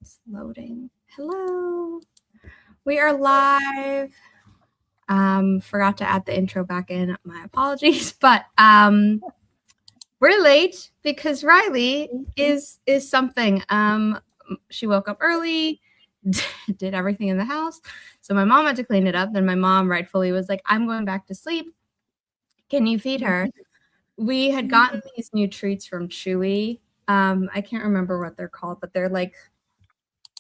It's loading. Hello. We are live. Forgot to add the intro back in. My apologies, but we're late because Riley is something. She woke up early, did everything in the house. So my mom had to clean it up. Then my mom rightfully was like, I'm going back to sleep. Can you feed her? We had gotten these new treats from Chewy. I can't remember what they're called, but they're like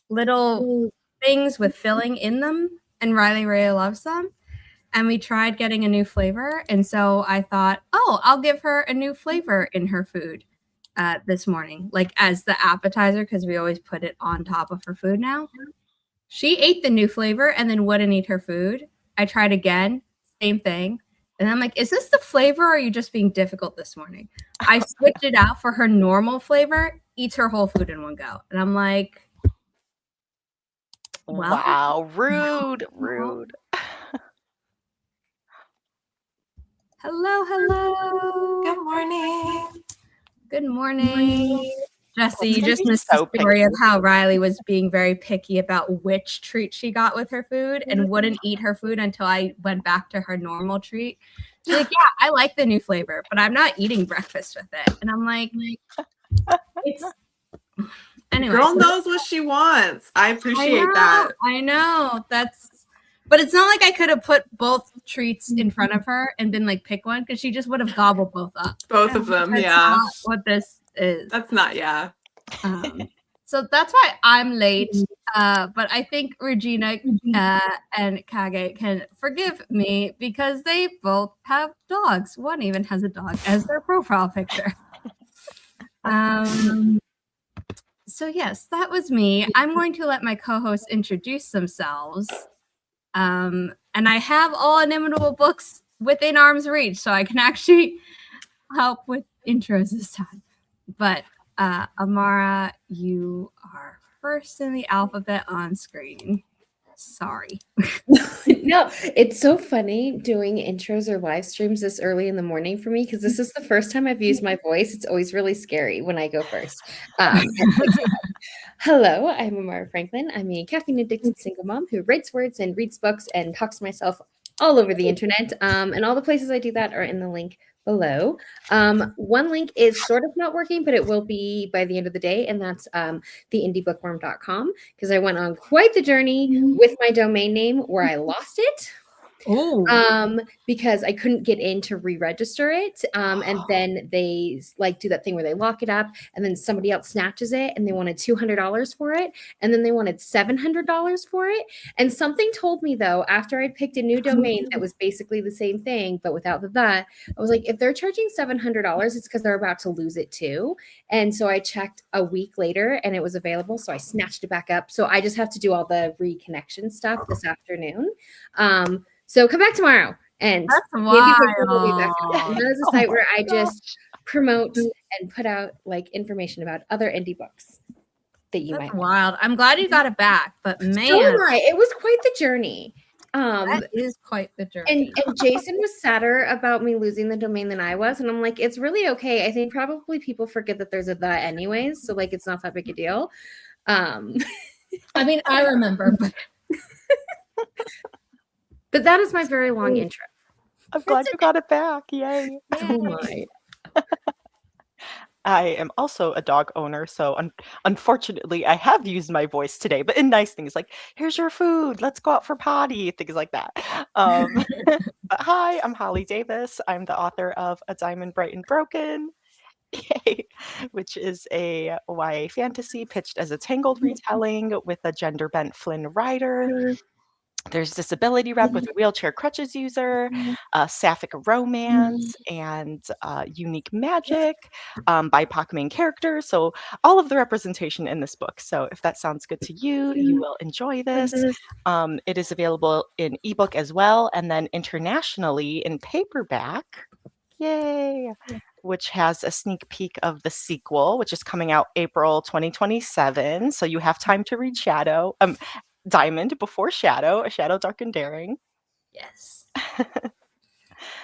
little things with filling in them, and Riley really loves them. And we tried getting a new flavor, and so I thought, oh, I'll give her a new flavor in her food this morning, like as the appetizer, because we always put it on top of her food now. She ate the new flavor and then wouldn't eat her food. I tried again, same thing. And I'm like, is this the flavor or are you just being difficult this morning? I switched it out for her normal flavor, eats her whole food in one go. And I'm like, well, wow, rude. Hello. Good morning. Jesse, you just missed the story of how Riley was being very picky about which treat she got with her food and wouldn't eat her food until I went back to her normal treat. She's like, yeah, I like the new flavor, but I'm not eating breakfast with it. And I'm like, it's... Anyway, girl knows what she wants. I appreciate that. I know. But it's not like I could have put both treats in front of her and been like, pick one, because she just would have gobbled both up. Both of them, That's yeah. not what this is. That's not, yeah. So that's why I'm late. But I think Regina and Kage can forgive me because they both have dogs. One even has a dog as their profile picture. So yes, that was me. I'm going to let my co-hosts introduce themselves. And I have all Inimitable Books within arm's reach, so I can actually help with intros this time. But Amara, you are first in the alphabet on screen. Sorry. No, it's so funny doing intros or live streams this early in the morning for me because this is the first time I've used my voice. It's always really scary when I go first. Hello, I'm Amara Franklin. I'm a caffeine-addicted single mom who writes words and reads books and talks to myself all over the internet. And all the places I do that are in the link below. One link is sort of not working, but it will be by the end of the day, and that's theindiebookworm.com, because I went on quite the journey with my domain name where I lost it. Because I couldn't get in to re-register it. And then they like do that thing where they lock it up and then somebody else snatches it and they wanted $200 for it. And then they wanted $700 for it. And something told me though, after I picked a new domain that was basically the same thing, but without the that, I was like, if they're charging $700, it's because they're about to lose it too. And so I checked a week later and it was available. So I snatched it back up. So I just have to do all the reconnection stuff this afternoon. So come back tomorrow, and that's wild. That is a site where I just promote and put out like information about other indie books that you might. Wild. I'm glad you got it back, but man, so am I. It was quite the journey. That is quite the journey. And Jason was sadder about me losing the domain than I was, and I'm like, it's really okay. I think probably people forget that there's a the anyways, so like it's not that big a deal. I mean, I remember, but. But that is my very long intro. I'm glad you got it back. Yay. Oh my. I am also a dog owner, so unfortunately I have used my voice today, but in nice things like, here's your food, let's go out for potty, things like that. But hi, I'm Holly Davis. I'm the author of A Diamond Bright and Broken, yay, which is a YA fantasy pitched as a Tangled retelling with a gender-bent Flynn Rider. There's disability rep with a wheelchair crutches user, sapphic romance, and unique magic, BIPOC main characters. So all of the representation in this book. So if that sounds good to you, you will enjoy this. It is available in ebook as well, and then internationally in paperback. Yay! Which has a sneak peek of the sequel, which is coming out April 2027. So you have time to read Diamond before Shadow, A Shadow Dark and Daring. Yes.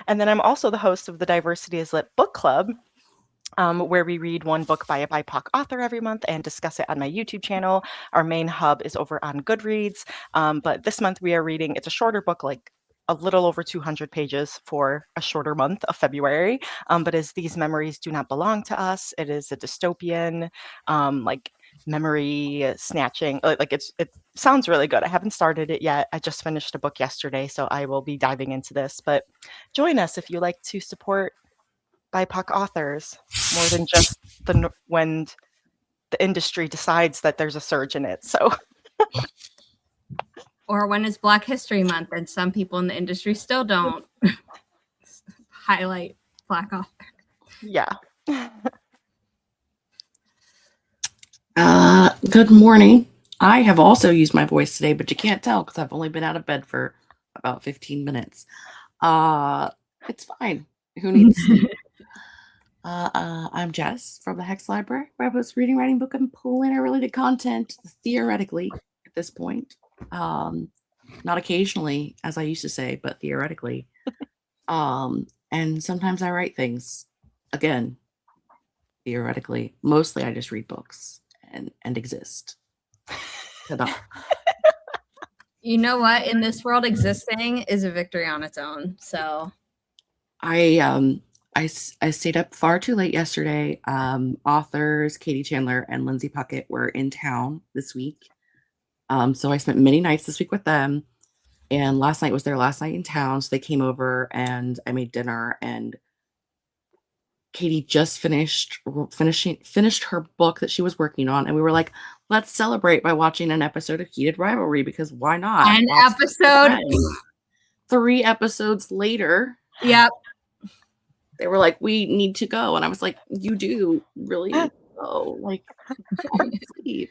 And then I'm also the host of the Diversity is Lit book club, where we read one book by a BIPOC author every month and discuss it on my YouTube channel. Our main hub is over on Goodreads, but this month we are reading, it's a shorter book, like a little over 200 pages for a shorter month of February, but as These Memories Do Not Belong to Us. It is a dystopian, like memory snatching, like it sounds really good. I haven't started it yet. I just finished a book yesterday, so I will be diving into this, but join us if you like to support BIPOC authors more than just when the industry decides that there's a surge in it. So, or when it's Black History Month and some people in the industry still don't highlight Black authors. yeah. Good morning. I have also used my voice today, but you can't tell because I've only been out of bed for about 15 minutes. It's fine. Who needs sleep? I'm Jess from the Hex Library, where I was reading, writing, book, and planner related content, theoretically, at this point. Not occasionally, as I used to say, but theoretically. And sometimes I write things. Again, theoretically. Mostly I just read books and exist. Ta-da. You know what? In this world, existing is a victory on its own. So I stayed up far too late yesterday. Authors Katie Chandler and Lindsay Puckett were in town this week. So I spent many nights this week with them. And last night was their last night in town. So they came over and I made dinner, and Katie just finished her book that she was working on. And we were like, let's celebrate by watching an episode of Heated Rivalry, because why not? an episode. 3 episodes later. Yep. They were like, we need to go. And I was like, you do really need to go. Like, sleep.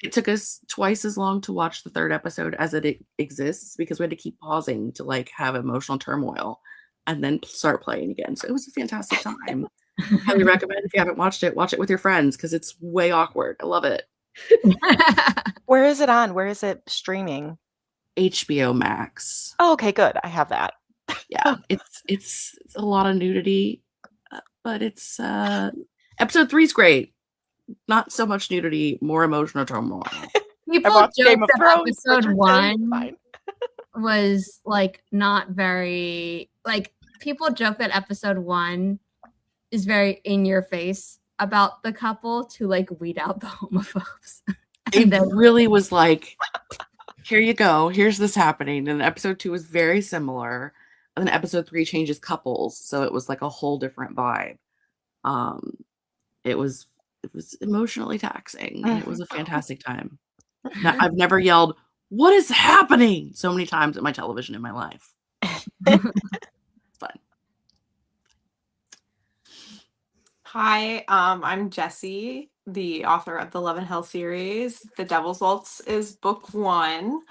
It took us twice as long to watch the 3rd episode as it exists, because we had to keep pausing to like have emotional turmoil and then start playing again. So it was a fantastic time. Highly recommend, if you haven't watched it, watch it with your friends, because it's way awkward. I love it. Where is it on? Where is it streaming? HBO Max. Oh, okay, good. I have that. Yeah, it's a lot of nudity, but it's episode 3 is great. Not so much nudity, more emotional turmoil. People watched joke Game of that Thrones, episode Bridgerton, 1 fine. was like not very, like, people joke that episode 1 is very in your face about the couple to like weed out the homophobes. It really was like, here you go, here's this happening. And episode 2 was very similar. And then episode 3 changes couples, so it was like a whole different vibe. It was emotionally taxing, and it was a fantastic time. Now, I've never yelled, "What is happening?" so many times at my television in my life. It's fun. Hi, I'm Jessie, the author of the Love and Hell series. The Devil's Waltz is book 1.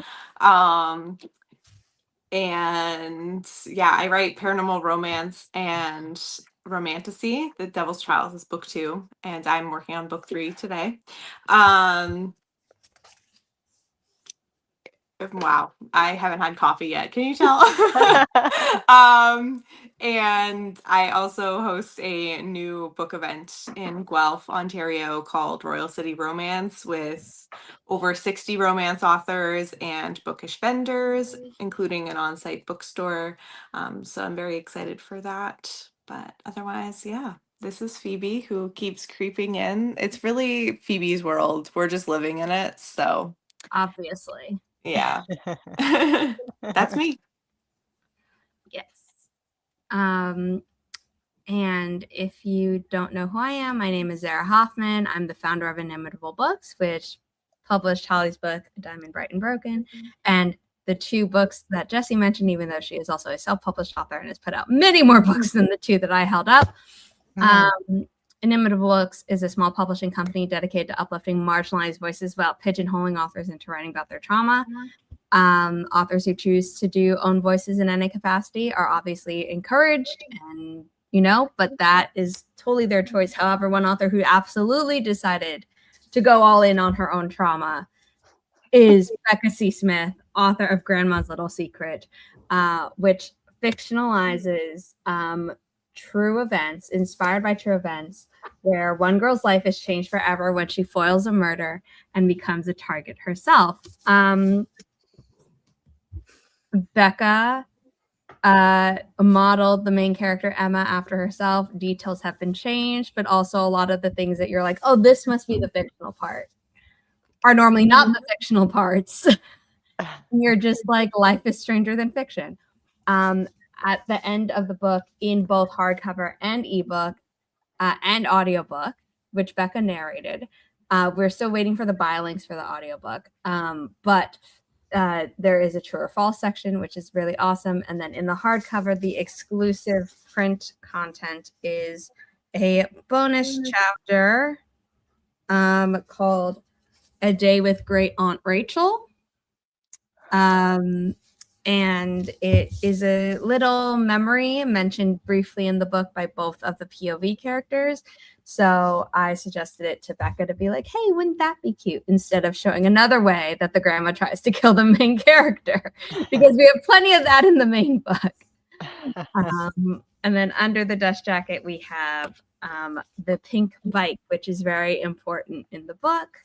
And yeah, I write paranormal romance and romantasy. The Devil's Trials is book 2, and I'm working on book 3 today. Wow, I haven't had coffee yet. Can you tell? And I also host a new book event in Guelph, Ontario called Royal City Romance, with over 60 romance authors and bookish vendors, including an on-site bookstore. So I'm very excited for that. But otherwise, yeah, this is Phoebe, who keeps creeping in. It's really Phoebe's world. We're just living in it. So Obviously. yeah. That's me. Yes. And if you don't know who I am, my name is Zara Hoffman. I'm the founder of Inimitable Books, which published Holly's book, Diamond, Bright, and Broken, and the 2 books that Jessie mentioned, even though she is also a self-published author and has put out many more books than the 2 that I held up. Inimitable Books is a small publishing company dedicated to uplifting marginalized voices without pigeonholing authors into writing about their trauma. Authors who choose to do own voices in any capacity are obviously encouraged, and but that is totally their choice. However, one author who absolutely decided to go all in on her own trauma is Becca C. Smith, author of Grandma's Little Secret, which fictionalizes true events, inspired by true events, where one girl's life is changed forever when she foils a murder and becomes a target herself. Becca modeled the main character Emma after herself. Details have been changed, but also a lot of the things that you're like, oh, this must be the fictional part, are normally not the fictional parts. You're just like, life is stranger than fiction. At the end of the book, in both hardcover and ebook and audiobook, which Becca narrated, we're still waiting for the biolinks for the audiobook, but there is a true or false section, which is really awesome. And then in the hardcover, the exclusive print content is a bonus chapter called A Day with Great Aunt Rachel. And it is a little memory mentioned briefly in the book by both of the POV characters. So I suggested it to Becca to be like, hey, wouldn't that be cute? Instead of showing another way that the grandma tries to kill the main character, because we have plenty of that in the main book. And then under the dust jacket, we have the pink bike, which is very important in the book.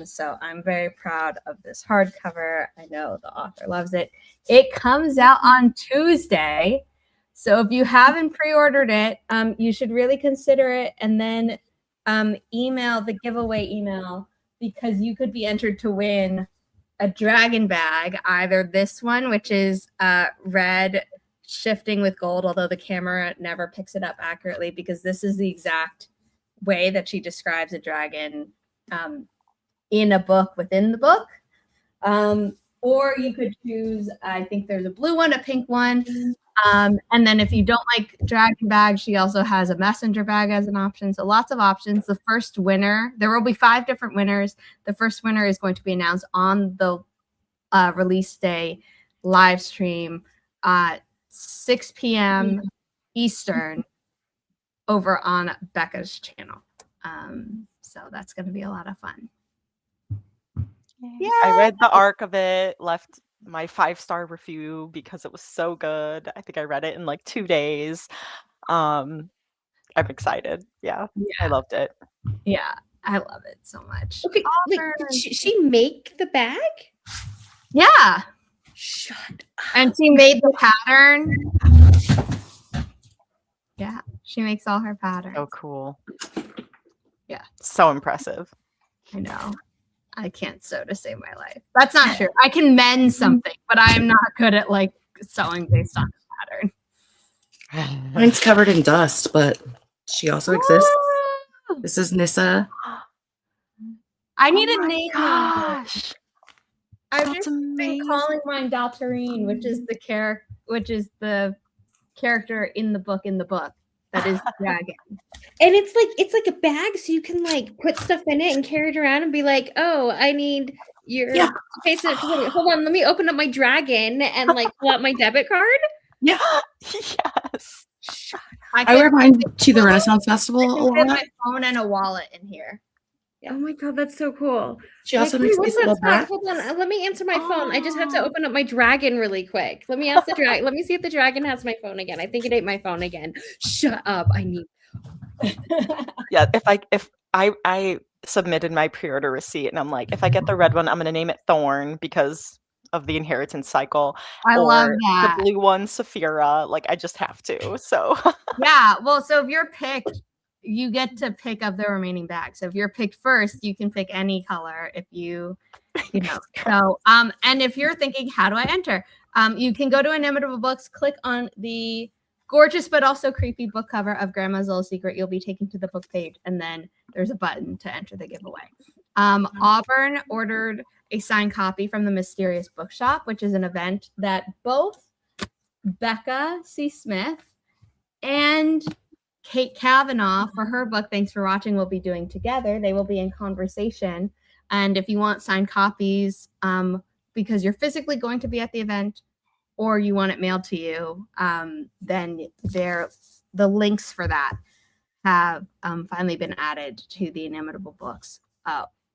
So I'm very proud of this hardcover. I know the author loves it. It comes out on Tuesday. So if you haven't pre-ordered it, you should really consider it, and then email the giveaway email, because you could be entered to win a dragon bag, either this one, which is red shifting with gold, although the camera never picks it up accurately, because this is the exact way that she describes a dragon in a book within the book. Or you could choose, I think there's a blue one, a pink one. And then if you don't like dragon bag, she also has a messenger bag as an option. So lots of options. The first winner, there will be 5 different winners. The first winner is going to be announced on the release day live stream at 6 p.m. Eastern over on Becca's channel. So that's going to be a lot of fun. Yeah. I read the arc of it, left my 5-star review because it was so good. I think I read it in like 2 days. I'm excited. Yeah, I loved it. Yeah, I love it so much. Okay, wait, did she make the bag? Yeah. Shut up. And she made the pattern. Yeah, she makes all her patterns. So cool. Yeah. So impressive. I know. I can't sew to save my life. That's not true. I can mend something, but I am not good at like sewing based on the pattern. Mine's covered in dust, but she also exists. This is Nissa. I need a name. Gosh. I've just been calling mine Daltarine, which is the character in the book that is the dragon. And it's like a bag, so you can like put stuff in it and carry it around and be like, oh, I need your face. Hold on, let me open up my dragon and like pull out my debit card. Yeah. Yes. I wear mine to the Renaissance Festival a lot. My phone and a wallet in here. Oh my god, that's so cool. She also makes these little bags. Hold on, let me answer my phone. I just have to open up my dragon really quick. Let me ask the dragon. Let me see if the dragon has my phone again. I think it ate my phone again. Shut up. I need. Yeah, if I submitted my pre-order receipt and I'm like, if I get the red one, I'm gonna name it Thorn because of the inheritance cycle. I love that. The blue one, Saphira. Like I just have to. So yeah. Well, so if you're picked, you get to pick up the remaining bags. So if you're picked first, you can pick any color if you know. So and if you're thinking, how do I enter? You can go to Inimitable Books, click on the gorgeous but also creepy book cover of Grandma's Little Secret. You'll be taken to the book page, and then there's a button to enter the giveaway. Auburn ordered a signed copy from the Mysterious Bookshop, which is an event that both Becca C. Smith and Kate Kavanaugh for her book, Thanks for Watching, will be doing together. They will be in conversation. And if you want signed copies, because you're physically going to be at the event or you want it mailed to you, then the links for that have finally been added to the Inimitable Books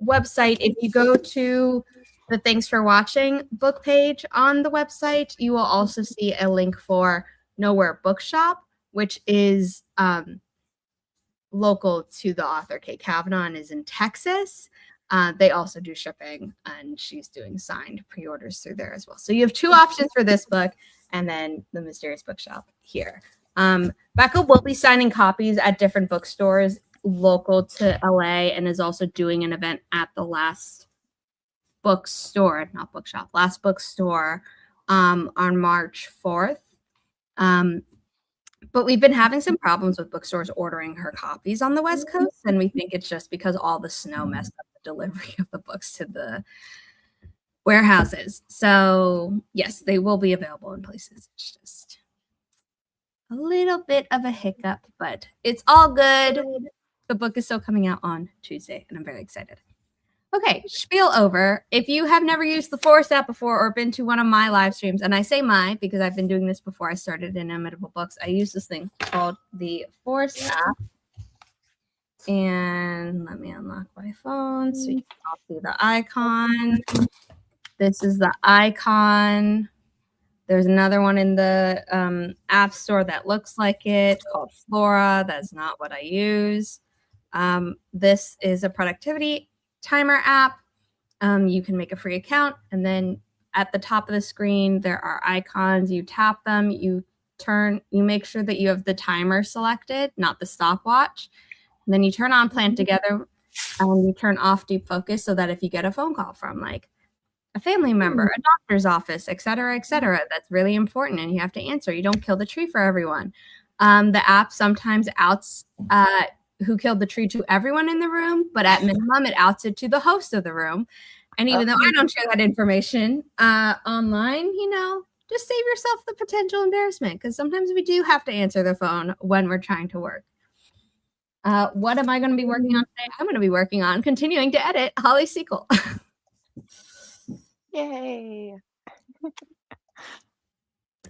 website. If you go to the Thanks for Watching book page on the website, you will also see a link for Nowhere Bookshop, which is local to the author, Kate Kavanaugh, and is in Texas. They also do shipping, and she's doing signed pre-orders through there as well. So you have two options for this book, and then the Mysterious Bookshop here. Becca will be signing copies at different bookstores local to LA, and is also doing an event at the Last Bookstore on March 4th. But we've been having some problems with bookstores ordering her copies on the West Coast, and we think it's just because all the snow messed up the delivery of the books to the warehouses. So yes, they will be available in places. It's just a little bit of a hiccup, but it's all good. The book is still coming out on Tuesday, and I'm very excited. Okay, spiel over. If you have never used the Forest app before or been to one of my live streams, and I say my because I've been doing this before I started in Inimitable Books, I use this thing called the Forest app. And let me unlock my phone so you can all see the icon. This is the icon. There's another one in the app store that looks like it called Flora. That's not what I use. This is a productivity timer app. You can make a free account, and then at the top of the screen there are icons. You tap them, you make sure that you have the timer selected, not the stopwatch. And then you turn on Plan Together, and you turn off Deep Focus, so that if you get a phone call from like a family member, a doctor's office, et cetera, that's really important, and you have to answer. You don't kill the tree for everyone. The app sometimes outs who killed the tree to everyone in the room, but at minimum, it outs it to the host of the room. And even though I don't share that information online, just save yourself the potential embarrassment, because sometimes we do have to answer the phone when we're trying to work. What am I going to be working on today? I'm going to be working on continuing to edit Holly's sequel. Yay.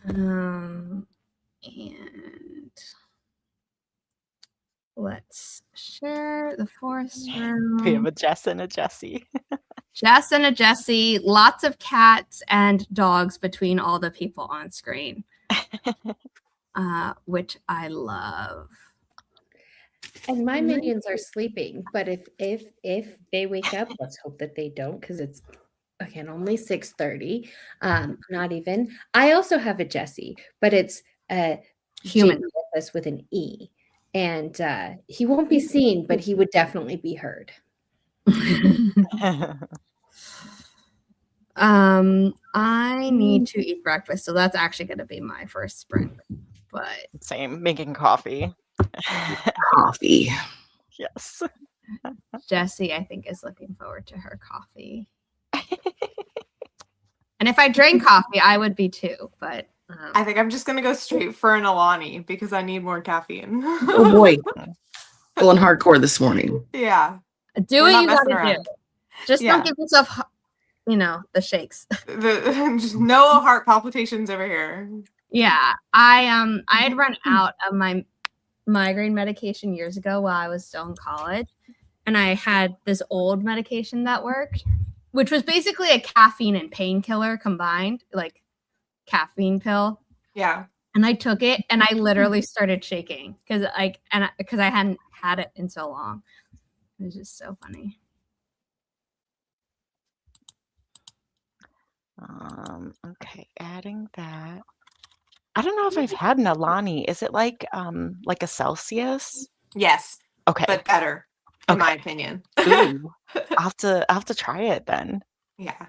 And let's share the Forest room. We have a Jess and a Jessie. Jess and a Jessie, lots of cats and dogs between all the people on screen, which I love. And my minions are sleeping, but if they wake up, let's hope that they don't, because it's again only 6:30. Not even. I also have a Jessie, but it's a Human with an E, and he won't be seen, but he would definitely be heard. I need to eat breakfast, so that's actually going to be my first sprint. But Same, making coffee. Coffee. Yes. Jessie, I think, is looking forward to her coffee. And if I drank coffee, I would be too. But I think I'm just gonna go straight for an Alani because I need more caffeine. Oh boy. Feeling hardcore this morning. Yeah. do what you gotta do. Just Yeah. don't give yourself, the shakes. Just no heart palpitations over here. Yeah, I had run out of my migraine medication years ago while I was still in college, and I had this old medication that worked, which was basically a caffeine and painkiller combined, like caffeine pill. Yeah. And I took it, and I literally started shaking because I hadn't had it in so long. It was just so funny. Okay, adding that. I don't know if I've had an Alani. Is it like a Celsius? Yes. Okay. But better, in my opinion. Ooh, I'll have to try it then. Yeah.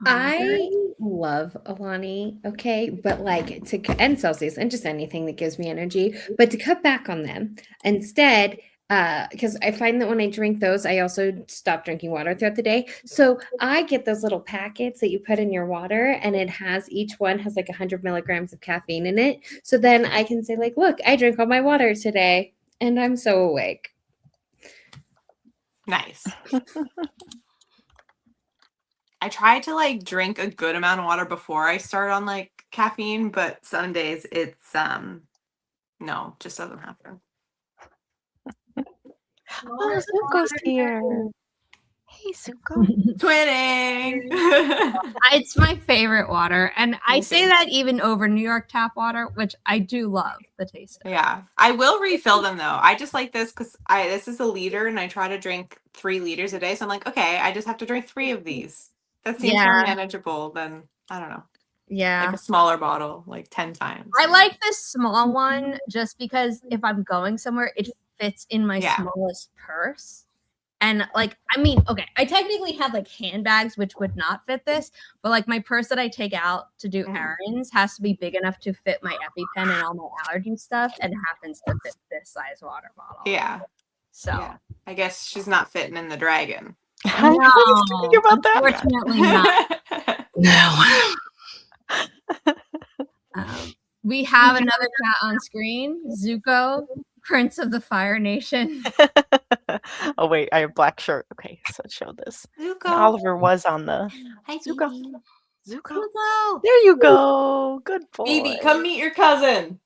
I love Alani, okay, but and Celsius and just anything that gives me energy, but to cut back on them instead, because I find that when I drink those, I also stop drinking water throughout the day. So I get those little packets that you put in your water, and each one has like 100 milligrams of caffeine in it. So then I can say look, I drank all my water today, and I'm so awake. Nice. I try to drink a good amount of water before I start on caffeine, but some days it's no, just doesn't happen. Oh, Zuko's here. Hey, Zuko. Twinning. It's my favorite water, and I Me say too. that even over New York tap water, which I do love the taste of. Yeah, I will refill them though. I just like this because this is a liter and I try to drink 3 liters a day. So I'm like, okay, I just have to drink 3 of these. That seems more Yeah. manageable than, I don't know, Yeah. like a smaller bottle, like 10 times. I like this small one just because if I'm going somewhere, it fits in my Yeah. smallest purse. And like, I mean, okay, I technically have like handbags which would not fit this, but like my purse that I take out to do Mhm. errands has to be big enough to fit my EpiPen and all my allergy stuff, and happens to fit this size water bottle. Yeah. So Yeah. I guess she's not fitting in the dragon. I was thinking about that. unfortunately not. No. We have another cat on screen, Zuko, Prince of the Fire Nation. Oh wait, I have black shirt. Okay, so show this. And Zuko. Oliver was on the Hi, Zuko. Phoebe. Zuko. Zuko. There you go. Good boy. Phoebe, come meet your cousin.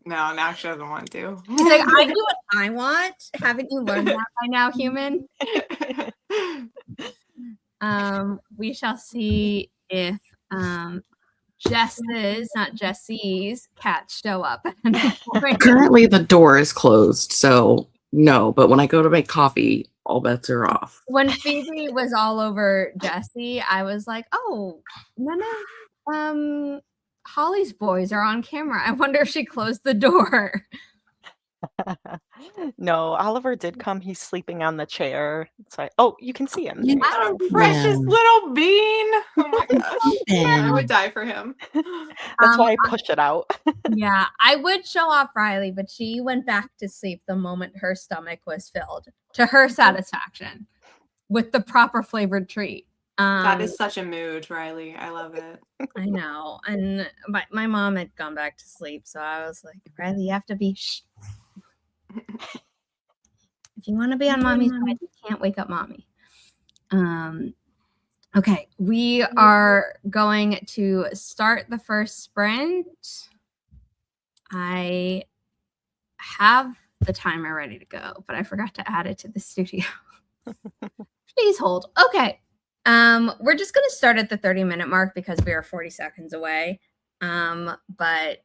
No, now she doesn't want to. He's like, I do what I want. Haven't you learned that by now, human? We shall see if Jess's, not Jesse's, cats show up at any point. Currently, the door is closed, so no. But when I go to make coffee, all bets are off. When Phoebe was all over Jesse, I was like, oh, no. Holly's boys are on camera. I wonder if she closed the door. No, Oliver did come. He's sleeping on the chair. So oh, you can see him. There you go. What a precious little bean. Oh my gosh. I Ben. would die for him. That's why I push it out. Yeah, I would show off Riley, but she went back to sleep the moment her stomach was filled, to her satisfaction, with the proper flavored treat. That is such a mood, Riley. I love it. I know. And my mom had gone back to sleep, so I was like, Riley, you have to be shh. If you want to be on mommy's side, you can't wake up mommy. Okay, we are going to start the first sprint. I have the timer ready to go, but I forgot to add it to the studio. Please hold. Okay. We're just going to start at the 30-minute mark because we are 40 seconds away. But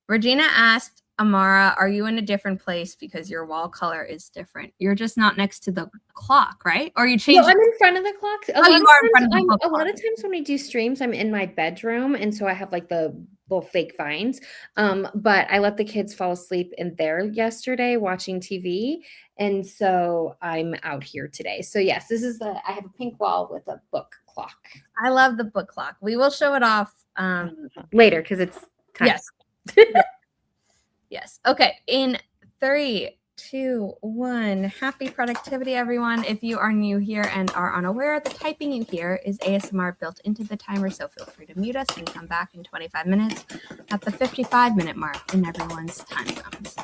Regina asked Amara, are you in a different place because your wall color is different? You're just not next to the clock, right? Or you changed? No, I'm in front of the clock. You are in front of the book A lot clock. of times when I do streams, I'm in my bedroom, and so I have like the little fake vines. But I let the kids fall asleep in there yesterday watching TV, and so I'm out here today. So yes, this is I have a pink wall with a book clock. I love the book clock. We will show it off. Later, because it's time. Yes. Yes. Okay. In 3, 2, 1. Happy productivity, everyone. If you are new here and are unaware, the typing you hear is ASMR built into the timer, so feel free to mute us and come back in 25 minutes at the 55-minute mark in everyone's time zones.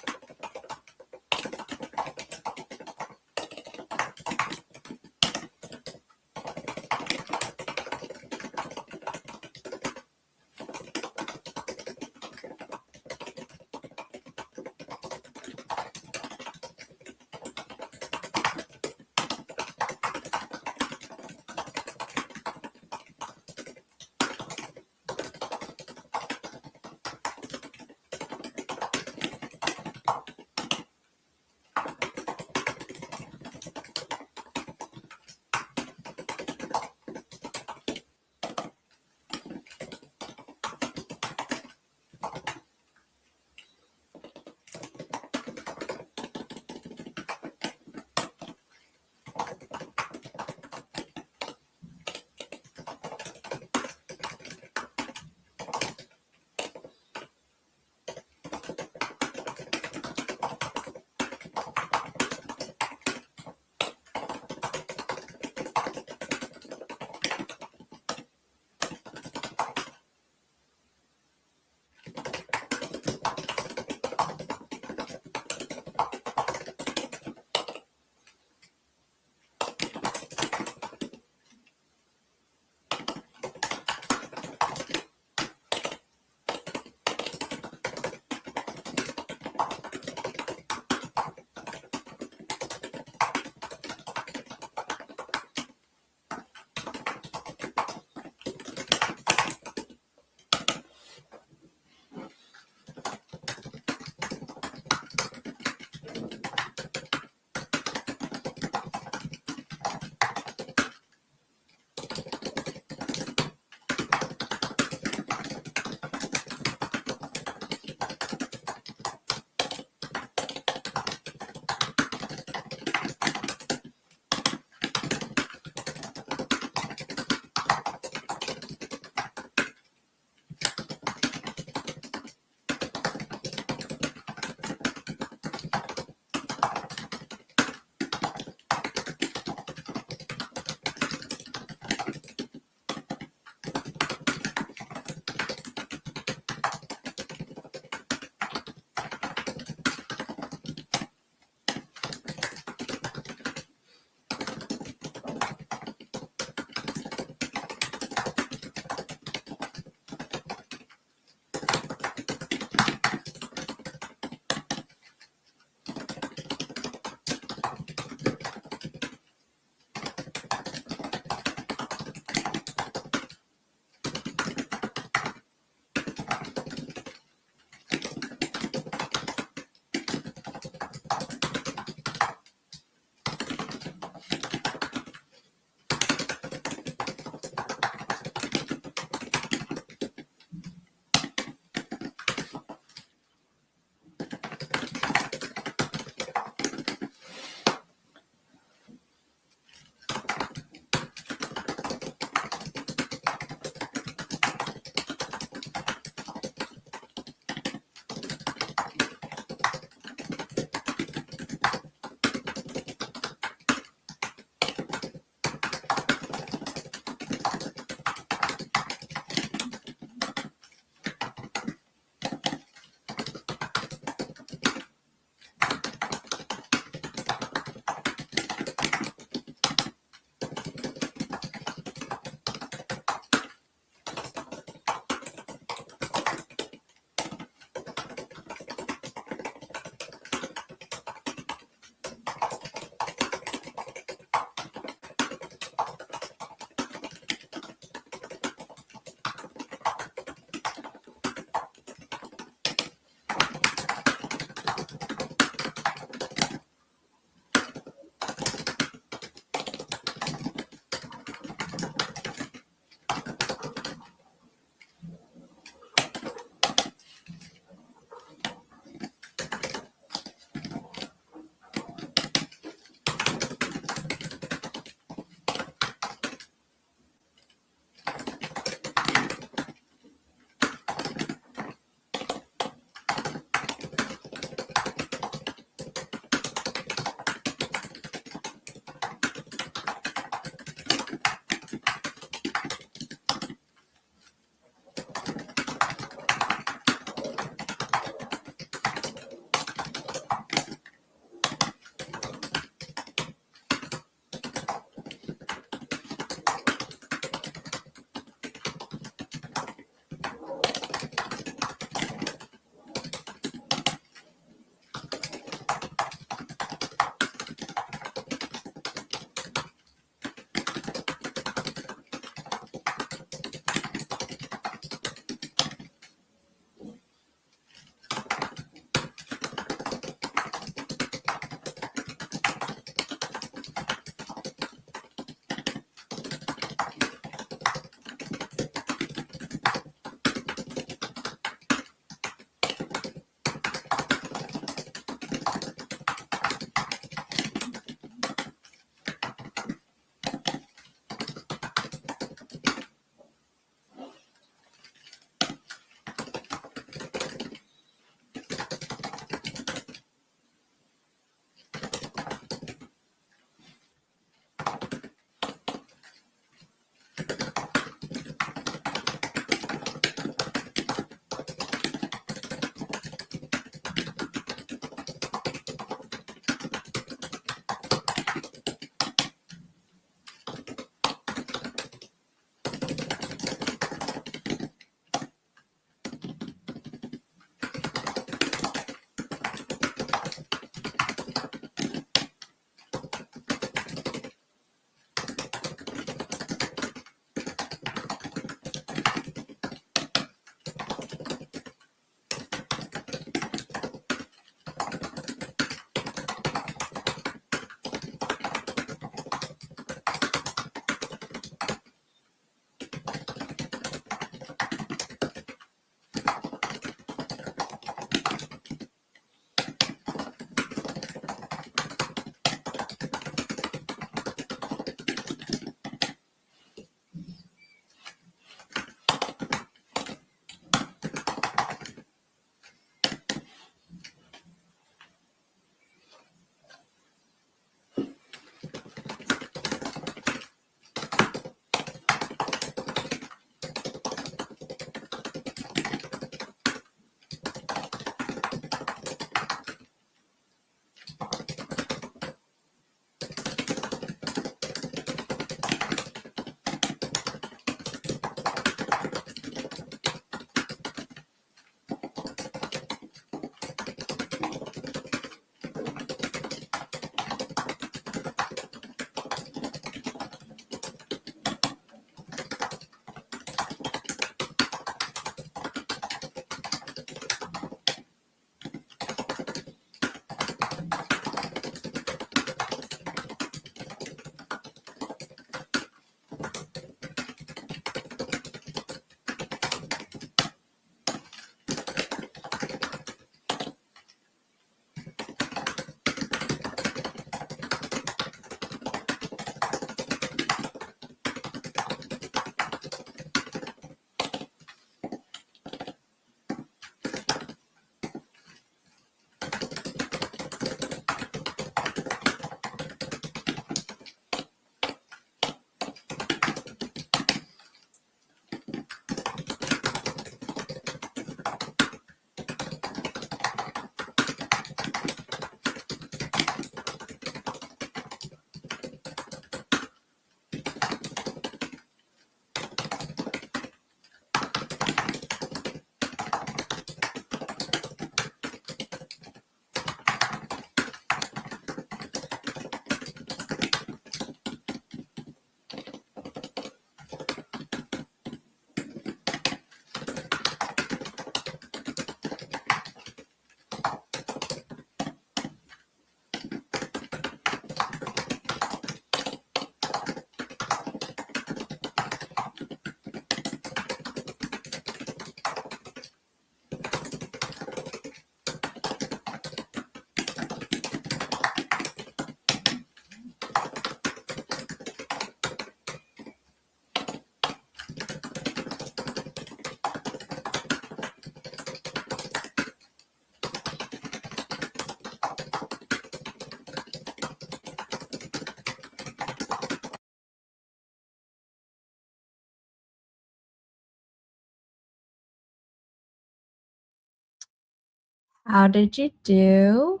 How did you do?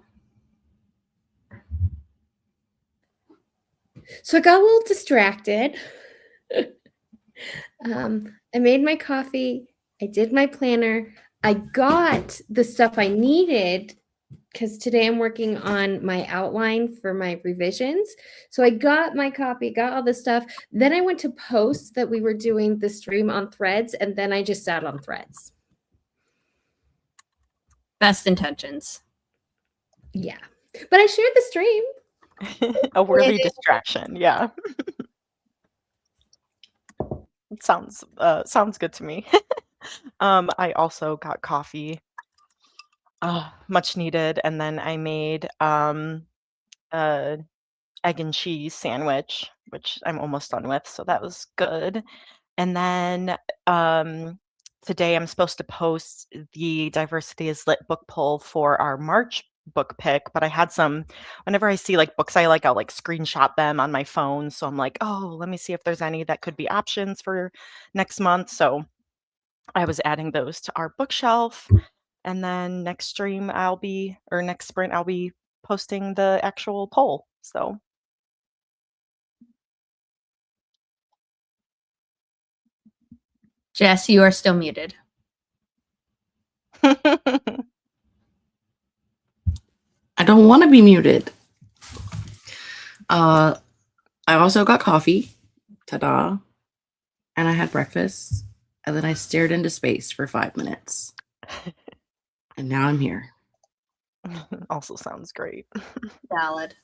So I got a little distracted. I made my coffee. I did my planner. I got the stuff I needed because today I'm working on my outline for my revisions. So I got my copy, got all this stuff. Then I went to post that we were doing the stream on Threads, and then I just sat on Threads. Best intentions. Yeah. But I shared the stream. A worthy distraction. Yeah. Sounds good to me. I also got coffee, much needed, and then I made a egg and cheese sandwich, which I'm almost done with, so that was good. And then today I'm supposed to post the Diversity is Lit book poll for our March book pick, but I had some, whenever I see like books I like, I'll like screenshot them on my phone. So I'm like, oh, let me see if there's any that could be options for next month. So I was adding those to our bookshelf. And then next sprint, I'll be posting the actual poll. So Jess, you are still muted. I don't want to be muted. I also got coffee. Ta-da. And I had breakfast. And then I stared into space for 5 minutes. And now I'm here. also sounds great. Valid.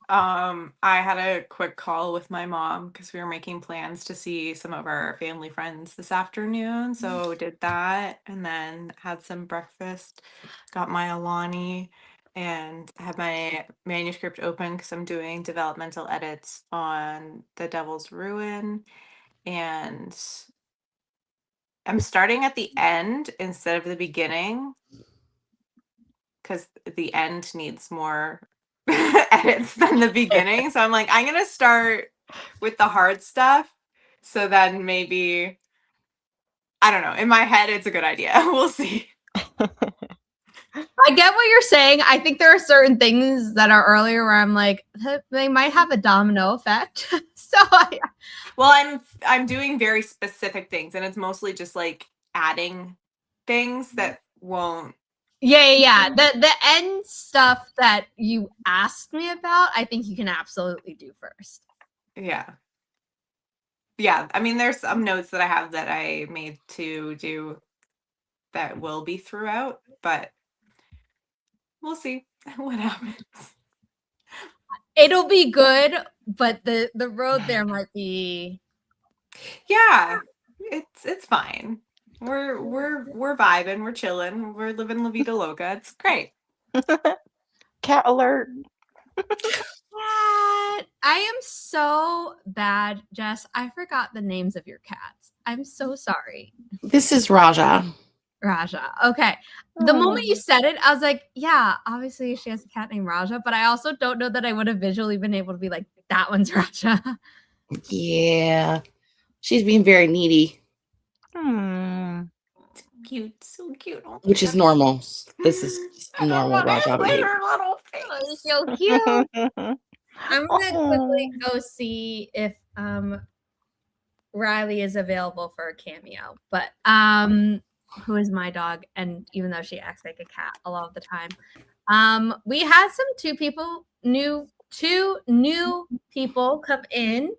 I had a quick call with my mom because we were making plans to see some of our family friends this afternoon. So did that and then had some breakfast, got my Alani, and had my manuscript open because I'm doing developmental edits on The Devil's Ruin. And I'm starting at the end instead of the beginning because the end needs more edits than the beginning. So I'm like, I'm going to start with the hard stuff. So then maybe, I don't know, in my head, it's a good idea. We'll see. I get what you're saying. I think there are certain things that are earlier where I'm like, they might have a domino effect. Well, I'm doing very specific things, and it's mostly just like adding things that won't. Yeah. The end stuff that you asked me about, I think you can absolutely do first. Yeah. I mean, there's some notes that I have that I made to do that will be throughout, but we'll see what happens. It'll be good, but the road there might be. Yeah, it's fine. We're vibing, we're chilling, we're living La Vida Loca. It's great. Cat alert. Cat. I am so bad, Jess. I forgot the names of your cats. I'm so sorry. This is Raja. Raja. Okay. The moment you said it, I was like, yeah, obviously she has a cat named Raja, but I also don't know that I would have visually been able to be like, that one's Raja. Yeah. She's being very needy. Cute, so cute. Oh, which is normal. This is normal Raja behavior. Little face. Oh, so cute. I'm gonna quickly go see if Riley is available for a cameo, but who is my dog? And even though she acts like a cat a lot of the time, we had some two new people come in.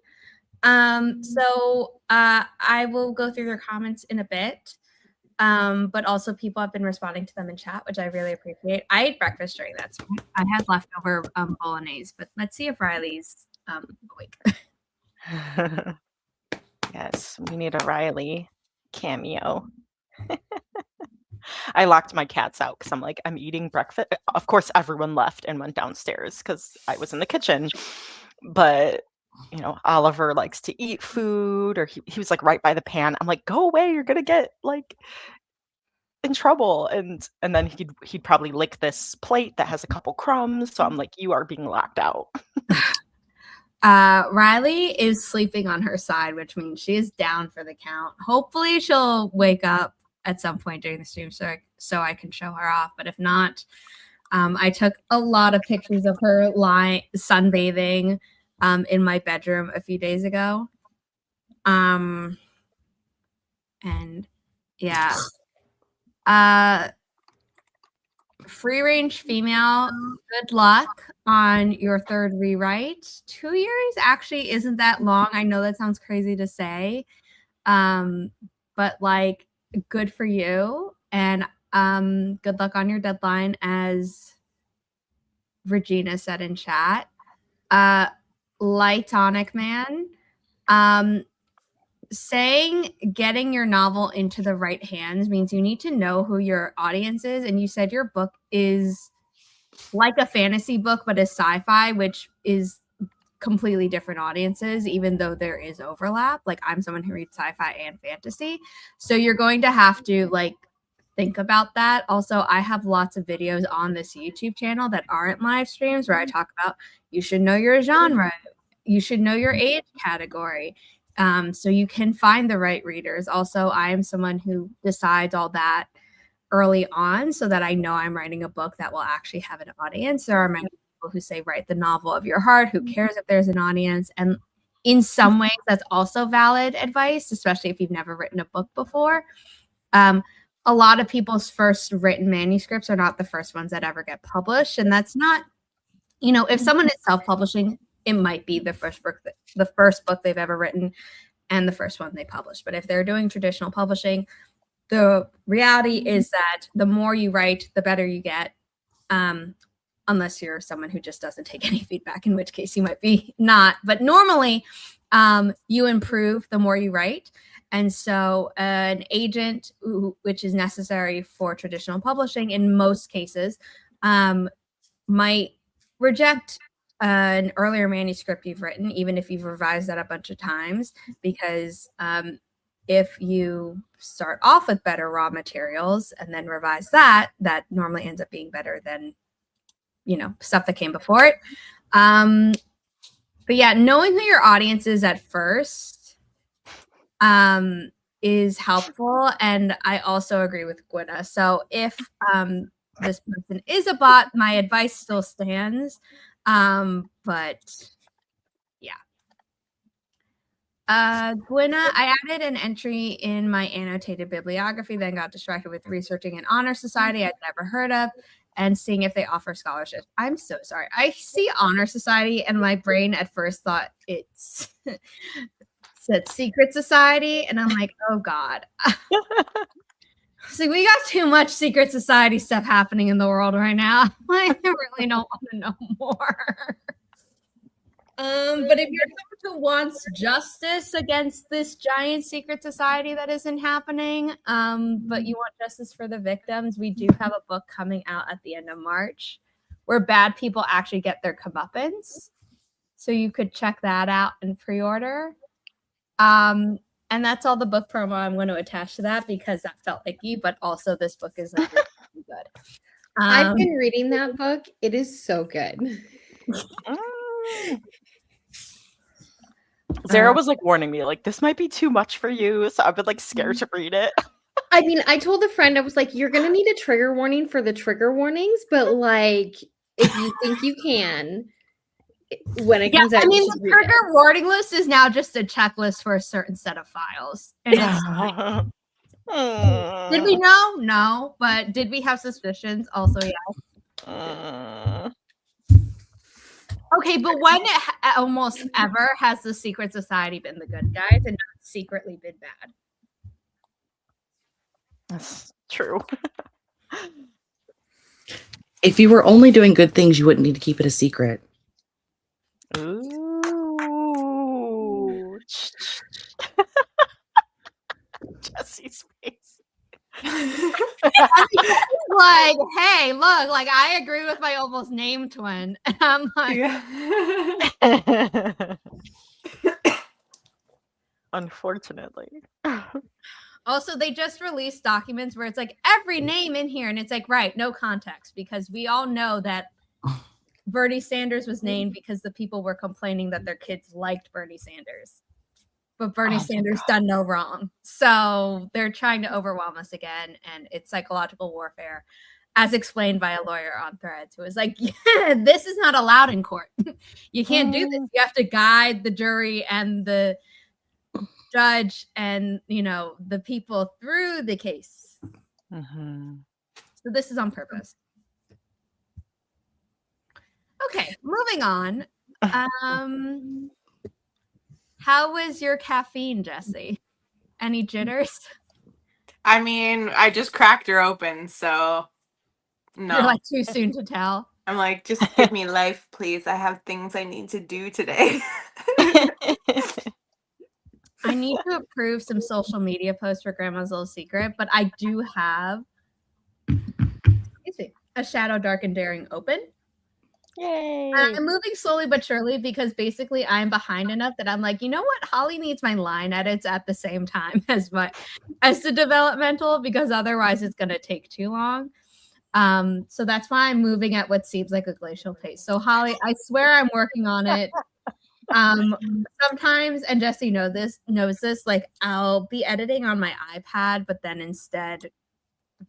So I will go through their comments in a bit. But also people have been responding to them in chat, which I really appreciate. I ate breakfast during that, so I had leftover bolognese, but let's see if Riley's awake. Yes, we need a Riley cameo. I locked my cats out because I'm like, I'm eating breakfast. Of course, everyone left and went downstairs because I was in the kitchen. But, you know, Oliver likes to eat food, or he was like right by the pan. I'm like, go away, you're going to get like in trouble. And then he'd probably lick this plate that has a couple crumbs. So I'm like, you are being locked out. Riley is sleeping on her side, which means she is down for the count. Hopefully she'll wake up at some point during the stream so I can show her off. But if not, I took a lot of pictures of her sunbathing in my bedroom a few days ago. And yeah. Free range female, good luck on your third rewrite. 2 years actually isn't that long. I know that sounds crazy to say. But like, good for you. And good luck on your deadline, as Regina said in chat. Lightonic Man, saying getting your novel into the right hands means you need to know who your audience is. And you said your book is like a fantasy book, but a sci-fi, which is completely different audiences, even though there is overlap. Like, I'm someone who reads sci-fi and fantasy. So you're going to have to like think about that. Also, I have lots of videos on this YouTube channel that aren't live streams where I talk about you should know your genre, you should know your age category, so you can find the right readers. Also, I am someone who decides all that early on so that I know I'm writing a book that will actually have an audience. There are many people who say write the novel of your heart. Who cares if there's an audience? And in some ways, that's also valid advice, especially if you've never written a book before. A lot of people's first written manuscripts are not the first ones that ever get published. And that's not, you know, if someone is self-publishing, it might be the first book they've ever written and the first one they published. But if they're doing traditional publishing, the reality is that the more you write, the better you get, unless you're someone who just doesn't take any feedback, in which case you might be not. But normally, you improve the more you write. And so an agent, which is necessary for traditional publishing in most cases, might reject an earlier manuscript you've written, even if you've revised that a bunch of times, because if you start off with better raw materials and then revise that, that normally ends up being better than, you know, stuff that came before it. But yeah, knowing who your audience is at first is helpful. And I also agree with Gwynna. So if this person is a bot, my advice still stands. But yeah. Gwynna, I added an entry in my annotated bibliography, then got distracted with researching an honor society I'd never heard of and seeing if they offer scholarships. I'm so sorry. I see honor society and my brain at first thought it's said secret society. And I'm like, oh God. So we got too much secret society stuff happening in the world right now. I really don't want to know more. But if you're someone who wants justice against this giant secret society that isn't happening, but you want justice for the victims, we do have a book coming out at the end of March where bad people actually get their comeuppance. So you could check that out and pre-order. And that's all the book promo I'm going to attach to that because that felt icky, but also this book is like really good. I've been reading that book. It is so good. Zara was like warning me, like, this might be too much for you. So I've been like scared to read it. I mean, I told a friend, I was like, you're going to need a trigger warning for the trigger warnings, but like, if you think you can, when it comes out, I mean, the trigger warning list is now just a checklist for a certain set of files. And it's did we know? No. But did we have suspicions? Also, yes. Okay, but when almost ever has the secret society been the good guys and not secretly been bad? That's true. If you were only doing good things, you wouldn't need to keep it a secret. Ooh. Jesse's face. Like, hey, look, like I agree with my almost named twin. And I'm like, Unfortunately. Also, they just released documents where it's like every name in here, and it's like, right, no context, because we all know that Bernie Sanders was named because the people were complaining that their kids liked Bernie Sanders. but Bernie Oh my Sanders God. done no wrong. So they're trying to overwhelm us again, and it's psychological warfare, as explained by a lawyer on Threads, who was like, yeah, this is not allowed in court. You can't do this. You have to guide the jury and the judge and, you know, the people through the case. Mhm. So this is on purpose. Okay, moving on. How was your caffeine, Jesse? Any jitters? I mean, I just cracked her open, so no. You're like too soon to tell. I'm like, just give me life, please. I have things I need to do today. I need to approve some social media posts for Grandma's Little Secret, but I do have a Shadow, Dark, and Daring open. Yay! I'm moving slowly but surely because basically I'm behind enough that I'm like, you know what? Holly needs my line edits at the same time as the developmental, because otherwise it's gonna take too long. So that's why I'm moving at what seems like a glacial pace. So Holly, I swear I'm working on it. Sometimes, and Jesse knows this, like I'll be editing on my iPad, but then instead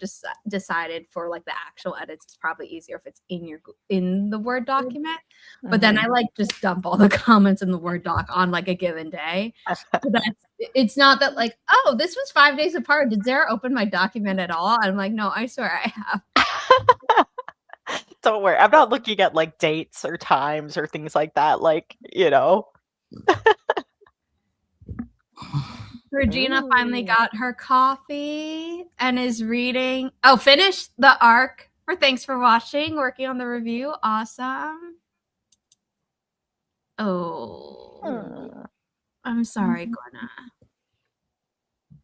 just decided for like the actual edits, it's probably easier if it's in the Word document. But then I like just dump all the comments in the Word doc on like a given day. So it's not that like, oh, this was 5 days apart. Did Zara open my document at all? I'm like, no, I swear I have. Don't worry. I'm not looking at like dates or times or things like that. Like, you know. Regina finally got her coffee and is reading. Oh, finished the arc for Thanks for Watching, working on the review. Awesome. Oh, I'm sorry, Glenna.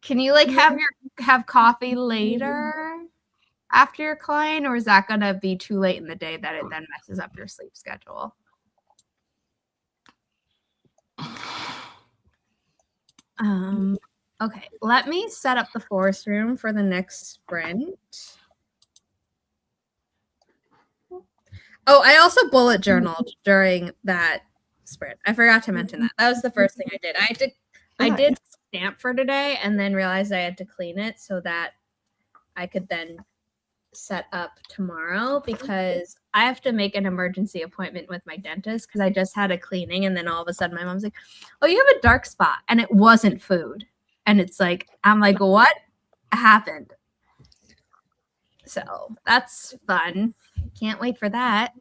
Can you like have coffee later after your client, or is that gonna be too late in the day that it then messes up your sleep schedule? Okay, let me set up the forest room for the next sprint. Oh, I also bullet journaled during that sprint. I forgot to mention that. That was the first thing I did. I did stamp for today and then realized I had to clean it so that I could then set up tomorrow, because I have to make an emergency appointment with my dentist because I just had a cleaning, and then all of a sudden my mom's like, oh, you have a dark spot, and it wasn't food. And it's like, I'm like, what happened? So that's fun. Can't wait for that.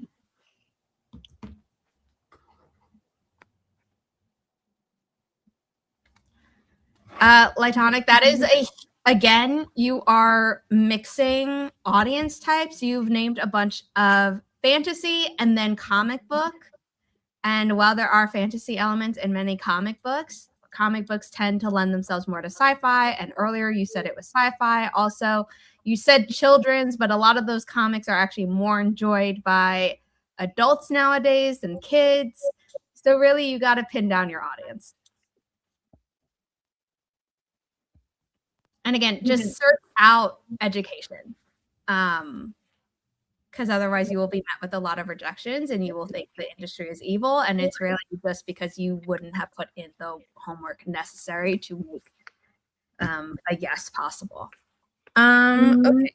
Lightonic, that is again, you are mixing audience types. You've named a bunch of fantasy and then comic book. And while there are fantasy elements in many comic books tend to lend themselves more to sci-fi. And earlier you said it was sci-fi. Also, you said children's, but a lot of those comics are actually more enjoyed by adults nowadays than kids. So really, you got to pin down your audience. And again, just search out education. Because otherwise you will be met with a lot of rejections and you will think the industry is evil, and it's really just because you wouldn't have put in the homework necessary to make a yes possible. Okay.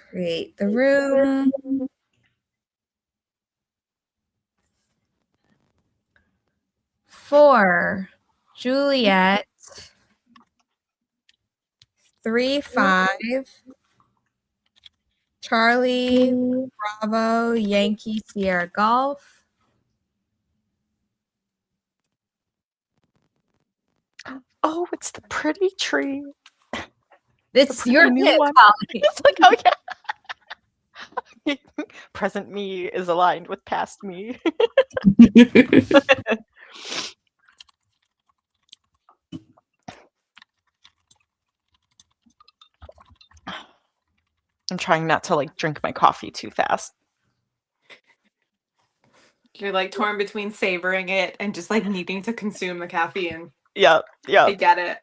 Create the room. For Juliet, 3-5, Charlie, Bravo, Yankee, Sierra Golf. Oh, it's the pretty tree. It's your new pick, one. Holly. It's like, oh yeah. Present me is aligned with past me. I'm trying not to like drink my coffee too fast. You're like torn between savoring it and just like needing to consume the caffeine. Yeah. I get it.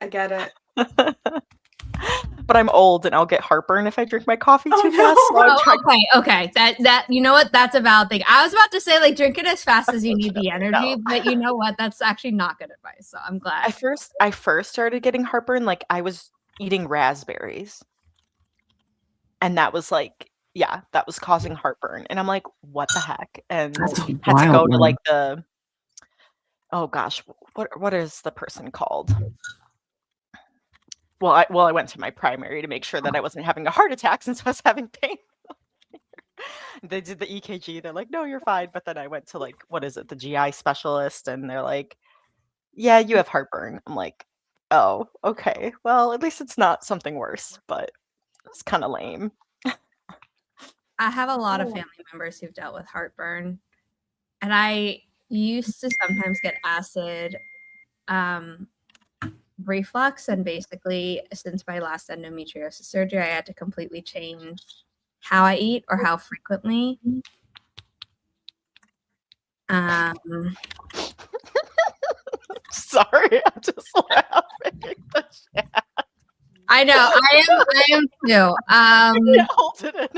But I'm old and I'll get heartburn if I drink my coffee Oh, too no. fast. So I'm Oh, trying okay. That you know what? That's a valid thing. I was about to say like drink it as fast as you need the energy, No. but you know what? That's actually not good advice. So I'm glad. I first started getting heartburn, like I was eating raspberries. And that was like, yeah, that was causing heartburn. And I'm like, what the heck? And That's a had to go wild to one. like the, oh gosh, what is the person called? Well, I went to my primary to make sure that I wasn't having a heart attack since I was having pain. They did the EKG. They're like, no, you're fine. But then I went to like, what is it, the GI specialist, and they're like, yeah, you have heartburn. I'm like, oh, okay. Well, at least it's not something worse, but it's kind of lame. I have a lot of family members who've dealt with heartburn, and I used to sometimes get acid reflux, and basically since my last endometriosis surgery, I had to completely change how I eat or how frequently. Sorry, I'm just laughing. The chat. I know, I am too. Yeah, hold it in. I'm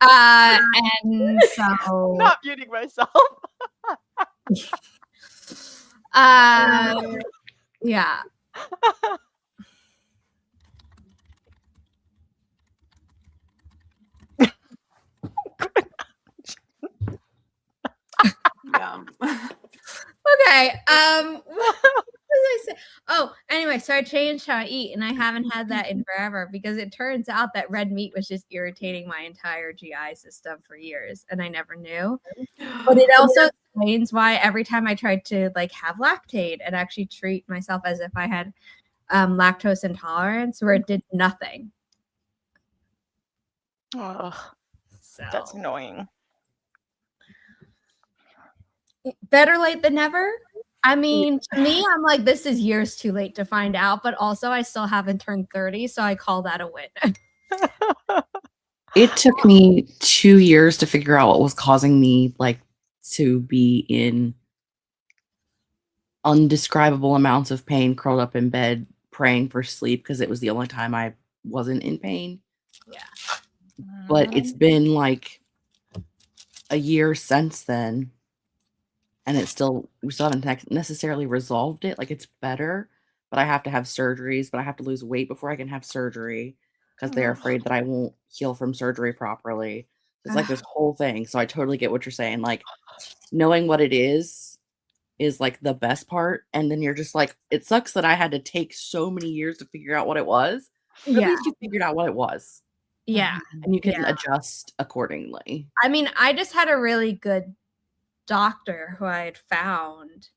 sorry. And so Not muting myself. yeah. Yeah. Okay. What was I say? Oh, anyway, so I changed how I eat, and I haven't had that in forever because it turns out that red meat was just irritating my entire GI system for years, and I never knew. But it also explains why every time I tried to like have lactate and actually treat myself as if I had lactose intolerance, where it did nothing. Ugh, So that's annoying. better late than never. I mean, to me, I'm like, this is years too late to find out, but also I still haven't turned 30, so I call that a win. It took me 2 years to figure out what was causing me like to be in undescribable amounts of pain, curled up in bed, praying for sleep because it was the only time I wasn't in pain. Yeah. But it's been like a year since then, and we still haven't necessarily resolved it. Like, it's better, but I have to have surgeries, but I have to lose weight before I can have surgery because they're afraid that I won't heal from surgery properly. It's like this whole thing. So I totally get what you're saying. Like, knowing what it is like the best part. And then you're just like, it sucks that I had to take so many years to figure out what it was. But Yeah. at least you figured out what it was. Yeah. And you can adjust accordingly. I mean, I just had a really good doctor who I had found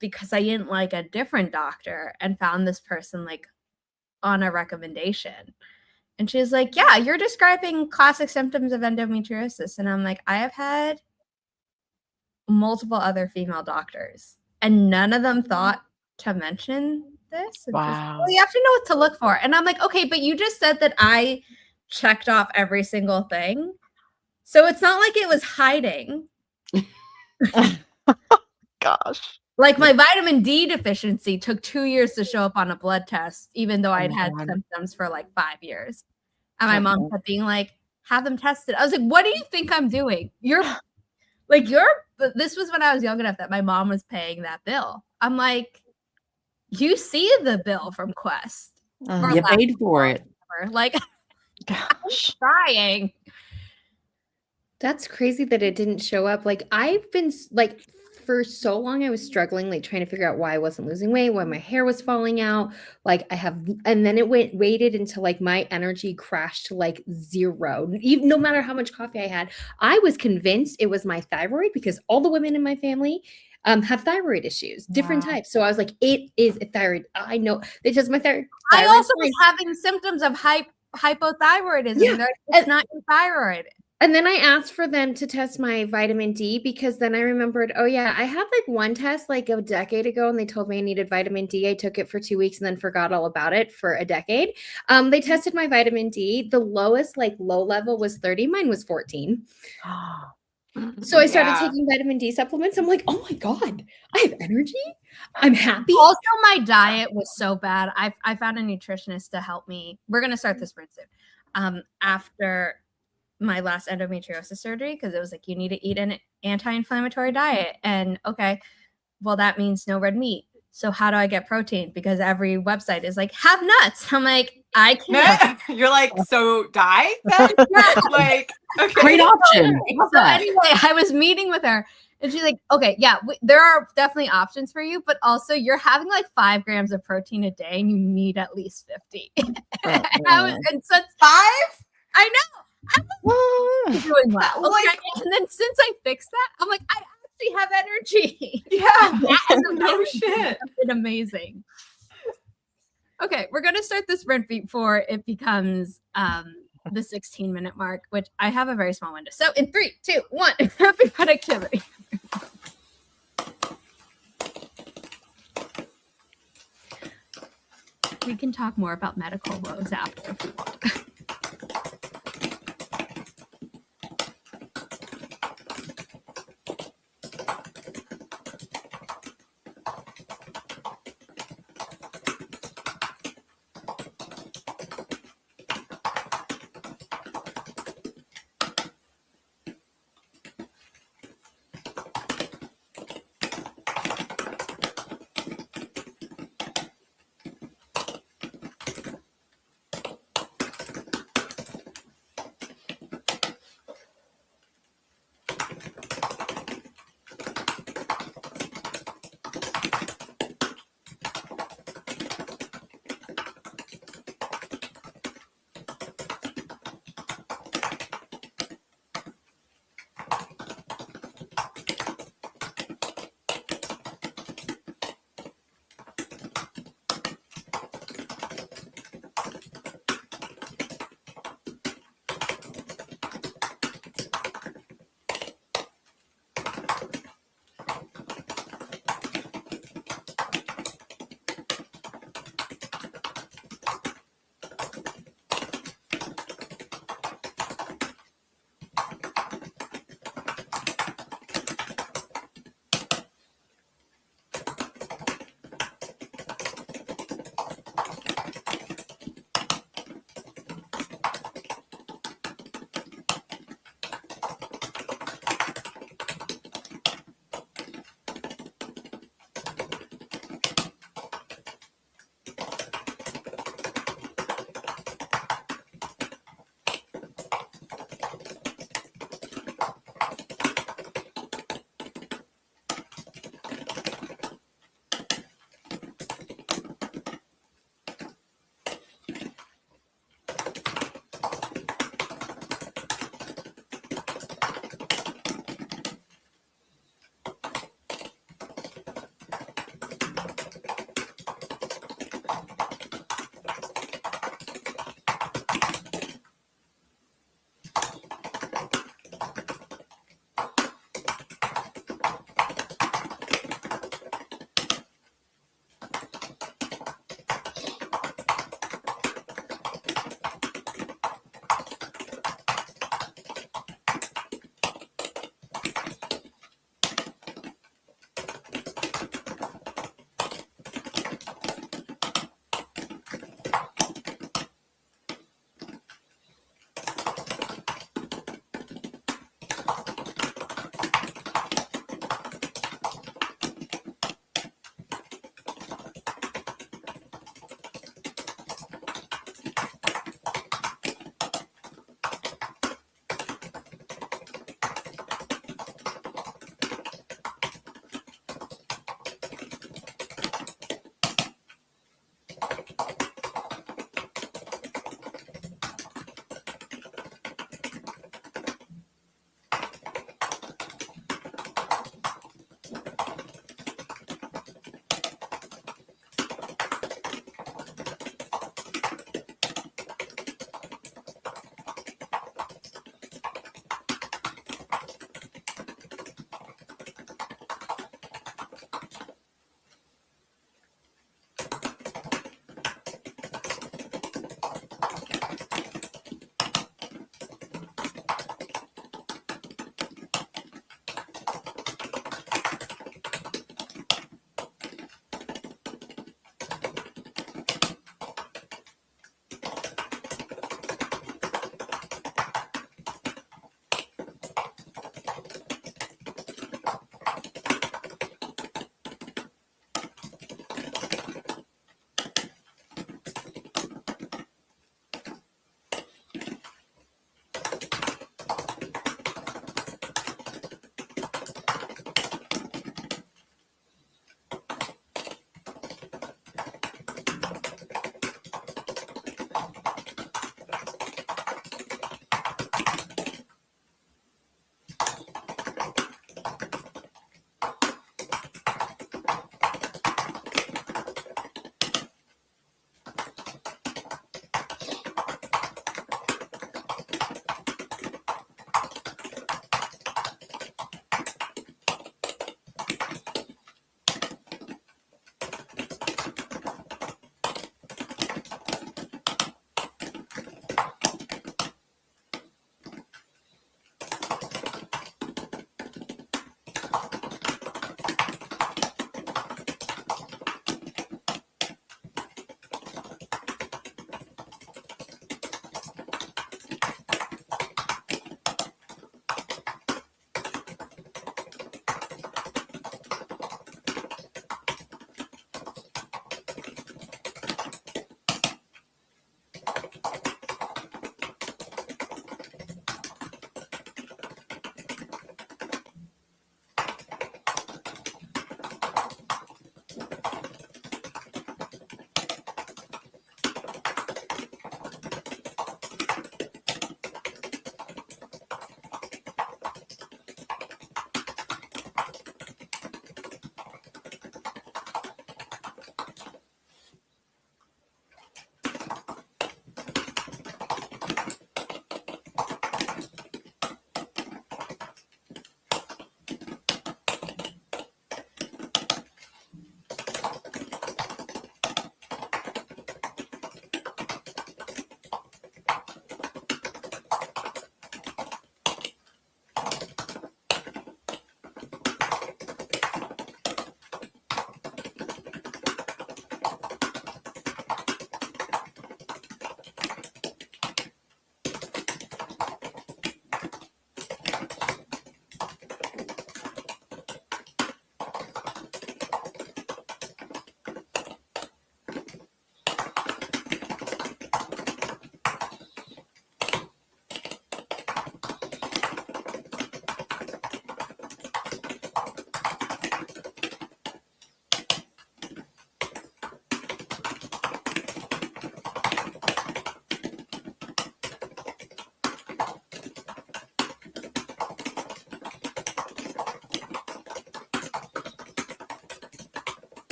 because I didn't like a different doctor, and found this person like on a recommendation. And she was like, yeah, you're describing classic symptoms of endometriosis. And I'm like, I have had multiple other female doctors, and none of them thought to mention this. And Wow. well, you have to know what to look for. And I'm like, okay, but you just said that I checked off every single thing. So it's not like it was hiding. Gosh. Like, my vitamin D deficiency took 2 years to show up on a blood test, even though I'd had symptoms for like 5 years. And my mom kept being like, have them tested. I was like, what do you think I'm doing? This was when I was young enough that my mom was paying that bill. I'm like, you see the bill from Quest. You paid for it. Like, Gosh. I'm trying. That's crazy that it didn't show up. Like, I've been like, for so long I was struggling, like trying to figure out why I wasn't losing weight, why my hair was falling out. Like, and then it waited until like my energy crashed to like 0. Even no matter how much coffee I had, I was convinced it was my thyroid because all the women in my family have thyroid issues, different types. So I was like, it is a thyroid. I know they test my thyroid. I also was having symptoms of hypothyroidism. Yeah. It's not your thyroid. And then I asked for them to test my vitamin D because then I remembered, oh yeah, I had like one test like a decade ago and they told me I needed vitamin D. I took it for 2 weeks and then forgot all about it for a decade. They tested my vitamin D. The lowest, like low level was 30. Mine was 14. So I started Yeah. taking vitamin D supplements. I'm like, oh my God, I have energy. I'm happy. Also, my diet was so bad. I found a nutritionist to help me. We're gonna start this sprint soon. After my last endometriosis surgery, because it was like, you need to eat an anti-inflammatory diet. And okay, well, that means no red meat. So how do I get protein? Because every website is like, have nuts. I'm like, I can't. You're like, so die then? Like, okay. Great option. Love So that. anyway, I was meeting with her and she's like, okay, yeah, there are definitely options for you, but also you're having like 5 grams of protein a day and you need at least 50. And so it's 5? I know. I'm doing well. Like- Okay. And then since I fixed that, I'm like, I actually have energy. Yeah. No shit. It's been amazing. Okay, we're gonna start the sprint before it becomes the 16-minute mark, which I have a very small window. So in 3, 2, 1, happy productivity. We can talk more about medical woes after if you want.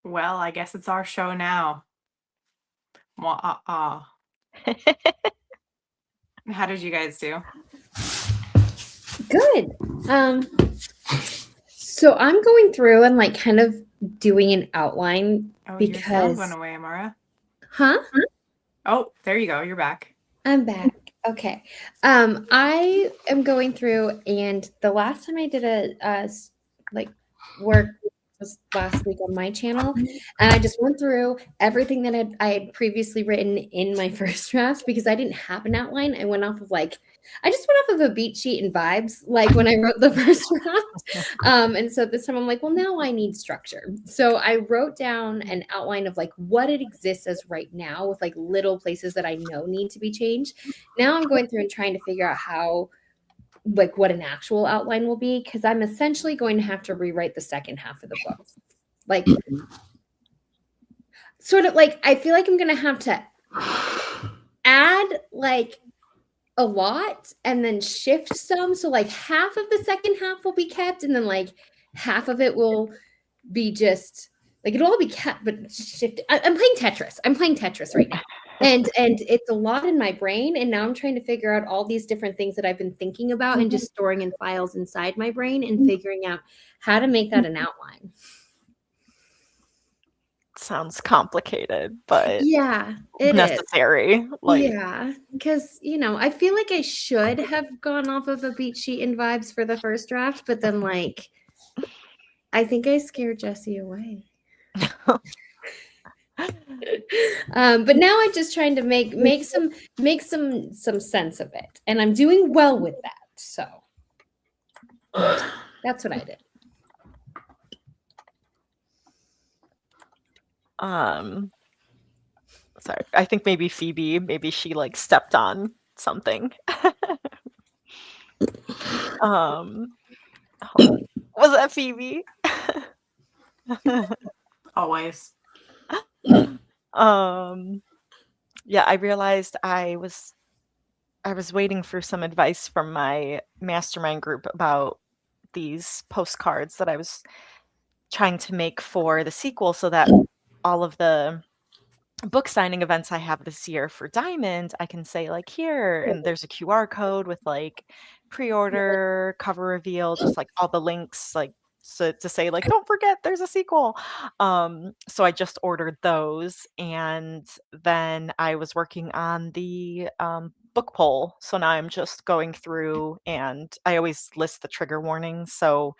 Well, I guess it's our show now. How did you guys do? Good. So I'm going through and like kind of doing an outline Oh, your sound because went away, Amara. huh? Oh, there you go. You're back. I'm back. Okay. I am going through, and the last time I did a like work was last week on my channel, and I just went through everything that I had previously written in my first draft because I didn't have an outline. I went off of I just went off of a beat sheet and vibes, like when I wrote the first draft. And so this time I'm like, well, now I need structure. So I wrote down an outline of like what it exists as right now with like little places that I know need to be changed. Now I'm going through and trying to figure out how, like, what an actual outline will be, because I'm essentially going to have to rewrite the second half of the book. Like, sort of like, I feel like I'm going to have to add like a lot and then shift some. So like half of the second half will be kept, and then like half of it will be just like it'll all be kept but shifted. I'm playing Tetris. I'm playing Tetris right now. And it's a lot in my brain, and now I'm trying to figure out all these different things that I've been thinking about and just storing in files inside my brain and figuring out how to make that an outline. Sounds complicated, but Yeah, it is. necessary. Like, Yeah, because I feel like I should have gone off of a beat sheet and vibes for the first draft, but then like I think I scared Jesse away. But now I'm just trying to make some sense of it, and I'm doing well with that. So that's what I did. Sorry, I think maybe Phoebe, maybe she like stepped on something. Was that Phoebe? Always. Yeah, I realized I was waiting for some advice from my mastermind group about these postcards that I was trying to make for the sequel, so that all of the book signing events I have this year for Diamond, I can say like here, and there's a QR code with like pre-order, cover reveal, just like all the links, like so to say like don't forget there's a sequel. So I just ordered those, and then I was working on the book poll. So now I'm just going through, and I always list the trigger warnings. So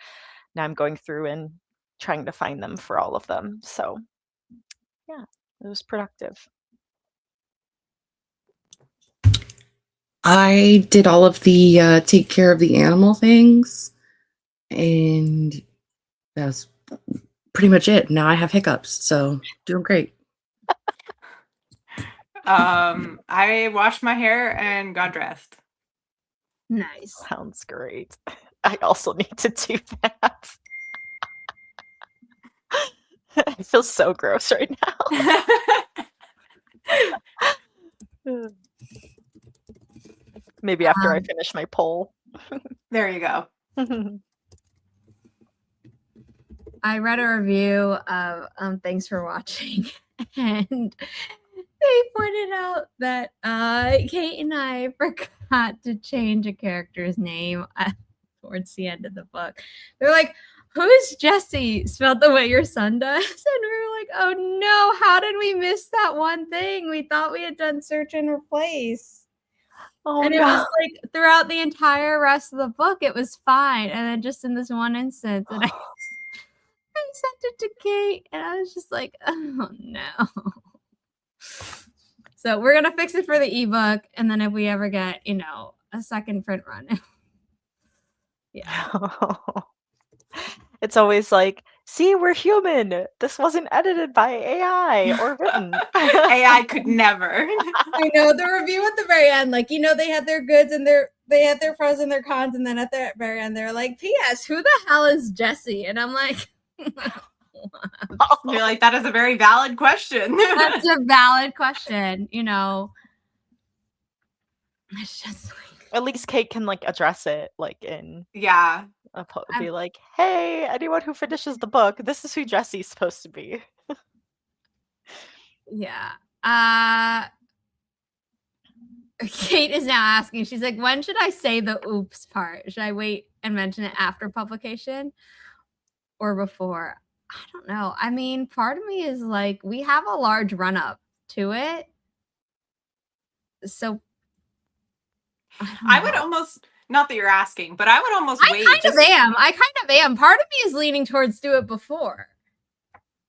now I'm going through and trying to find them for all of them. So yeah, it was productive. I did all of the take care of the animal things, and that was pretty much it. Now I have hiccups, so doing great. I washed my hair and got dressed. Nice. Sounds great. I also need to do that. I feel so gross right now. Maybe after I finish my poll. There you go. I read a review of Thanks for Watching, and they pointed out that Kate and I forgot to change a character's name towards the end of the book. They're like, who's Jesse, spelled the way your son does? And we were like, oh no, how did we miss that one thing? We thought we had done search and replace. Oh, and it was like throughout the entire rest of the book, it was fine. And then just in this one instance, and I sent it to Kate, and I was just like, oh no. So we're gonna fix it for the ebook, and then if we ever get, a second print run, yeah. It's always like, see, we're human. This wasn't edited by AI or written. AI could never. I know, the review at the very end, like, they had their goods and they had their pros and their cons, and then at the very end, they're like, P.S., who the hell is Jesse? And I'm like, You're like, that is a very valid question. That's a valid question, It's just like, At least Kate can like address it, like in Yeah. be like, hey, anyone who finishes the book, this is who Jesse's supposed to be. Yeah. Kate is now asking, she's like, when should I say the oops part? Should I wait and mention it after publication or before? I don't know. I mean, part of me is like, we have a large run up to it. So I would almost, not that you're asking, but I would almost I wait. kind of am. Part of me is leaning towards do it before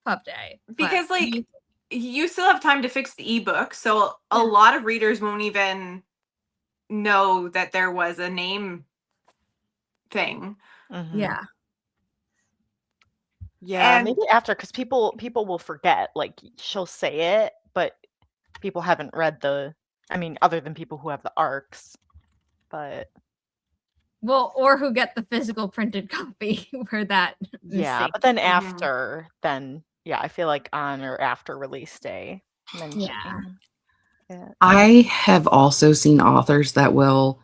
Pub Day. Because like you still have time to fix the ebook, so a lot of readers won't even know that there was a name thing. Yeah. Yeah, And- maybe after, because people will forget. Like she'll say it, but people haven't read other than people who have the arcs. But Well, or who get the physical printed copy where that yeah, mistake. but then after, I feel like on or after release day. mentioning it. I have also seen authors that will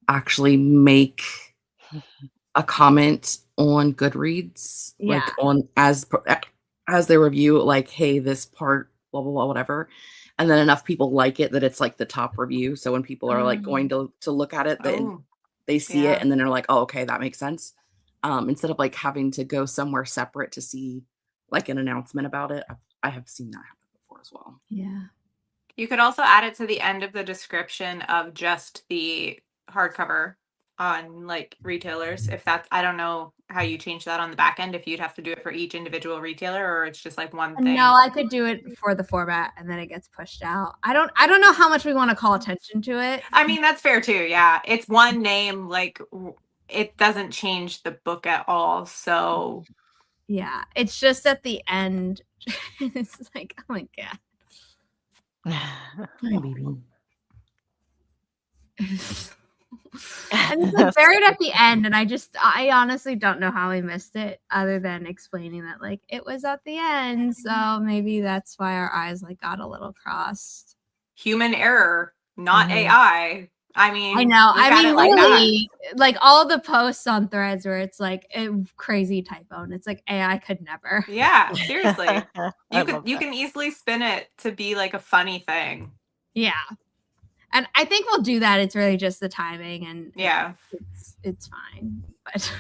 actually make a comment on Goodreads, like on as their review, like, hey, this part, blah blah blah, whatever, and then enough people like it that it's like the top review. So when people are like going to look at it, then they see it and then they're like, oh, okay, that makes sense. Instead of like having to go somewhere separate to see like an announcement about it, I have seen that happen before as well. Yeah. You could also add it to the end of the description of just the hardcover on like retailers. If that's, I don't know how you change that on the back end, if you'd have to do it for each individual retailer or it's just like one thing. No, I could do it for the format and then it gets pushed out. I don't know how much we want to call attention to it. I mean, that's fair too. Yeah. It's one name, like it doesn't change the book at all. So yeah, it's just at the end. It's like, oh my God. Hi, baby. And it's like buried at the end, and I honestly don't know how I missed it, other than explaining that like it was at the end, so maybe that's why our eyes like got a little crossed. Human error, not AI. I mean, I know. I mean, like really, like all the posts on Threads where it's like a crazy typo, and it's like AI could never. Yeah, seriously. You can easily spin it to be like a funny thing. Yeah. And I think we'll do that. It's really just the timing, and it's fine. But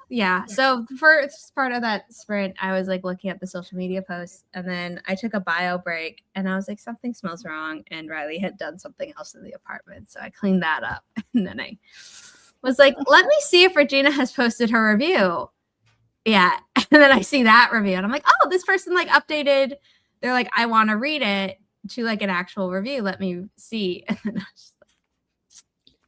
yeah. So the first part of that sprint, I was like looking at the social media posts, and then I took a bio break, and I was like, something smells wrong, and Riley had done something else in the apartment, so I cleaned that up, and then I was like, let me see if Regina has posted her review. Yeah, and then I see that review, and I'm like, oh, this person like updated. They're like, I want to read it to like an actual review. Let me see. And then I was just like,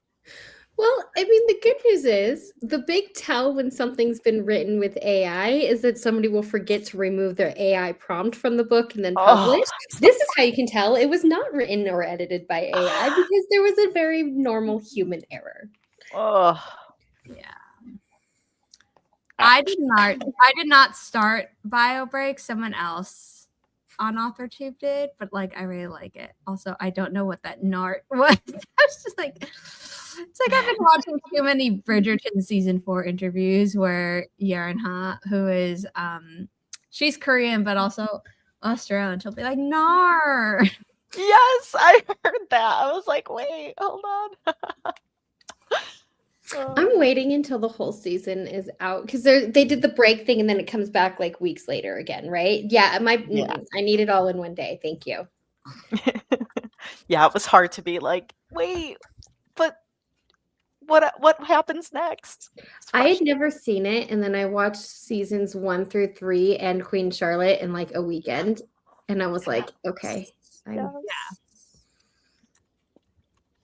well, I mean, the good news is the big tell when something's been written with AI is that somebody will forget to remove their AI prompt from the book and then publish. This is how you can tell it was not written or edited by AI because there was a very normal human error. Oh, yeah. I did not start bio break. Someone else on AuthorTube did, but like I really like it. Also, I don't know what that NART was. I was just like, it's like I've been watching too many Bridgerton season 4 interviews where Yerin Ha, who is she's Korean but also Australian, she'll be like, Nar. Yes, I heard that. I was like, wait, hold on. I'm waiting until the whole season is out because they did the break thing and then it comes back like weeks later again, right? Yeah, I need it all in one day. Thank you. Yeah, it was hard to be like, wait, but what happens next? I had never seen it, and then I watched seasons 1 through 3 and Queen Charlotte in like a weekend, and I was like, okay, yeah,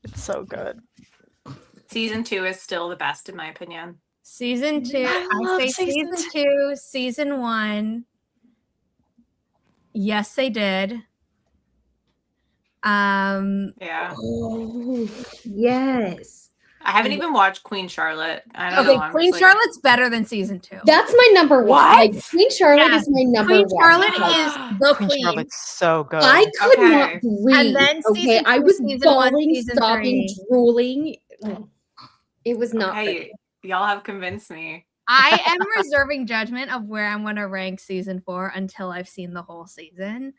it's so good. Season 2 is still the best in my opinion. Season 2, I say season 2, season 1. Yes, they did. Yeah. Oh, yes. I haven't even watched Queen Charlotte. I don't know. Queen Charlotte's better than season 2. That's my number one. Like, Queen Charlotte is my number Queen one. Charlotte is the queen. Charlotte's so good. I could not breathe. And then season 2, I was season bawling, 1, season sobbing, 3. drooling. It was not. Hey, y'all have convinced me. I am reserving judgment of where I'm going to rank season 4 until I've seen the whole season.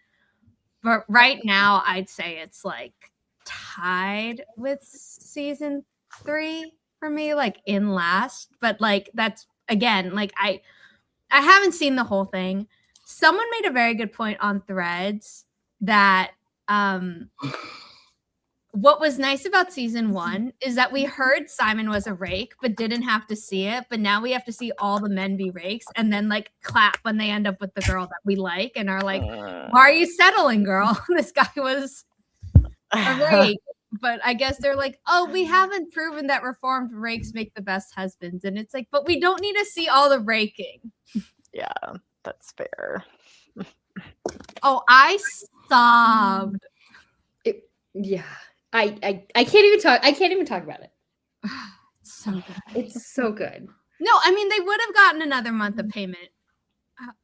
But right now, I'd say it's like tied with season 3 for me, like in last. But like that's again, like I haven't seen the whole thing. Someone made a very good point on Threads that what was nice about season 1 is that we heard Simon was a rake, but didn't have to see it. But now we have to see all the men be rakes and then like clap when they end up with the girl that we like and are like, why are you settling, girl? This guy was a rake. But I guess they're like, oh, we haven't proven that reformed rakes make the best husbands. And it's like, but we don't need to see all the raking. Yeah, that's fair. Oh, I sobbed. Yeah. I can't even talk. I can't even talk about it. It's so good. It's so good. No, I mean, they would have gotten another month of payment.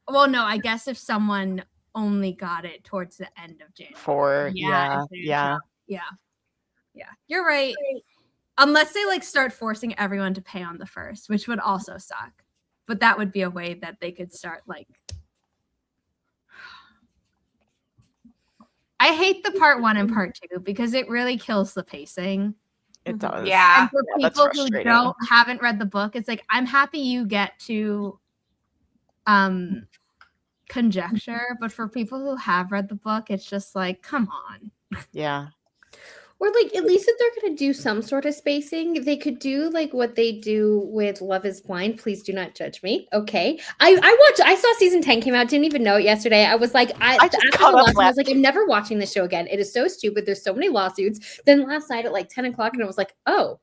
Well, no, I guess if someone only got it towards the end of January. Yeah. You're right. Unless they like start forcing everyone to pay on the 1st, which would also suck. But that would be a way that they could start like. I hate the part 1 and part 2 because it really kills the pacing. It does. Yeah. And for that's people who frustrating. haven't read the book, it's like I'm happy you get to conjecture, but for people who have read the book, it's just like, come on. Yeah. Or like at least if they're gonna do some sort of spacing, they could do like what they do with Love is Blind. Please do not judge me. Okay. I saw season 10 came out, didn't even know it yesterday. I was like, I just after caught the up last one, I was last like, I'm never watching this show again. It is so stupid. There's so many lawsuits. Then last night at like 10 o'clock, and I was like, oh.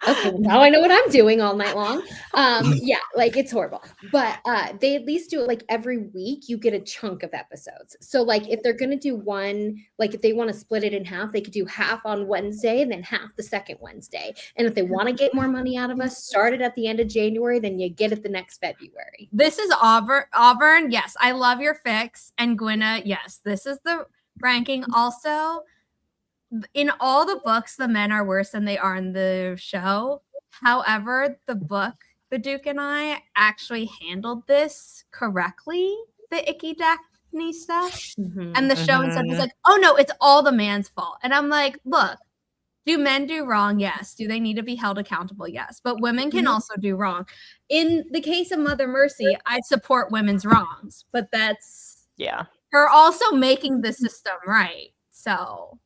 Okay, well, now I know what I'm doing all night long. Yeah, like it's horrible. But they at least do it like every week you get a chunk of episodes. So like if they're gonna do one, like if they want to split it in half, they could do half on Wednesday and then half the second Wednesday. And if they want to get more money out of us, start it at the end of January, then you get it the next February. This is Auburn. Yes, I love your fix. And Gwenna, yes, this is the ranking. Also, in all the books, the men are worse than they are in the show. However, the book, The Duke and I, actually handled this correctly, the icky Daphne stuff. Mm-hmm. And the show instead was like, oh no, it's all the man's fault. And I'm like, look, do men do wrong? Yes. Do they need to be held accountable? Yes. But women can also do wrong. In the case of Mother Mercy, I support women's wrongs, but that's her also making the system right. So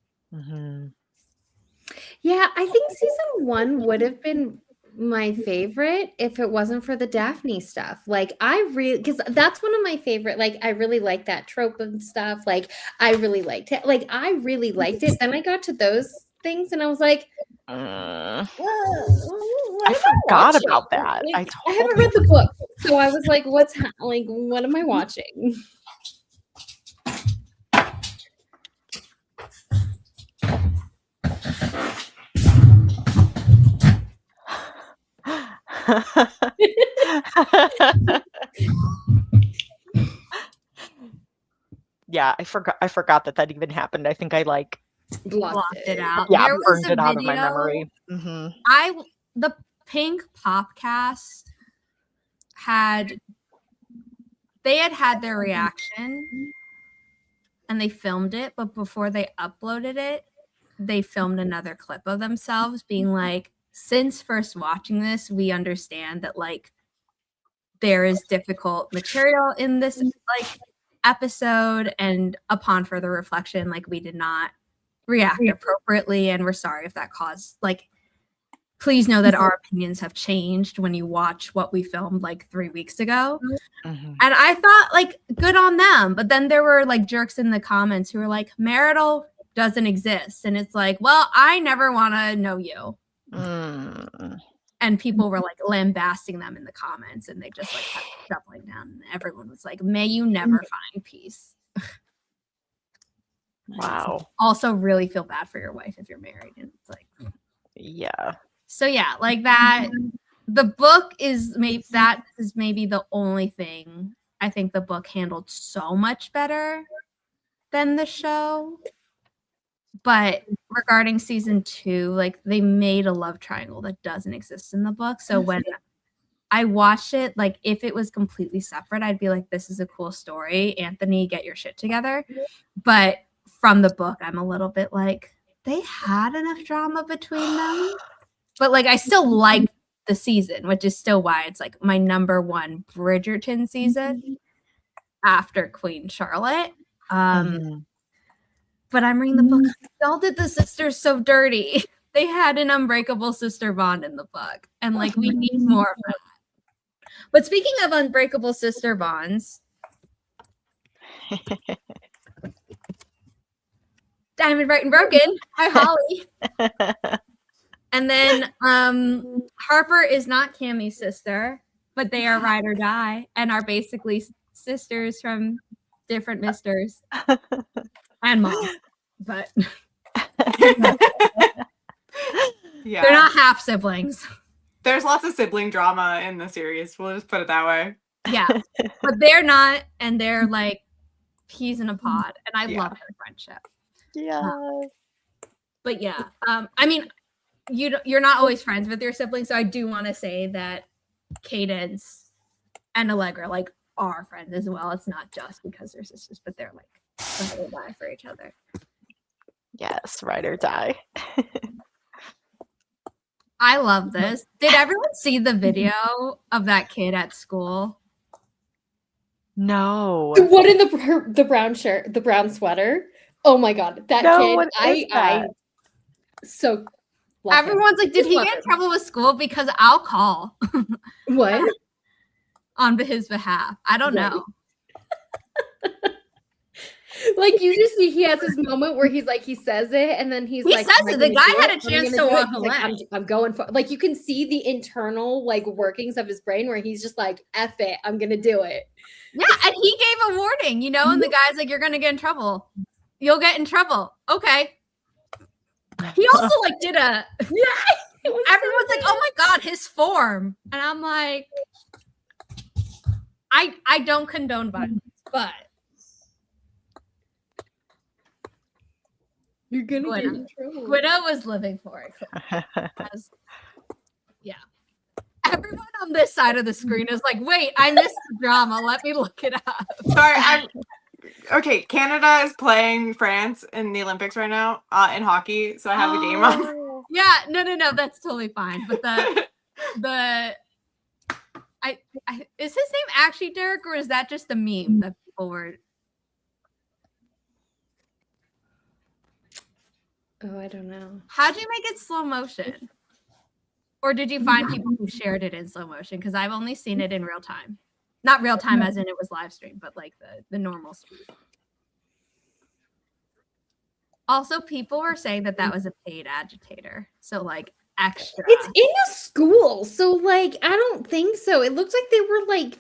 yeah, I think season 1 would have been my favorite if it wasn't for the Daphne stuff. Like I really, because that's one of my favorite, like I really like that trope and stuff. Like I really liked it. Like I really liked it. Then I got to those things and I was like, I forgot about that. Like, I haven't read the book. So I was like, what am I watching? Yeah, I forgot that even happened. I think I like blocked it out. Yeah, there burned it out of video, my memory. The Pink Popcast had their reaction and they filmed it, but before they uploaded it, they filmed another clip of themselves being like, since first watching this, we understand that like there is difficult material in this like episode, and upon further reflection, like we did not react appropriately, and we're sorry if that caused like, please know that our opinions have changed when you watch what we filmed like 3 weeks ago. And I thought like good on them, but then there were like jerks in the comments who were like, marital doesn't exist, and it's like, well, I never want to know you. And people were like lambasting them in the comments, and they just like kept doubling down, and everyone was like, may you never find peace. Wow. Also really feel bad for your wife if you're married, and it's like, yeah. So yeah, like that. The book is maybe the only thing I think the book handled so much better than the show. But regarding season 2, like they made a love triangle that doesn't exist in the book. So when I watched it, like, if it was completely separate, I'd be like, this is a cool story. Anthony, get your shit together. But from the book, I'm a little bit like, they had enough drama between them. But, like, I still like the season, which is still why it's, like, my number one Bridgerton season after Queen Charlotte. Mhm. But I'm reading the book. Y'all did the sisters so dirty. They had an unbreakable sister bond in the book. And, like, we need more of that. But speaking of unbreakable sister bonds, Diamond, Bright, and Broken. Hi, Holly. And then Harper is not Cammy's sister, but they are ride or die and are basically sisters from different misters and moms. But Yeah. they're not half siblings. There's lots of sibling drama in the series. We'll just put it that way. Yeah. But they're not, and they're like peas in a pod. And I love their friendship. Yeah. But yeah, I mean, you're not always friends with your siblings, so I do want to say that Cadence and Allegra like are friends as well. It's not just because they're sisters, but they're like ride or die for each other. Yes, ride or die. I love this. Did everyone see the video of that kid at school? No. The one in the brown shirt, the brown sweater. Oh my god, that No, kid! what is that? So love him. Everyone's like, did he Love get in him. trouble with school? Because I'll call What? on his behalf. I don't Right. know. Like you just see, he has this moment where he's like, he says it, and then he's He like, says "Am I it. The gonna guy do had it? a Am I chance gonna to do it?" walk He's like, away. I'm going for like you can see the internal like workings of his brain where he's just like, "F it, I'm gonna do it." Yeah, and he gave a warning, you know, and the guy's like, you're gonna get in trouble. You'll get in trouble. Okay. He also like did a everyone's like, oh my god, his form. And I'm like, I don't condone violence, but You're gonna Gwen. get in trouble. Guido was living for it. Yeah. Everyone on this side of the screen is like, wait, I missed the drama. Let me look it up. Sorry, okay, Canada is playing France in the Olympics right now in hockey, so I have the game on. Yeah, no, that's totally fine. But is his name actually Derek, or is that just a meme that people were? Oh, I don't know. How'd you make it slow motion? Or did you find people who shared it in slow motion? Because I've only seen it in real time. Not real time as in it was live streamed, but like the normal speed. Also, people were saying that was a paid agitator. So like extra. It's in a school, so like I don't think so. It looks like they were like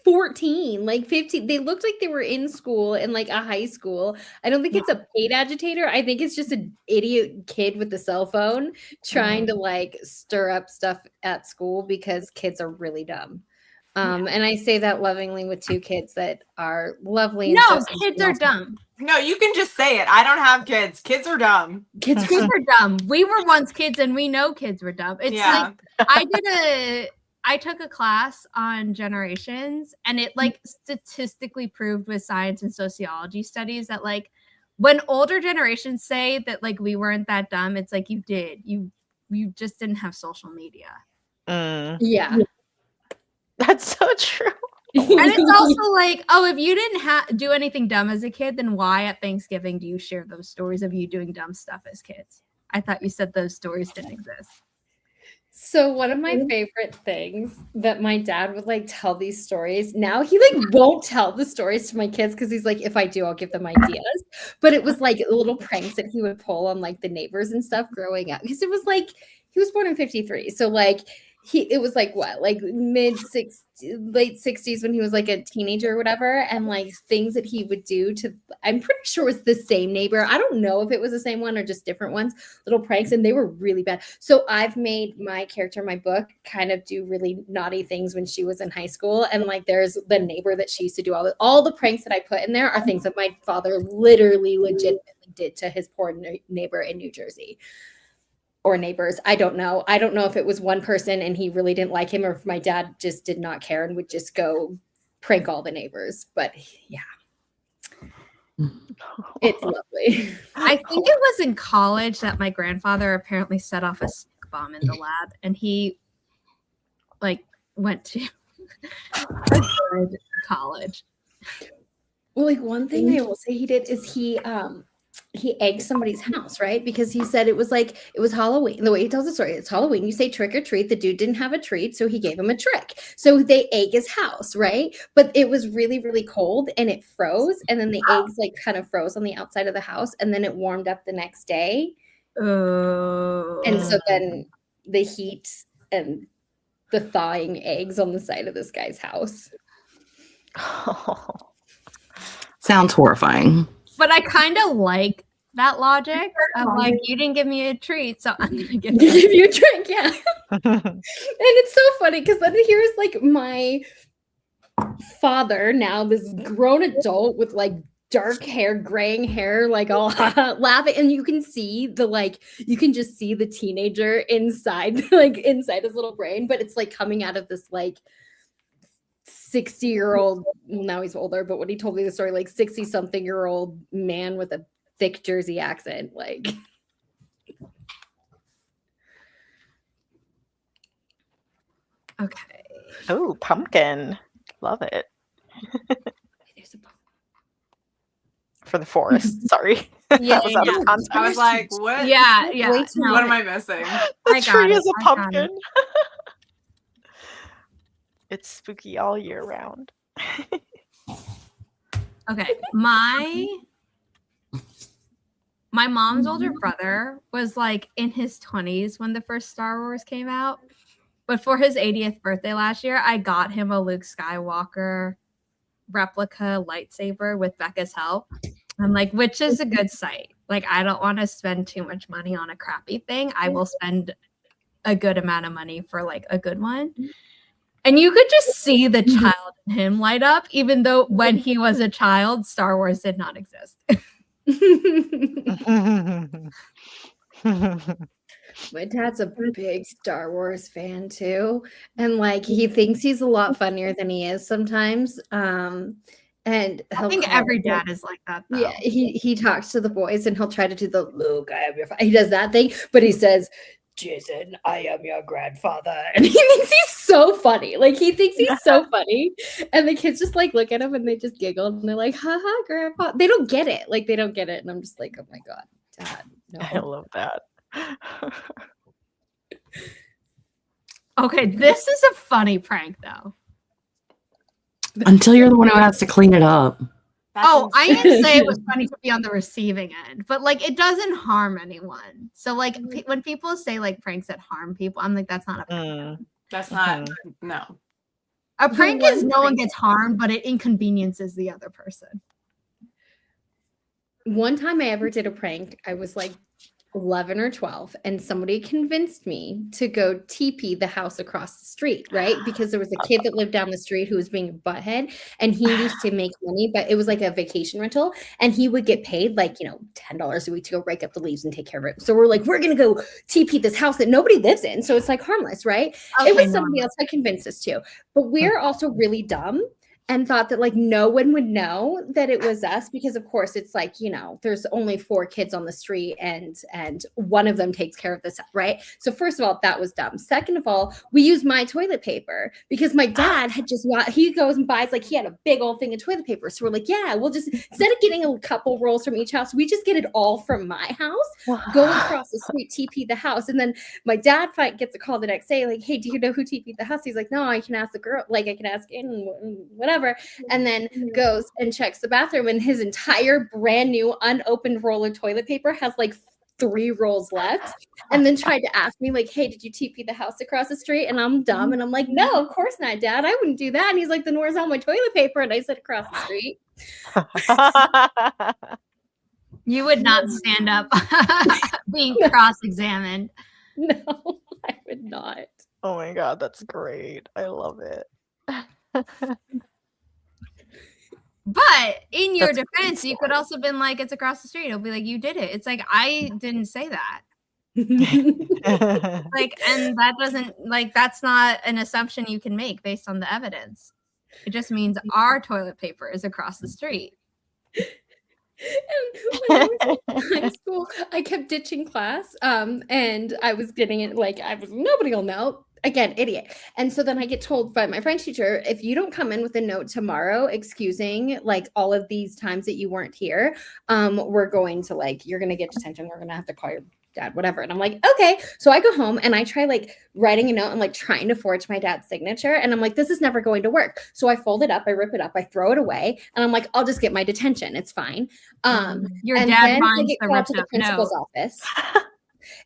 14, like 15. They looked like they were in school in like a high school. I don't think it's a paid agitator. I think it's just an idiot kid with a cell phone trying to like stir up stuff at school because kids are really dumb. And I say that lovingly with two kids that are lovely. And No, so kids are dumb. No, you can just say it. I don't have kids. Kids are dumb. Kids are dumb. We were once kids and we know kids were dumb. It's like I took a class on generations, and it like statistically proved with science and sociology studies that like when older generations say that like we weren't that dumb, it's like you just didn't have social media. Yeah. That's so true. And it's also like, oh, if you didn't do anything dumb as a kid, then why at Thanksgiving do you share those stories of you doing dumb stuff as kids? I thought you said those stories didn't exist. So one of my favorite things that my dad would like tell these stories. Now he like won't tell the stories to my kids because he's like, if I do, I'll give them ideas. But it was like little pranks that he would pull on like the neighbors and stuff growing up. Because it was like he was born in 1953. So like it was like what, like late 60s when he was like a teenager or whatever, and like things that he would do to, I'm pretty sure it's the same neighbor. I don't know if it was the same one or just different ones, little pranks, and they were really bad. So I've made my character in my book kind of do really naughty things when she was in high school, and like there's the neighbor that she used to do all the pranks that I put in there are things that my father literally legitimately did to his poor neighbor in New Jersey. or neighbors. I don't know. I don't know if it was one person and he really didn't like him, or if my dad just did not care and would just go prank all the neighbors. But yeah, it's lovely. I think it was in college that my grandfather apparently set off a stick bomb in the lab, and he like went to a good college. Well, like one thing I will say he did is he egged somebody's house, right? Because he said it was Halloween. The way he tells the story, it's Halloween. You say trick or treat. The dude didn't have a treat, so he gave him a trick. So they egg his house, right? But it was really, really cold and it froze. And then the eggs like kind of froze on the outside of the house, and then it warmed up the next day. And so then the heat and the thawing eggs on the side of this guy's house. Sounds horrifying. But I kind of like that logic of like, you didn't give me a treat, so I'm gonna give you Give you a drink, yeah. And it's so funny because then here's like my father, now this grown adult with like dark hair, graying hair, like all laughing, and you can just see the teenager inside his little brain, but it's like coming out of this like 60-year-old, now he's older, but when he told me the story, like 60-something-year-old man with a thick Jersey accent, like. Okay. Oh, pumpkin. Love it. There's a pumpkin. For the forest. Sorry. Yeah, That was out of context. I was like, what? Yeah. Wait till- What am I missing? The I got tree it, is a I got pumpkin. It's spooky all year round. Okay. My mom's older brother was like in his 20s when the first Star Wars came out. But for his 80th birthday last year, I got him a Luke Skywalker replica lightsaber with Becca's help. I'm like, which is a good sight. Like, I don't want to spend too much money on a crappy thing. I will spend a good amount of money for like a good one. And you could just see the child in him light up, even though when he was a child, Star Wars did not exist. My dad's a big Star Wars fan too, and like he thinks he's a lot funnier than he is sometimes. And I think every dad is like that, though. Yeah, he talks to the boys and he'll try to do the Luke, I am your he does that thing, but he says, Jason, I am your grandfather. And he thinks he's so funny. Like, he thinks he's so funny. And the kids just like look at him and they just giggle and they're like, haha, grandpa. They don't get it. Like, they don't get it. And I'm just like, oh my God, Dad. No. I love that. Okay, this is a funny prank, though. Until you're the one who has to clean it up. That's I insane. didn't say it was funny to be on the receiving end, but like it doesn't harm anyone. So like when people say like pranks that harm people, I'm like, that's not a prank. That's not, no. A prank is no one prank- gets harmed, but it inconveniences the other person. One time I ever did a prank, I was like 11 or 12, and somebody convinced me to go TP the house across the street, right? Because there was a kid that lived down the street who was being a butthead, and he used to make money, but it was like a vacation rental, and he would get paid like, $10 a week to go rake up the leaves and take care of it. So we're like, we're going to go TP this house that nobody lives in. So it's like harmless, right? It was somebody else that convinced us to, but we're also really dumb and thought that like no one would know that it was us, because of course it's like, there's only 4 kids on the street and one of them takes care of this, right? So first of all, that was dumb. Second of all, we used my toilet paper because my dad had he goes and buys, like, he had a big old thing of toilet paper. So we're like, yeah, we'll just, instead of getting a couple rolls from each house, we just get it all from my house, go across the street, TP the house. And then my dad gets a call the next day, like, hey, do you know who TP'd the house? He's like, no, I can ask the girl, like I can ask in whatever. And then goes and checks the bathroom, and his entire brand new unopened roll of toilet paper has like 3 rolls left, and then tried to ask me like, hey, did you TP the house across the street? And I'm dumb and I'm like, no, of course not, Dad, I wouldn't do that. And he's like, then where's all my toilet paper? And I said, across the street. You would not stand up being cross-examined. No, I would not. Oh my God, that's great. I love it. But in your That's defense, you could also been like, it's across the street. It'll be like, you did it. It's like, I didn't say that. Like, and that doesn't, like, that's not an assumption you can make based on the evidence. It just means our toilet paper is across the street. And when I was in high school, I kept ditching class. And I was getting it like nobody will know. Again, idiot. And so then I get told by my French teacher, if you don't come in with a note tomorrow excusing like all of these times that you weren't here, we're going to like, you're gonna get detention. We're gonna have to call your dad, whatever. And I'm like, okay. So I go home and I try like writing a note and like trying to forge my dad's signature. And I'm like, this is never going to work. So I fold it up, I rip it up, I throw it away, and I'm like, I'll just get my detention. It's fine. Your And dad then I finds get the called to ripped the up principal's note. office.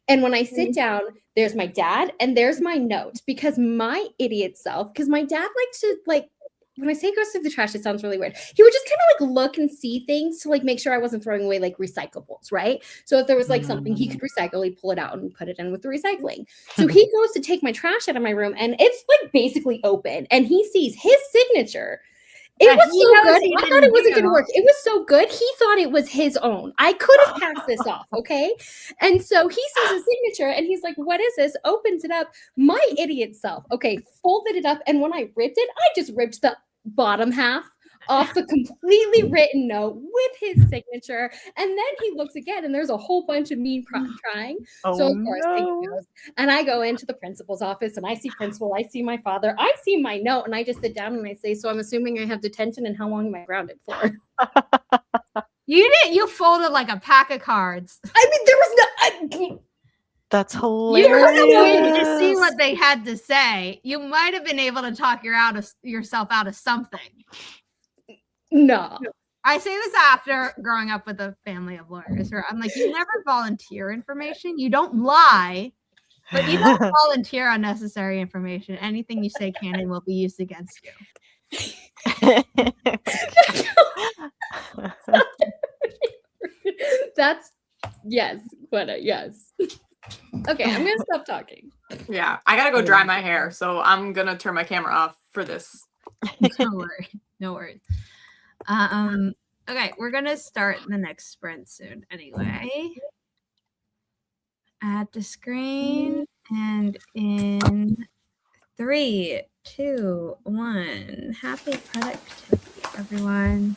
And when I sit down, there's my dad and there's my note, because my idiot self, because my dad likes to like, when I say goes through the trash, it sounds really weird. He would just kind of like look and see things to like make sure I wasn't throwing away like recyclables, right? So if there was like something he could recycle, he'd pull it out and put it in with the recycling. So he goes to take my trash out of my room and it's like basically open and he sees his signature. It That was he so knows good. he I thought didn't it wasn't going to do. work. It was so good. He thought it was his own. I could have passed this off. Okay. And so he sees his signature and he's like, what is this? Opens it up. My idiot self. Okay. Folded it up. And when I ripped it, I just ripped the bottom half off the completely written note with his signature. And then he looks again and there's a whole bunch of me trying. Oh, So of course he no. goes. And I go into the principal's office and I see principal, I see my father, I see my note, and I just sit down and I say, so I'm assuming I have detention, and how long am I grounded for? You folded like a pack of cards. I mean, there was no. That's You hilarious. could have waited to see what they had to say. You might have been able to talk yourself out of something. No. I say this after growing up with a family of lawyers, where I'm like, you never volunteer information. You don't lie, but you don't volunteer unnecessary information. Anything you say can and will be used against you. That's yes, but yes. Okay, I'm gonna stop talking. Yeah, I gotta go dry my hair, so I'm gonna turn my camera off for this. No worries. No worries. Okay, we're gonna start the next sprint soon anyway. Add to screen, and in 3, 2, 1. Happy productivity, everyone.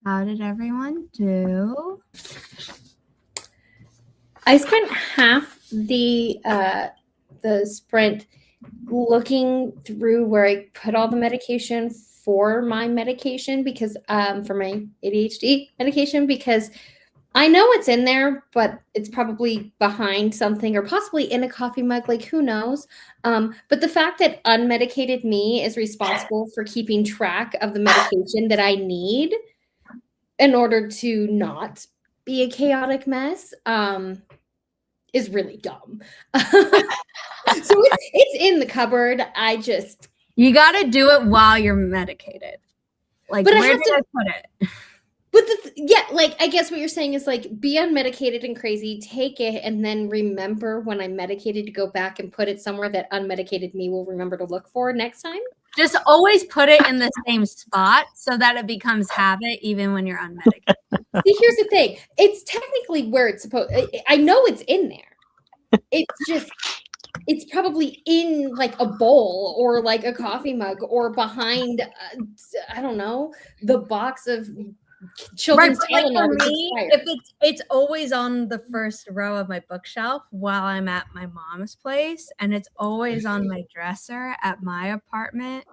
How did everyone do? I spent half the sprint looking through where I put all the medication for my medication because for my ADHD medication, because I know it's in there, but it's probably behind something or possibly in a coffee mug, like who knows. But the fact that unmedicated me is responsible for keeping track of the medication that I need in order to not be a chaotic mess is really dumb. So it's in the cupboard. You got to do it while you're medicated. Like, But I where have did to- I put it? But yeah, like I guess what you're saying is like be unmedicated and crazy, take it, and then remember when I'm medicated to go back and put it somewhere that unmedicated me will remember to look for next time. Just always put it in the same spot so that it becomes habit even when you're unmedicated. See, here's the thing. It's technically where it's supposed. I know it's in there. It's probably in like a bowl or like a coffee mug or behind, I don't know, the box of children's Right, but like Tylenol for that's me, expired. if it's always on the first row of my bookshelf while I'm at my mom's place, and it's always on my dresser at my apartment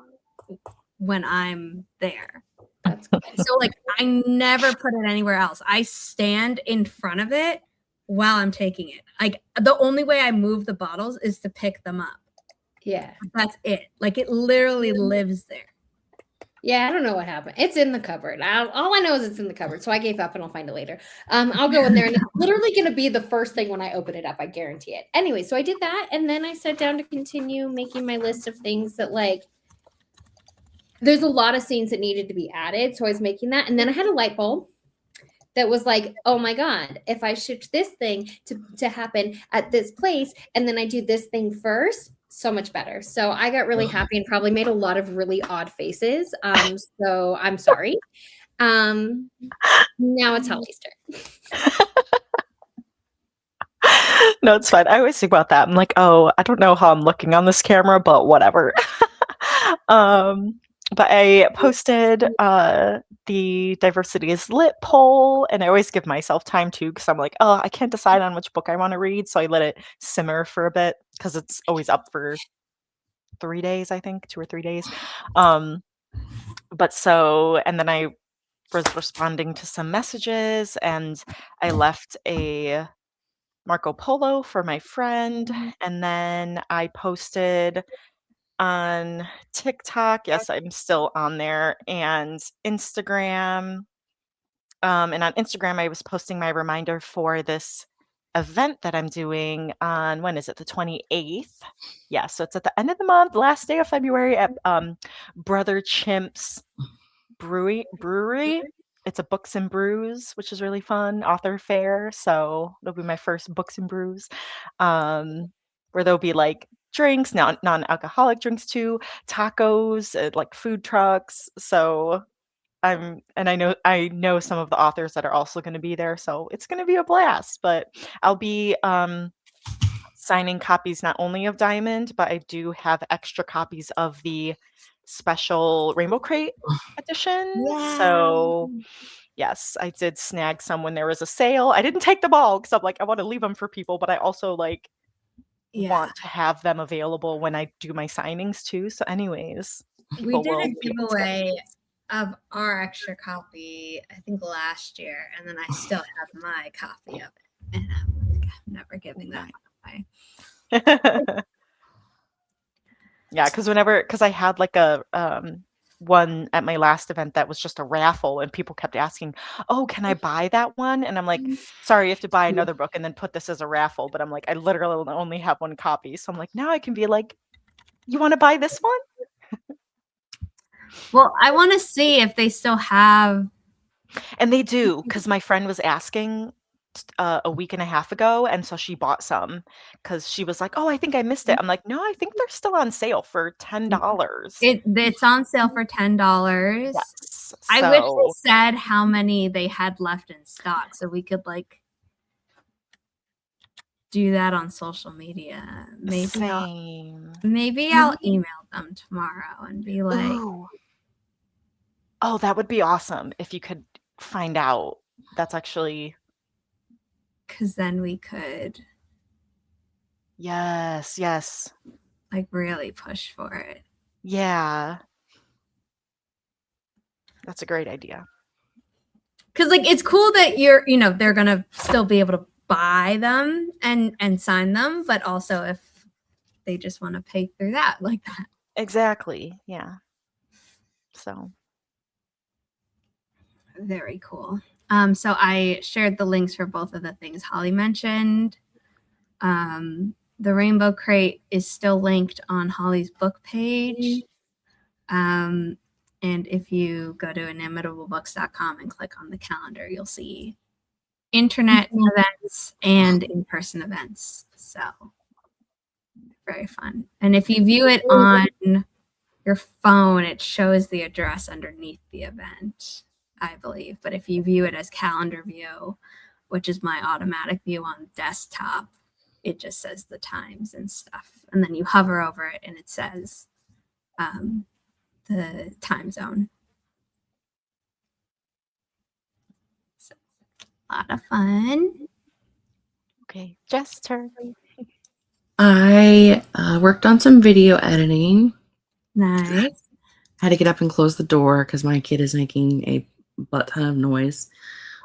when I'm there. That's good. So like I never put it anywhere else. I stand in front of it while I'm taking it. Like the only way I move the bottles is to pick them up. Yeah. That's it. Like it literally lives there. Yeah, I don't know what happened. It's in the cupboard. All I know is it's in the cupboard. So I gave up and I'll find it later. I'll go in there and it's literally going to be the first thing when I open it up. I guarantee it. Anyway, so I did that. And then I sat down to continue making my list of things that like, there's a lot of scenes that needed to be added. So I was making that. And then I had a light bulb that was like, oh my God, if I shift this thing to happen at this place, and then I do this thing first, so much better. So I got really happy and probably made a lot of really odd faces. So I'm sorry. Now it's Holly's turn. No, it's fine. I always think about that. I'm like, oh, I don't know how I'm looking on this camera, but whatever. But I posted the Diversity is Lit poll, and I always give myself time too, because I'm like, oh, I can't decide on which book I want to read, so I let it simmer for a bit, because it's always up for 3 days, I think, 2 or 3 days. But so, and then I was responding to some messages, and I left a Marco Polo for my friend, and then I posted on TikTok. Yes, I'm still on there, and Instagram. And on Instagram, I was posting my reminder for this event that I'm doing on, when is it? The 28th. Yeah, so it's at the end of the month, last day of February at Brother Chimp's brewery. It's a Books and Brews, which is really fun, author fair. So it'll be my first Books and Brews, where there'll be like drinks, non-alcoholic drinks too, tacos, like food trucks. So I know some of the authors that are also going to be there, so it's going to be a blast. But I'll be signing copies not only of Diamond, but I do have extra copies of the special Rainbow Crate edition. Yeah. So yes, I did snag some when there was a sale. I didn't take them all because I'm like, I want to leave them for people, but I also like want to have them available when I do my signings too. So anyways, We did a giveaway of our extra copy, I think last year, and then I still have my copy of it, and I'm never giving that away. Yeah, because I had like a one at my last event that was just a raffle, and people kept asking, oh, can I buy that one? And I'm like, sorry, you have to buy another book and then put this as a raffle. But I'm like, I literally only have one copy, so I'm like, now I can be like, you want to buy this one? Well, I want to see if they still have. And they do, because my friend was asking a week and a half ago, and so she bought some because she was like, oh, I think I missed it. I'm like, no, I think they're still on sale for $10. It's on sale for $10. Yes, I wish they said how many they had left in stock so we could like do that on social media. Maybe I'll email them tomorrow and be like, ooh. Oh, that would be awesome if you could find out. That's actually, because then we could yes, like really push for it. yeah. That's a great idea. Because like it's cool that they're gonna still be able to buy them and sign them, but also if they just want to pay through that like that. Exactly, yeah. So Very cool. So I shared the links for both of the things Holly mentioned. The Rainbow Crate is still linked on Holly's book page. And if you go to inimitablebooks.com and click on the calendar, you'll see internet events and in-person events. So very fun. And if you view it on your phone, it shows the address underneath the event, I believe. But if you view it as calendar view, which is my automatic view on desktop, it just says the times and stuff. And then you hover over it and it says the time zone. So, a lot of fun. okay, Jess' turn. I worked on some video editing. Nice. Had to get up and close the door because my kid is making a butt ton of noise.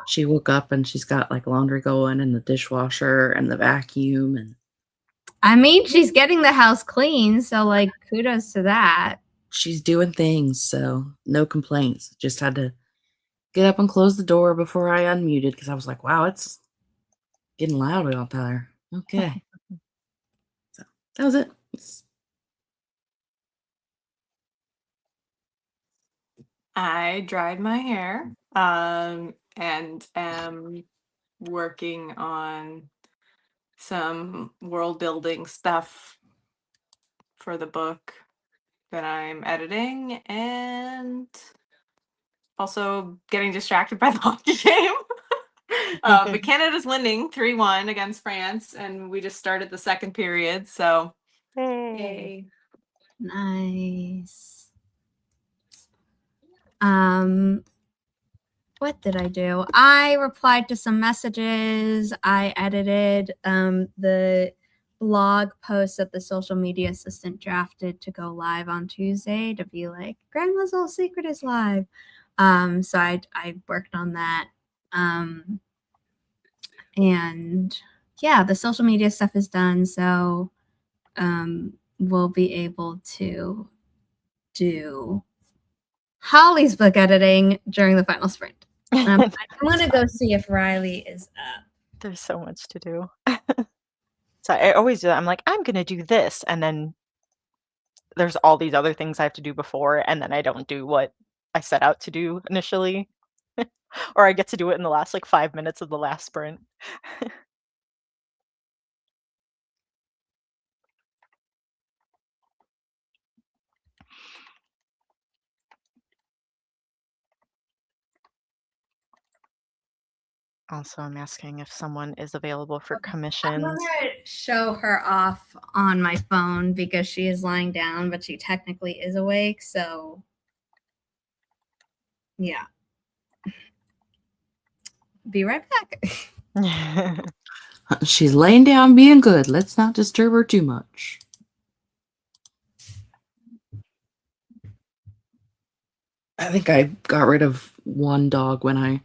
She woke up and she's got like laundry going and the dishwasher and the vacuum, and I mean, she's getting the house clean, so like kudos to that. she's doing things, so no complaints. Just had to get up and close the door before I unmuted because I was like, wow, it's getting loud out there. Okay. So that was it. I dried my hair and am working on some world building stuff for the book that I'm editing, and also getting distracted by the hockey game. But Canada's winning 3-1 against France, and we just started the second period, so yay. Nice. What did I do? I replied to some messages. I edited the blog post that the social media assistant drafted to go live on Tuesday to be like, Grandma's Little Secret is live. So I worked on that. And yeah, the social media stuff is done. So we'll be able to do Holly's book editing during the final sprint. I'm going to go see if Riley is up. There's so much to do. So I always do that. I'm like, I'm going to do this. And then there's all these other things I have to do before. And then I don't do what I set out to do initially. Or I get to do it in the last like 5 minutes of the last sprint. Also, I'm asking if someone is available for I'm commissions. going to show her off on my phone because she is lying down, but she technically is awake. So, yeah. Be right back. She's laying down being good. Let's not disturb her too much. I think I got rid of one dog when I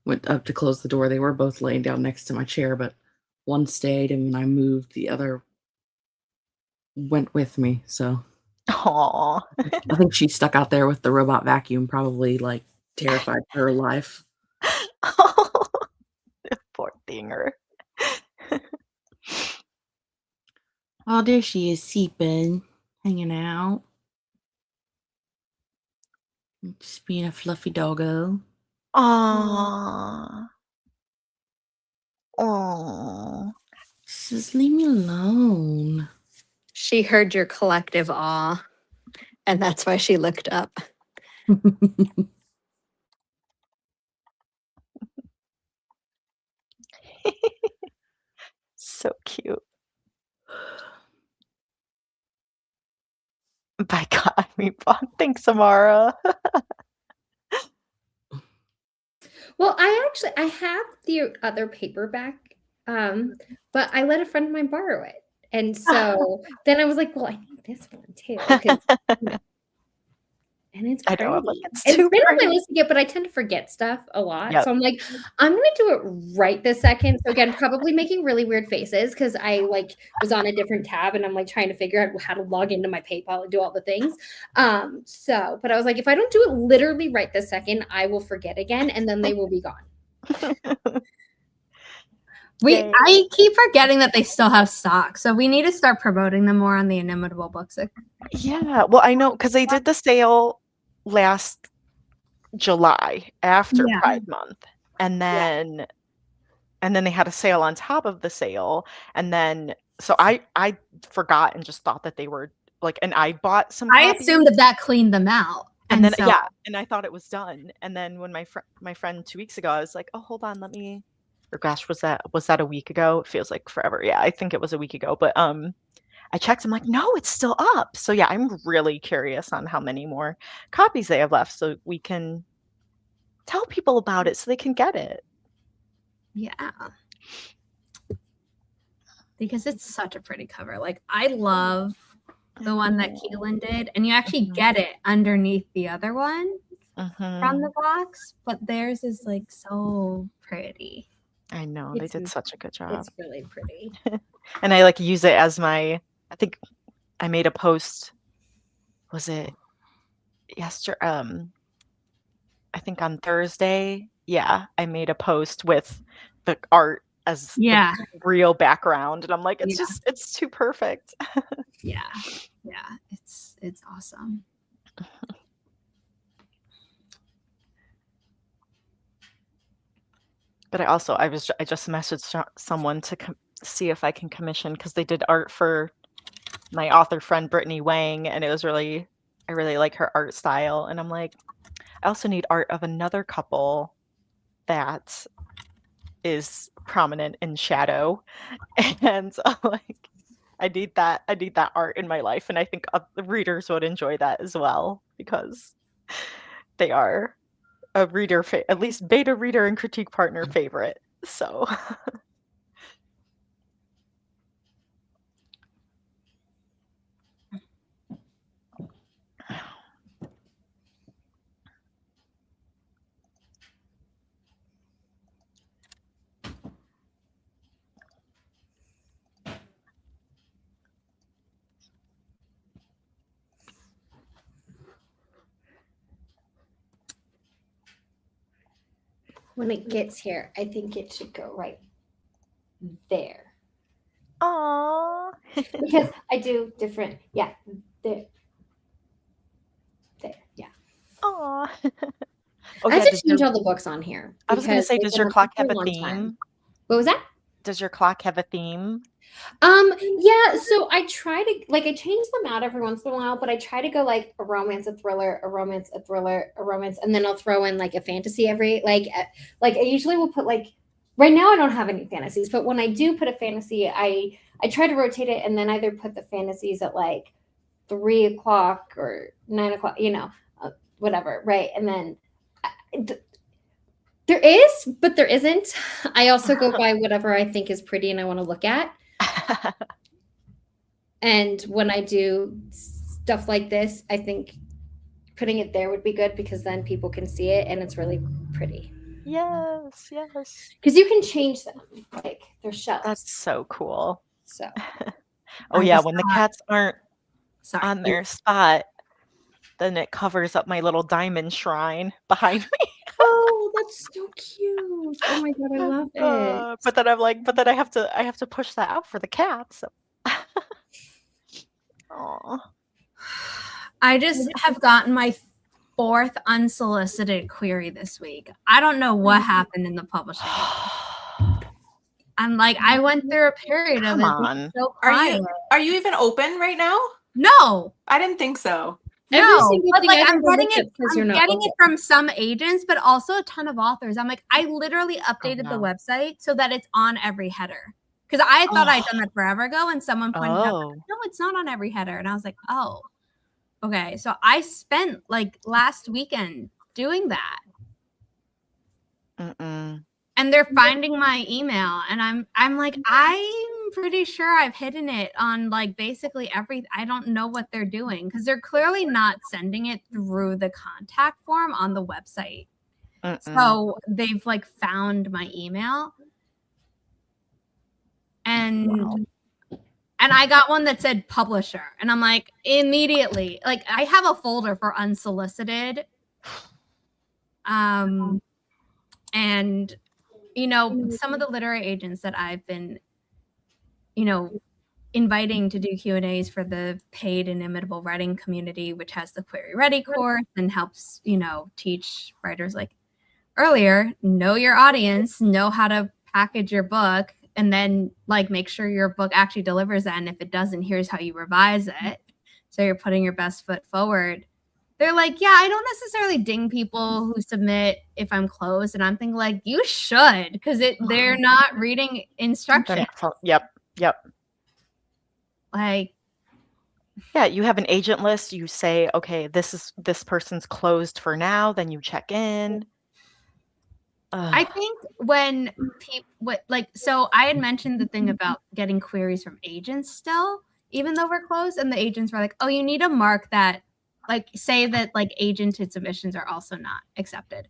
went up to close the door. They were both laying down next to my chair, but one stayed, and when I moved, the other went with me. So Aw. I think she's stuck out there with the robot vacuum, probably like terrified for her life. Poor thinger. Oh, there she is, sleeping, hanging out. Just being a fluffy doggo. Aww. Aww. Just leave me alone. She heard your collective awe, and that's why she looked up. So cute. By God, me Thanks, Samara. Well, I have the other paperback, but I let a friend of mine borrow it. And so then I was like, well, I need this one too. Because and it's I pretty. know, I'm like, it's It's too been on my pretty. list to get, but I tend to forget stuff a lot. Yep. So I'm like, I'm gonna do it right this second. So again, probably making really weird faces because I like was on a different tab and I'm like trying to figure out how to log into my PayPal and do all the things. But I was like, if I don't do it literally right this second, I will forget again and then they will be gone. Yay. I keep forgetting that they still have stock, so we need to start promoting them more on the Inimitable Books. Yeah, well, I know because they did the sale last July after Yeah. Pride Month, and then they had a sale on top of the sale, and then so I forgot and just thought that they were like, and I bought some I copies, assumed that cleaned them out, and then so yeah, and I thought it was done, and then when my friend 2 weeks ago, I was like, oh, hold on, let me. Or gosh, was that a week ago? It feels like forever. Yeah, I think it was a week ago, but I checked. I'm like, no, it's still up. So yeah, I'm really curious on how many more copies they have left, so we can tell people about it so they can get it. yeah. Because it's such a pretty cover. Like I love the one that Keelan did, and you actually get it underneath the other one from the box, but theirs is like so pretty. I know, they did such a good job. It's really pretty. And I like use it as I think I made a post, was it yesterday? I think on Thursday. Yeah, I made a post with the art as the real background, and I'm like, it's too perfect. Yeah, it's awesome. But I just messaged someone to see if I can commission, because they did art for my author friend Brittany Wang, and I really like her art style, and I'm like, I also need art of another couple that is prominent in shadow, and like I need that art in my life, and I think the readers would enjoy that as well, because they are a reader, at least beta reader and critique partner favorite. So When it gets here, I think it should go right there. aww. Because I do different, there, yeah. Aww. I have to change all the books on here. I was going to say, does your clock have a theme? What was that? Does your clock have a theme? Yeah, so I try to, like, I change them out every once in a while, but I try to go like a romance, a thriller, a romance, a thriller, a romance, and then I'll throw in like a fantasy every, like I usually will put like, right now I don't have any fantasies, but when I do put a fantasy, I try to rotate it and then either put the fantasies at like 3 o'clock or 9 o'clock, whatever, right? And then there is, but there isn't. I also go by whatever I think is pretty and I want to look at. And when I do stuff like this, I think putting it there would be good because then people can see it and it's really pretty. Yes. Because you can change them, like their shelves. That's so cool. So. Oh yeah, when the cats aren't on their spot, then it covers up my little diamond shrine behind me. Oh, that's so cute! Oh my god, I love it. But then I'm like, I have to push that out for the cats. So. Aww. I just have gotten my 4th unsolicited query this week. I don't know what happened in the publishing. I'm like, I went through a period of it. So are you even open right now? No, I didn't think so. No, but like I'm getting it from some agents, but also a ton of authors. I'm like, I literally updated the website so that it's on every header. Because I thought I'd done that forever ago, and someone pointed out, no, it's not on every header. And I was like, oh, okay. So I spent like last weekend doing that. Mm-mm. and they're finding my email, and I'm like, I'm pretty sure I've hidden it on like basically every. I don't know what they're doing because they're clearly not sending it through the contact form on the website. Mm-mm. So they've like found my email, and I got one that said publisher, and I'm like, immediately, like I have a folder for unsolicited, and you know, some of the literary agents that I've been, you know, inviting to do Q&As for the paid Inimitable writing community, which has the Query Ready course and helps, you know, teach writers like earlier, know your audience, know how to package your book, and then like make sure your book actually delivers that. And if it doesn't, here's how you revise it. So you're putting your best foot forward. They're like, yeah, I don't necessarily ding people who submit if I'm closed. And I'm thinking like, you should, because they're not reading instructions. Yep. Like, Yeah, you have an agent list. You say, okay, this person's closed for now. Then you check in. I think when people so I had mentioned the thing about getting queries from agents still, even though we're closed, and the agents were like, oh, you need to mark that, like say that like agented submissions are also not accepted.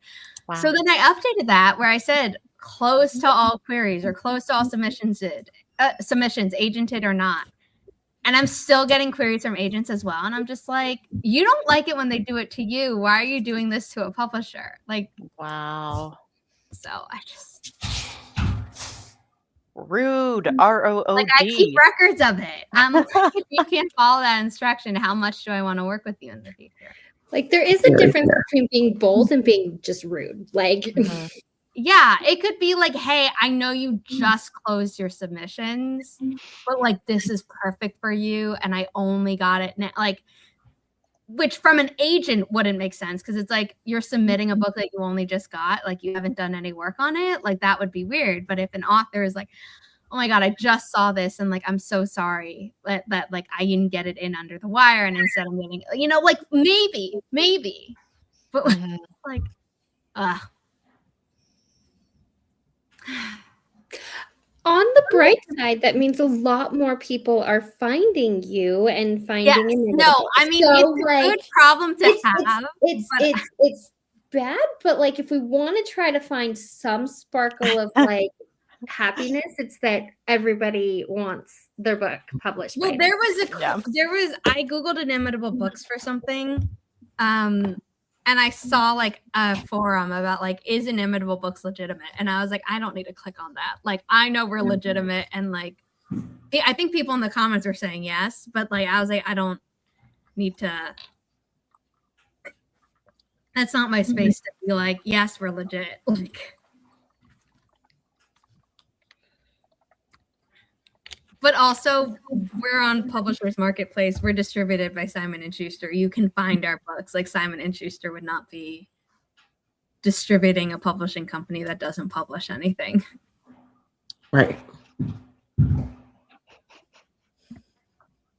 Wow. So then I updated that where I said closed to all queries or closed to all submissions, agented or not. And I'm still getting queries from agents as well. And I'm just like, you don't like it when they do it to you. Why are you doing this to a publisher? Like, wow. so I just rude. ROOD. like I keep records of it. I'm like, if you can't follow that instruction, how much do I want to work with you in the future? Like there is a difference between being bold and being just rude. Like yeah, it could be like, hey, I know you just closed your submissions, but like this is perfect for you, and I only got it now. Like, which from an agent wouldn't make sense because it's like you're submitting a book that you only just got, like you haven't done any work on it. Like that would be weird. But if an author is like, oh my God, I just saw this and like I'm so sorry that like I didn't get it in under the wire, and instead I'm getting, you know, like maybe. But like on the bright side, that means a lot more people are finding you and finding Inimitable. No, I mean, so, it's a good problem to have. It's bad, but like if we want to try to find some sparkle of like happiness, it's that everybody wants their book published. Well, there was I googled Inimitable Books for something, and I saw like a forum about like, is Inimitable Books legitimate? And I was like, I don't need to click on that. Like, I know we're legitimate, and like, I think people in the comments were saying yes, but like, I was like, I don't need to. That's not my space to be like, yes, we're legit. Like, but also, we're on Publishers Marketplace. We're distributed by Simon & Schuster. You can find our books. Like Simon & Schuster would not be distributing a publishing company that doesn't publish anything. Right.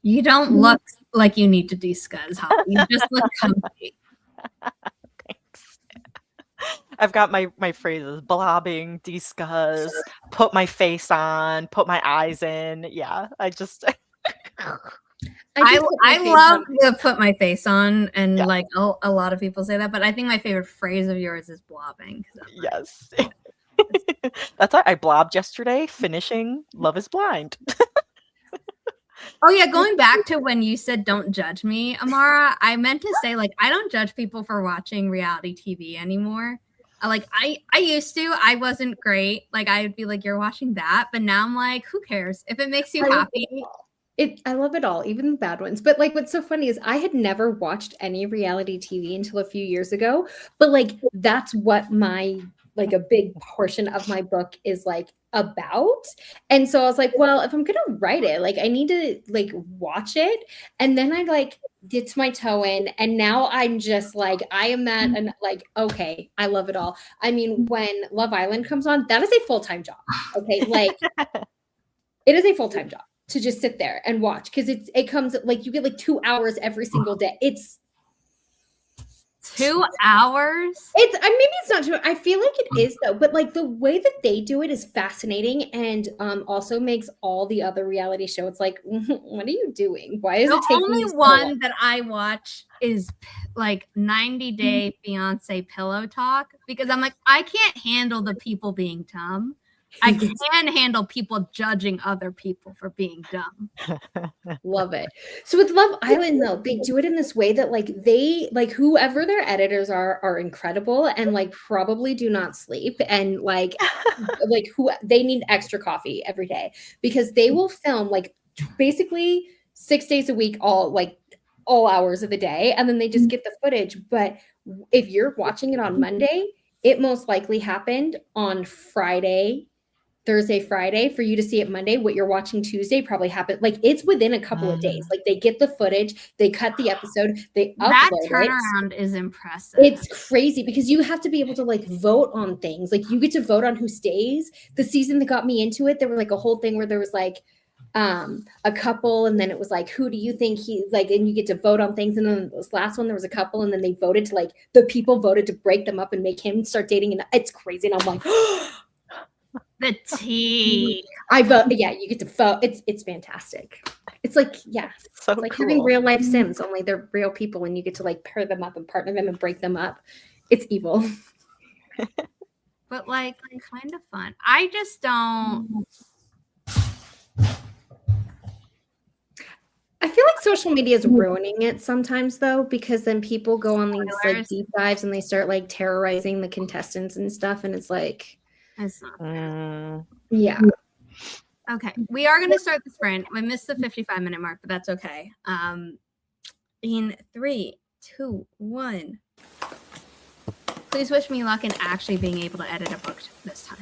You don't look like you need to de-scuzz, Holly. You just look comfy. Thanks. I've got my phrases: blobbing, de-scuzz, put my face on, put my eyes in. Yeah, I just I love to put my face on, and like a lot of people say that, but I think my favorite phrase of yours is blobbing. Yes. That's why I blobbed yesterday, finishing Love is Blind. Oh yeah, going back to when you said don't judge me, Amara, I meant to say like I don't judge people for watching reality TV anymore. Like I used to. I wasn't great. Like I would be like, you're watching that, but now I'm like, who cares? If it makes you happy. I love it all, even the bad ones. But like what's so funny is I had never watched any reality TV until a few years ago. But like that's what my like a big portion of my book is like about. And so I was like, well, if I'm gonna write it, like I need to like watch it. And then I like dipped my toe in, and now I'm just like, I am that, and like, okay, I love it all. I mean, when Love Island comes on, that is a full-time job. Okay, like it is a full-time job to just sit there and watch, because it comes like you get like 2 hours every single day. It's 2 hours? Maybe it's not true. I feel like it is though, but like the way that they do it is fascinating and also makes all the other reality shows. It's like, what are you doing? Why is The it taking only you so long? one that I watch is like 90 Day Fiance Pillow Talk because I'm like, I can't handle the people being dumb. I can handle people judging other people for being dumb. Love it. So with Love Island though, they do it in this way that like they like whoever their editors are incredible and like probably do not sleep and like who they need extra coffee every day because they will film like basically 6 days a week all hours of the day and then they just get the footage. But if you're watching it on Monday, it most likely happened on Thursday, Friday. For you to see it Monday, what you're watching Tuesday probably happened. Like it's within a couple of days. Like they get the footage, they cut the episode, they That upload it. turnaround is impressive. It's crazy because you have to be able to like vote on things. Like you get to vote on who stays. The season that got me into it, there were like a whole thing where there was like a couple and then it was like who do you think he like and you get to vote on things and then this last one there was a couple and then they voted to like the people voted to break them up and make him start dating and it's crazy and I'm like the tea. I vote. Yeah, you get to vote. It's fantastic. It's like, yeah, So it's like cool. having real life Sims, only they're real people and you get to like pair them up and partner them and break them up. It's evil. But like kind of fun. I just don't. I feel like social media is ruining it sometimes though, because then people go on these like Spoilers. deep dives and they start like terrorizing the contestants and stuff. And it's like, It's not. yeah. Okay, we are going to start the sprint. We missed the 55-minute mark, but that's okay. In 3, 2, 1. Please wish me luck in actually being able to edit a book this time.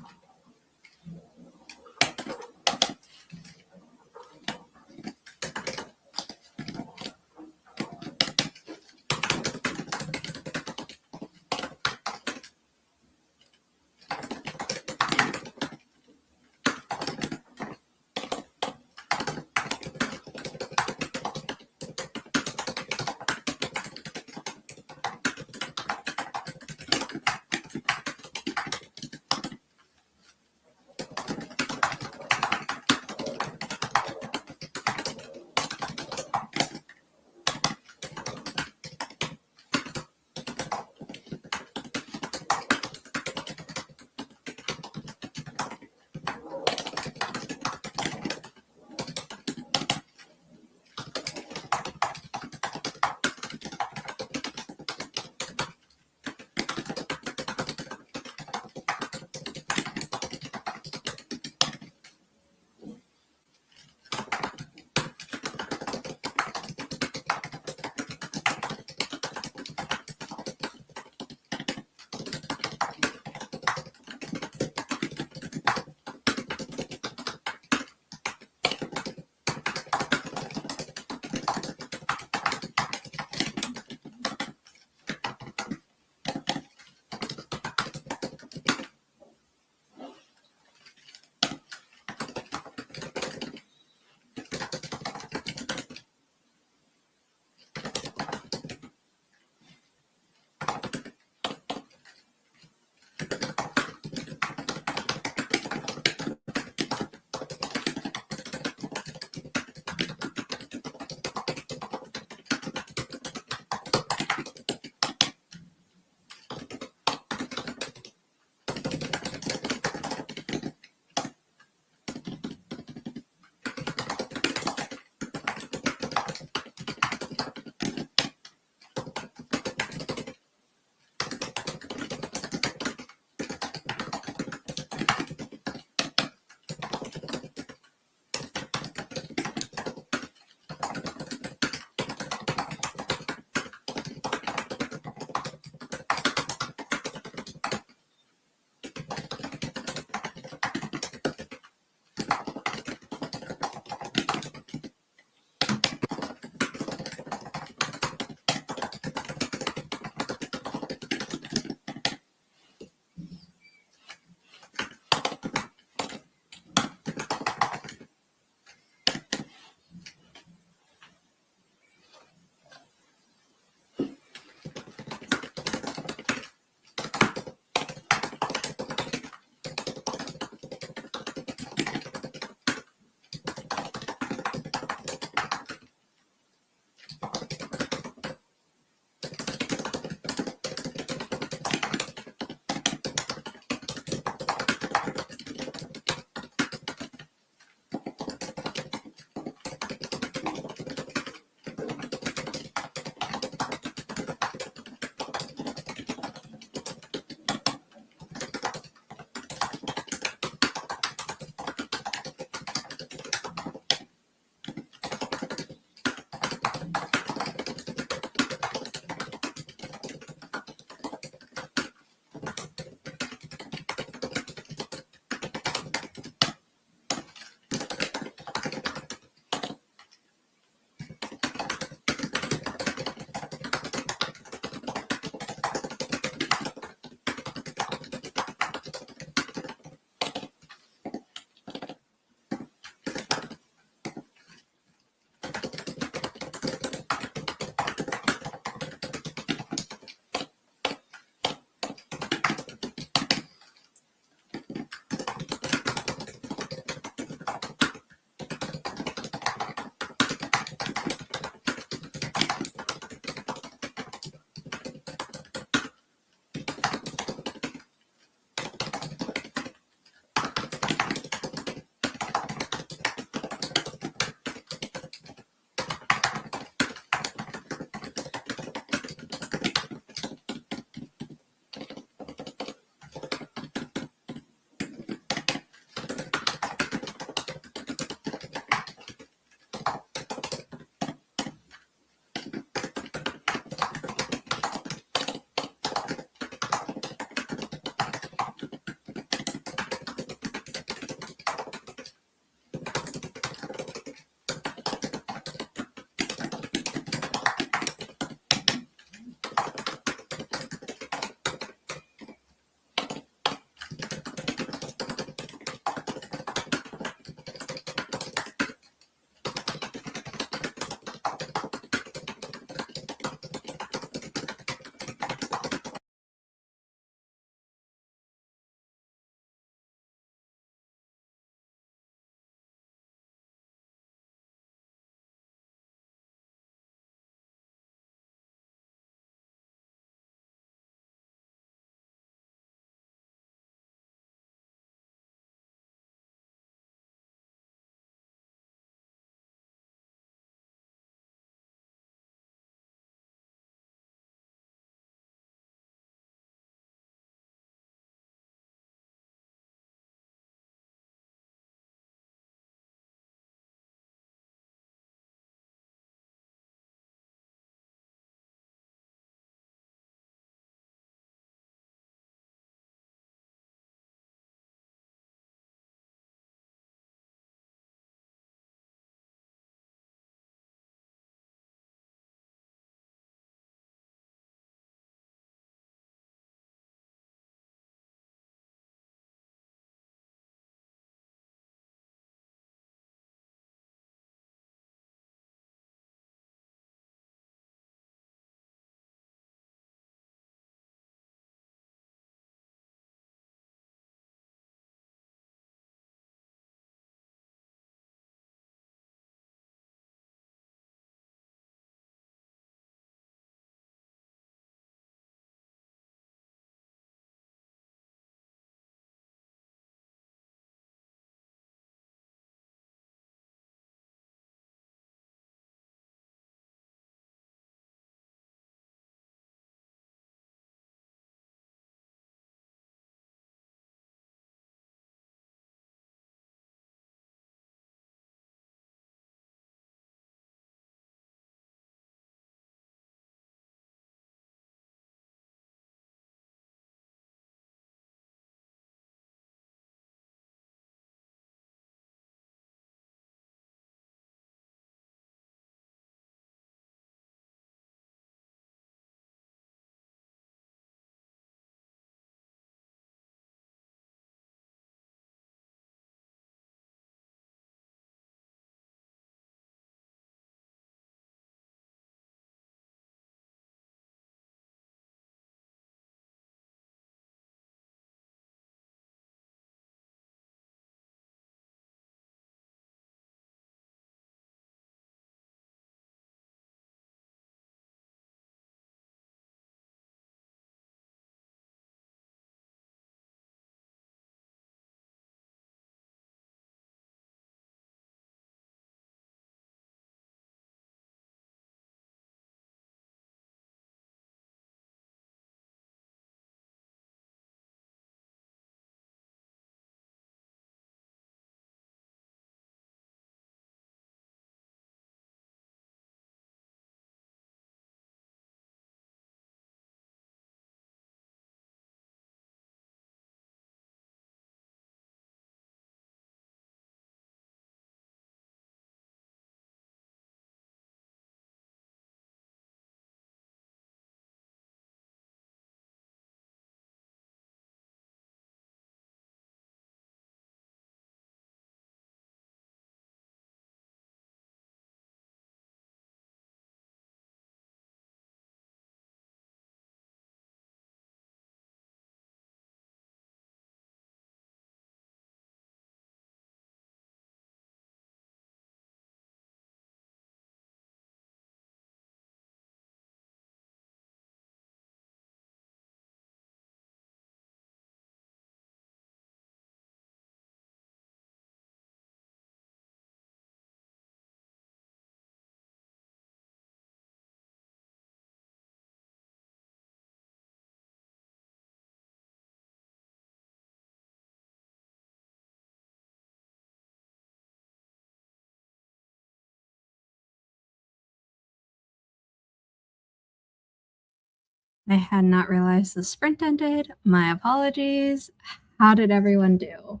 I had not realized the sprint ended. My apologies. How did everyone do?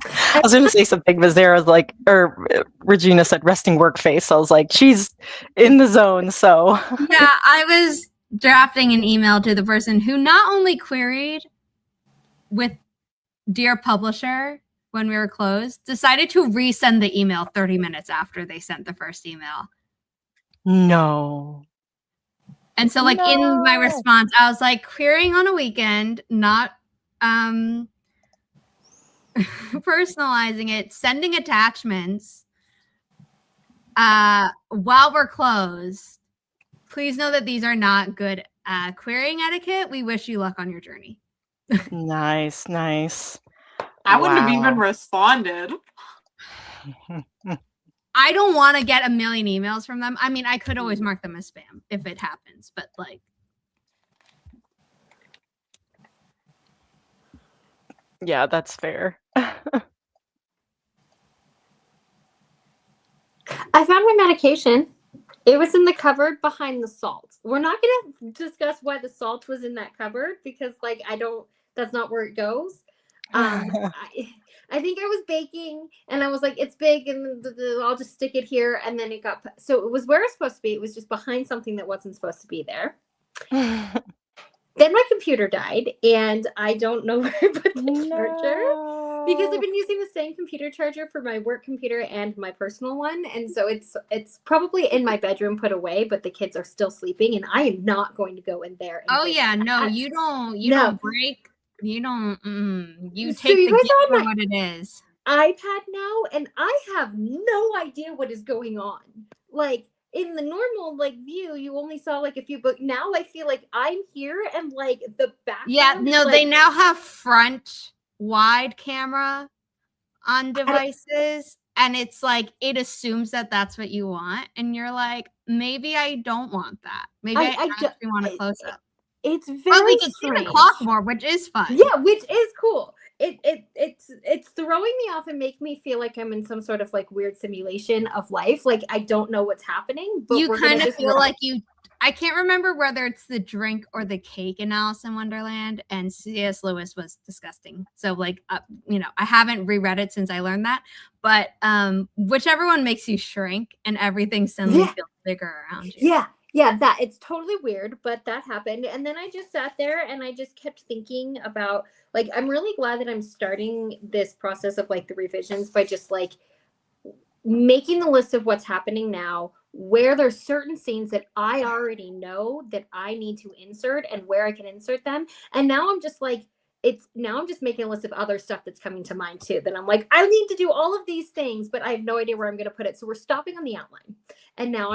I was going to say something, but Zara's like, or Regina said resting work face. So I was like, she's in the zone. So Yeah, I was drafting an email to the person who not only queried with Dear Publisher when we were closed, decided to resend the email 30 minutes after they sent the first email. no. And so, like, in my response, I was like, querying on a weekend, not personalizing it, sending attachments while we're closed. Please know that these are not good querying etiquette. We wish you luck on your journey. Nice. I wouldn't have even Wow. responded. I don't want to get a million emails from them. I mean, I could always mark them as spam if it happens, but like. Yeah, that's fair. I found my medication. It was in the cupboard behind the salt. We're not going to discuss why the salt was in that cupboard because, like, that's not where it goes. I think I was baking and I was like, it's big and I'll just stick it here. And then it got, so it was where it's supposed to be. It was just behind something that wasn't supposed to be there. Then my computer died and I don't know where I put the charger because I've been using the same computer charger for my work computer and my personal one. And so it's probably in my bedroom put away, but the kids are still sleeping and I am not going to go in there. Oh yeah, no, you don't break. You don't. You So take you the guys gift are for on what it is. iPad now and I have no idea what is going on. Like in the normal like view, you only saw like a few, but now I feel like I'm here and like the background. Yeah, no, like, they now have front wide camera on devices, and it's like it assumes that that's what you want, and you're like, maybe I don't want that. Maybe I actually want a close up. It's very But we can strange. see the clock more, which is fun. Yeah, which is cool. It's throwing me off and make me feel like I'm in some sort of like weird simulation of life. Like I don't know what's happening. But you kind of feel like you. I can't remember whether it's the drink or the cake in Alice in Wonderland, and C.S. Lewis was disgusting. So like, I haven't reread it since I learned that, but whichever one makes you shrink and everything suddenly feels bigger around you. Yeah, that it's totally weird, but that happened. And then I just sat there and I just kept thinking about like, I'm really glad that I'm starting this process of like the revisions by just like making the list of what's happening now, where there's certain scenes that I already know that I need to insert and where I can insert them. And now I'm just like, I'm just making a list of other stuff that's coming to mind too. Then I'm like, I need to do all of these things, but I have no idea where I'm going to put it. So we're stopping on the outline. And now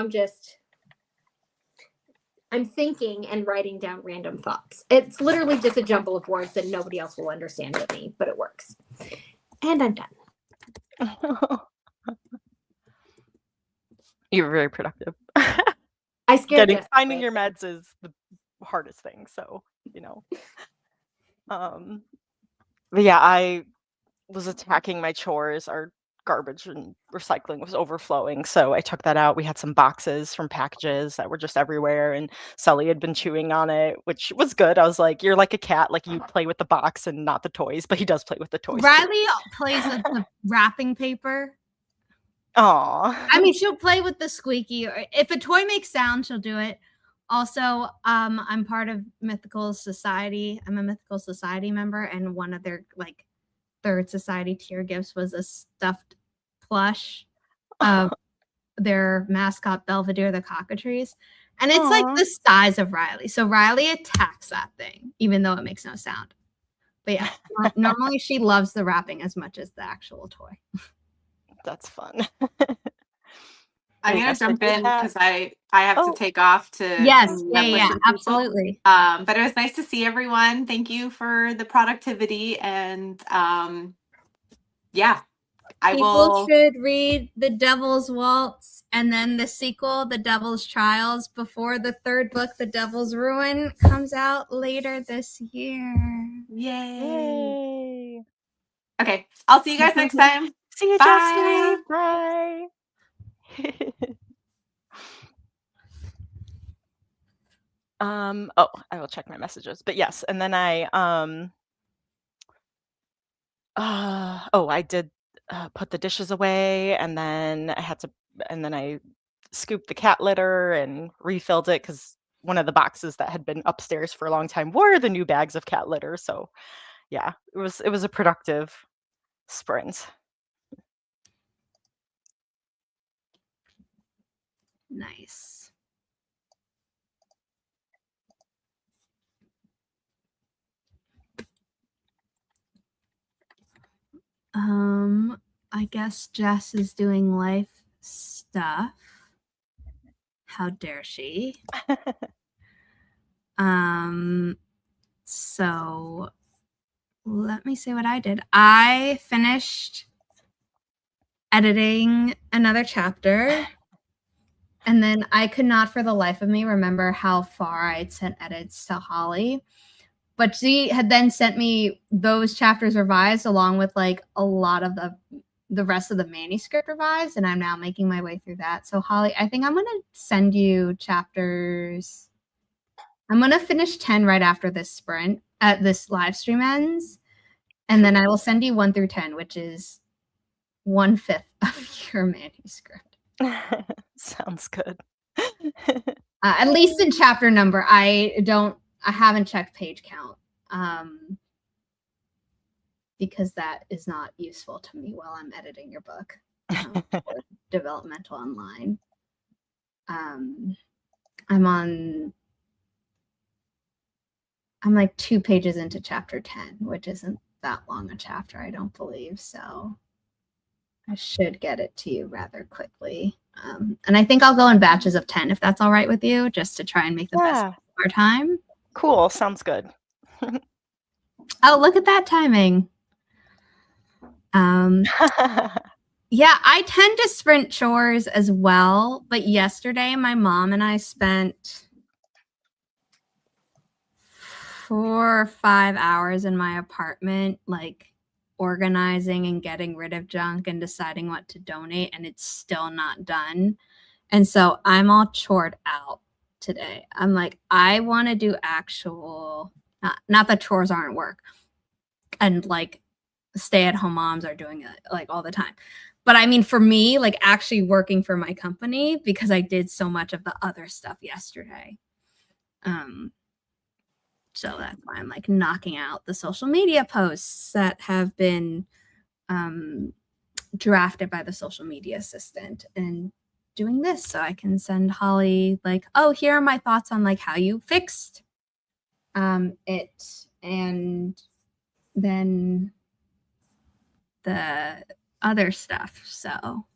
I'm thinking and writing down random thoughts. It's literally just a jumble of words that nobody else will understand but me, but it works. And I'm done. You're very productive. I scared finding your meds is the hardest thing. So, but yeah, I was attacking my chores. Our garbage and recycling was overflowing, so I took that out. We had some boxes from packages that were just everywhere, and Sully had been chewing on it, which was good. I was like, you're like a cat, like you play with the box and not the toys, but he does play with the toys. Riley plays with the wrapping paper. Aw. I mean, she'll play with the squeaky, or if a toy makes sound, she'll do it. Also, I'm part of Mythical Society. I'm a Mythical Society member, and one of their like third society tier gifts was a stuffed plush of their mascot Belvedere the cockatrice, and it's like the size of Riley. So Riley attacks that thing, even though it makes no sound. But yeah, normally she loves the wrapping as much as the actual toy. That's fun. I'm gonna jump in because I have to take off to absolutely. But it was nice to see everyone. Thank you for the productivity and People should read The Devil's Waltz and then the sequel, The Devil's Trials, before the third book, The Devil's Ruin, comes out later this year. Yay. Okay, I'll see you guys next time. See you, Jessie. Bye. Oh, I will check my messages. But yes, and then I did put the dishes away, and then I scooped the cat litter and refilled it because one of the boxes that had been upstairs for a long time were the new bags of cat litter. So yeah, it was a productive sprint. Nice. I guess Jess is doing life stuff. How dare she? So let me see what I did. I finished editing another chapter, and then I could not for the life of me remember how far I'd sent edits to Holly. But she had then sent me those chapters revised along with like a lot of the rest of the manuscript revised, and I'm now making my way through that. So Holly, I think I'm going to send you chapters. I'm going to finish 10 right after this sprint, this live stream ends. And then I will send you 1 through 10, which is 1/5 of your manuscript. Sounds good. At least in chapter number. I haven't checked page count. Because that is not useful to me while I'm editing your book or developmental online. I'm like 2 pages into chapter 10, which isn't that long a chapter, I don't believe. So I should get it to you rather quickly. And I think I'll go in batches of 10 if that's all right with you, just to try and make the best of our time. Cool. Sounds good. Oh, look at that timing. Yeah, I tend to sprint chores as well, but yesterday my mom and I spent 4 or 5 hours in my apartment, like organizing and getting rid of junk and deciding what to donate, and it's still not done. And so I'm all chored out today. I'm like, I want to do actual, not that chores aren't work, and like stay-at-home moms are doing it like all the time. But I mean, for me, like actually working for my company, because I did so much of the other stuff yesterday. So that's why I'm like knocking out the social media posts that have been drafted by the social media assistant and doing this so I can send Holly like, oh, here are my thoughts on like how you fixed it, and then the other stuff. So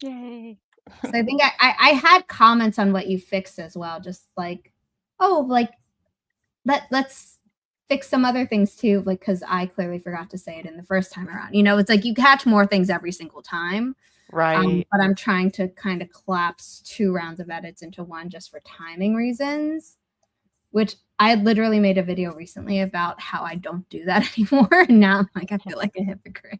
Yay. So I think I had comments on what you fixed as well, just like, oh, like let's fix some other things too, like because I clearly forgot to say it in the first time around. You know, it's like you catch more things every single time. Right. But I'm trying to kind of collapse 2 rounds of edits into one just for timing reasons, which I had literally made a video recently about how I don't do that anymore. And now I'm like, I feel like a hypocrite.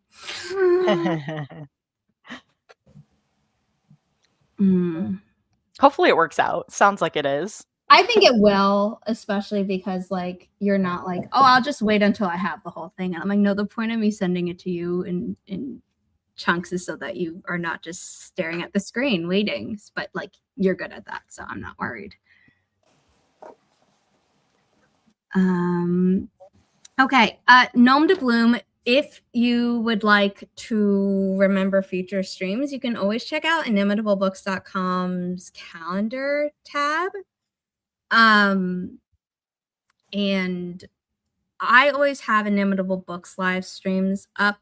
Hopefully it works out. Sounds like it is. I think it will, especially because like you're not like, oh, I'll just wait until I have the whole thing. And I'm like, no, the point of me sending it to you in chunks is so that you are not just staring at the screen waiting. But like you're good at that, so I'm not worried. Okay, Gnome de Bloom. If you would like to remember future streams, you can always check out inimitablebooks.com's calendar tab. And I always have Inimitable Books live streams up.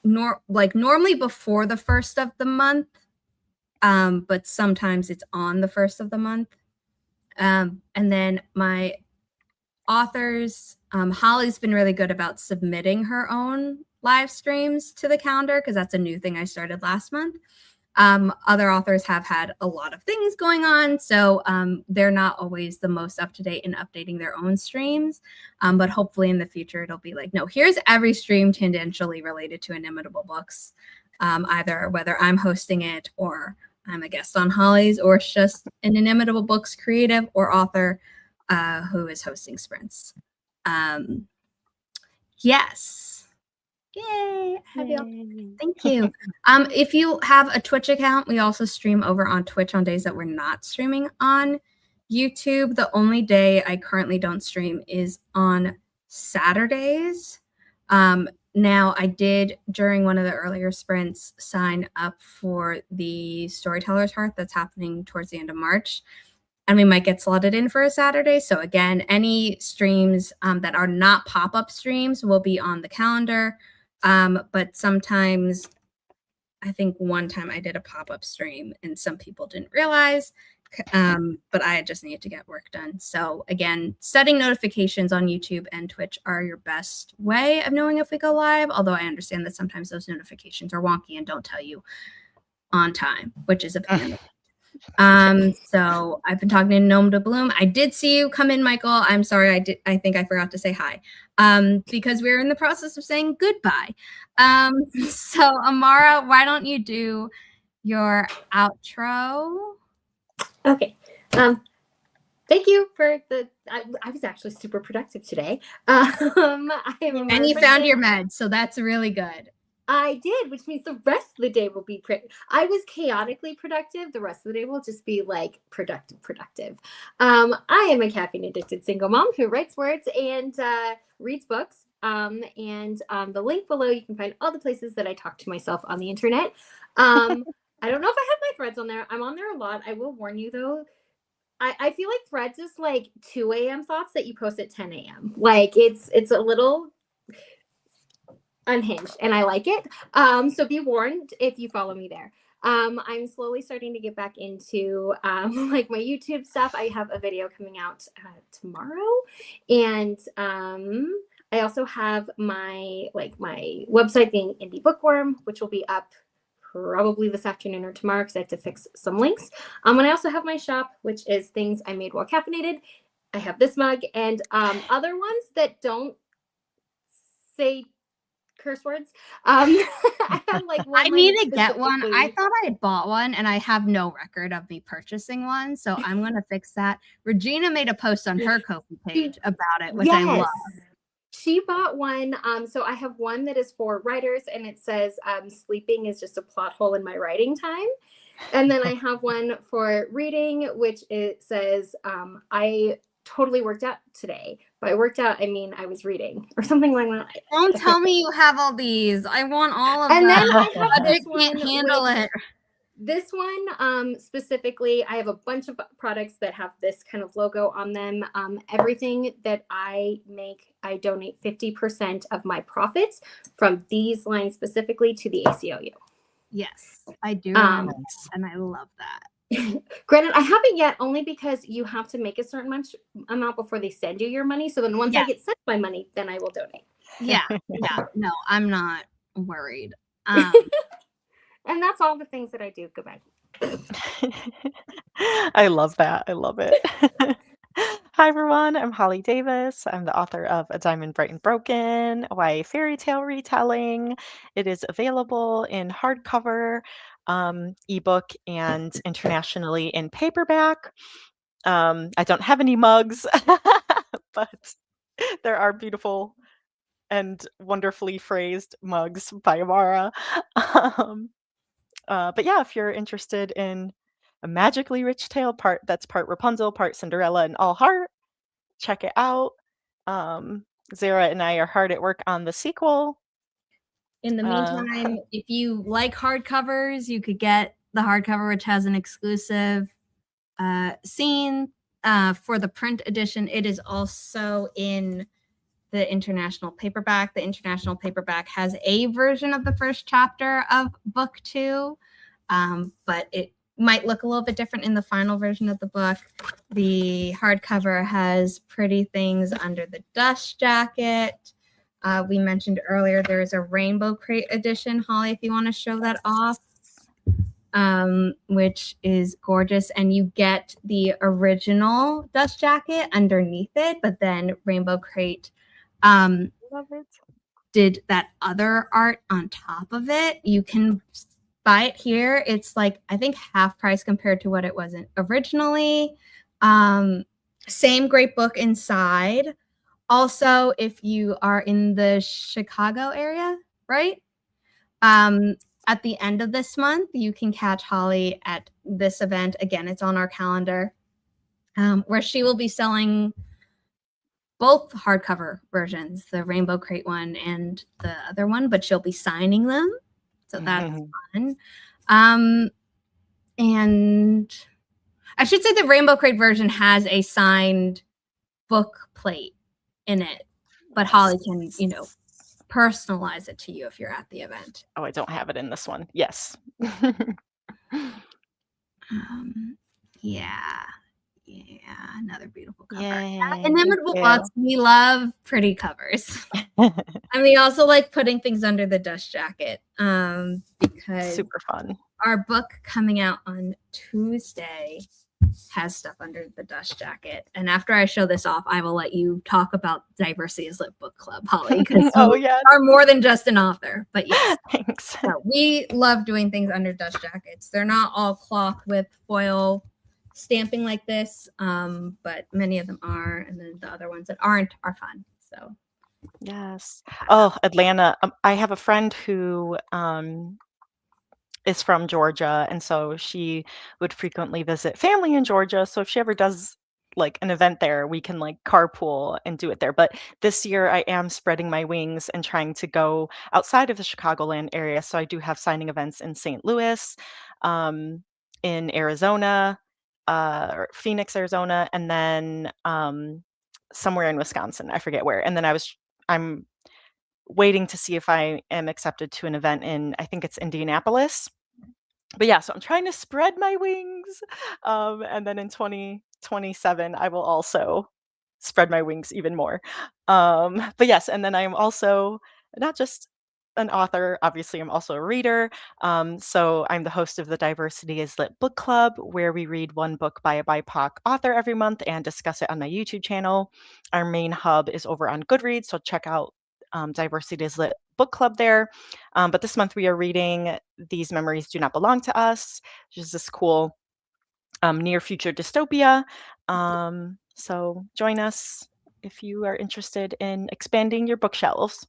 Normally before the first of the month, but sometimes it's on the first of the month. And then my authors, Holly's been really good about submitting her own live streams to the calendar because that's a new thing I started last month. Other authors have had a lot of things going on, so they're not always the most up-to-date in updating their own streams, but hopefully in the future it'll be like, no, here's every stream tangentially related to Inimitable Books, either whether I'm hosting it or I'm a guest on Holly's, or it's just an Inimitable Books creative or author who is hosting sprints. Yes. Yay. Thank you. If you have a Twitch account, we also stream over on Twitch on days that we're not streaming on YouTube. The only day I currently don't stream is on Saturdays. Now, I did, during one of the earlier sprints, sign up for the Storyteller's Hearth that's happening towards the end of March. And we might get slotted in for a Saturday. So again, any streams that are not pop-up streams will be on the calendar. But sometimes, I think one time I did a pop-up stream and some people didn't realize, but I just needed to get work done. So again, setting notifications on YouTube and Twitch are your best way of knowing if we go live, although I understand that sometimes those notifications are wonky and don't tell you on time, which is a pain. So I've been talking to Gnome to Bloom. I did see you come in, Michael. I'm sorry, I think I forgot to say hi, because we're in the process of saying goodbye. So Amara, why don't you do your outro? Okay. Thank you for the. I was actually super productive today. And you found your meds, so that's really good. I did, which means the rest of the day will be I was chaotically productive. The rest of the day will just be like productive. I am a caffeine addicted single mom who writes words and reads books. And the link below, you can find all the places that I talk to myself on the internet. I don't know if I have my threads on there. I'm on there a lot. I will warn you though. I feel like threads is like 2 a.m. thoughts that you post at 10 a.m. Like it's a little unhinged and I like it. So be warned if you follow me there. I'm slowly starting to get back into like my YouTube stuff. I have a video coming out tomorrow, and I also have my website, the Indie Bookworm, which will be up probably this afternoon or tomorrow because I have to fix some links. And I also have my shop, which is things I made while caffeinated. I have this mug and other ones that don't say curse words. I have like one. I need to get one. I thought I had bought one and I have no record of me purchasing one, so I'm going to fix that. Regina made a post on her Ko-fi page about it, which I love. She bought one. So I have one that is for writers and it says sleeping is just a plot hole in my writing time. And then I have one for reading, which it says I totally worked out today. By worked out, I mean I was reading or something like that. Don't tell me you have all these. I want all of them. And then I have this one. Can't handle it. This one specifically, I have a bunch of products that have this kind of logo on them. Everything that I make, I donate 50% of my profits from these lines specifically to the ACLU. Yes, I do. And I love that. Granted, I haven't yet, only because you have to make a certain amount before they send you your money. So then once I get sent my money, then I will donate. Yeah. No, I'm not worried. And that's all the things that I do. Goodbye. I love that. I love it. Hi, everyone. I'm Holly Davis. I'm the author of A Diamond Bright and Broken, a YA fairy tale retelling. It is available in hardcover, ebook, and internationally in paperback. I don't have any mugs, but there are beautiful and wonderfully phrased mugs by Amara. But yeah, if you're interested in a magically rich tale, that's part Rapunzel, part Cinderella, and all heart, check it out. Zara and I are hard at work on the sequel. In the meantime, if you like hardcovers, you could get the hardcover, which has an exclusive scene for the print edition. It is also in the international paperback. The international paperback has a version of the first chapter of book 2, but it might look a little bit different in the final version of the book. The hardcover has pretty things under the dust jacket. We mentioned earlier there is a rainbow crate edition. Holly, if you want to show that off, which is gorgeous. And you get the original dust jacket underneath it, but then Rainbow Crate did that other art on top of it. You can buy it here, it's like I think half price compared to what it was originally. Same great book inside. Also, if you are in the Chicago area, right? At the end of this month, you can catch Holly at this event. Again, it's on our calendar, where she will be selling both hardcover versions, the Rainbow Crate one and the other one, but she'll be signing them. So that's fun. And I should say the Rainbow Crate version has a signed book plate in it, but Holly can, personalize it to you if you're at the event. Oh, I don't have it in this one. Yes. Yeah, another beautiful cover. Yay, Inimitable thank Books, we love pretty covers. you. And we also like putting things under the dust jacket, because Super fun. our book coming out on Tuesday has stuff under the dust jacket. And after I show this off, I will let you talk about Diversity is Lit Book Club, Holly, because Oh, you yeah. are more than just an author. But yes, Thanks. so we love doing things under dust jackets. They're not all cloth with foil stamping like this, but many of them are. And then the other ones that aren't are fun. So Yes. Oh, Atlanta. I have a friend who is from Georgia, and so she would frequently visit family in Georgia. So if she ever does like an event there, we can like carpool and do it there. But this year I am spreading my wings and trying to go outside of the Chicagoland area. So I do have signing events in St. Louis, in Arizona, or Phoenix, Arizona, and then somewhere in Wisconsin. I forget where. And then I'm waiting to see if I am accepted to an event in, I think it's Indianapolis. But yeah, so I'm trying to spread my wings. And then in 2027, I will also spread my wings even more. But yes, and then I'm also not just an author, obviously, I'm also a reader. So I'm the host of the Diversity is Lit Book Club, where we read one book by a BIPOC author every month and discuss it on my YouTube channel. Our main hub is over on Goodreads, so check out Diversity is Lit Book Club there. But this month we are reading These Memories Do Not Belong to Us, which is this cool near future dystopia. So join us if you are interested in expanding your bookshelves.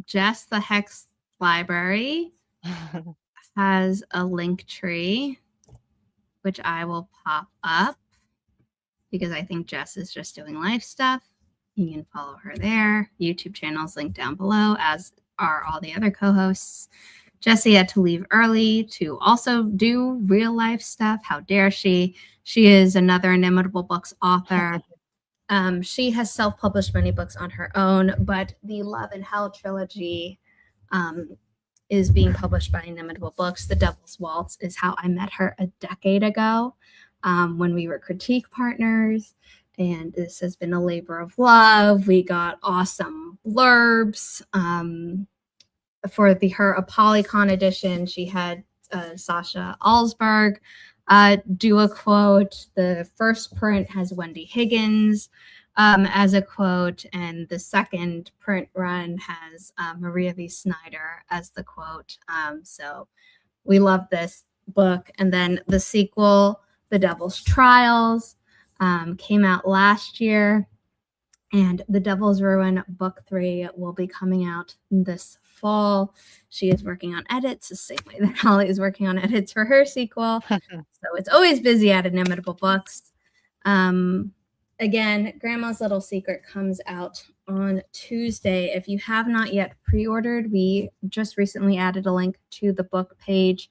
Jess the Hex Library has a link tree, which I will pop up because I think Jess is just doing life stuff. You can follow her there. YouTube channel is linked down below, as are all the other co-hosts. Jessie had to leave early to also do real life stuff. How dare she? She is another Inimitable Books author. She has self-published many books on her own, but the Love and Hell trilogy is being published by Inimitable Books. The Devil's Waltz is how I met her a decade ago, when we were critique partners. And this has been a labor of love. We got awesome blurbs. For her Apolycon edition, she had Sasha Alsberg do a quote. The first print has Wendy Higgins as a quote, and the second print run has Maria V. Snyder as the quote. So we love this book. And then the sequel, The Devil's Trials, came out last year. And The Devil's Ruin Book 3 will be coming out this fall. She is working on edits the same way that Holly is working on edits for her sequel. So it's always busy at Inimitable Books. Again, Grandma's Little Secret comes out on Tuesday. If you have not yet pre-ordered, we just recently added a link to the book page,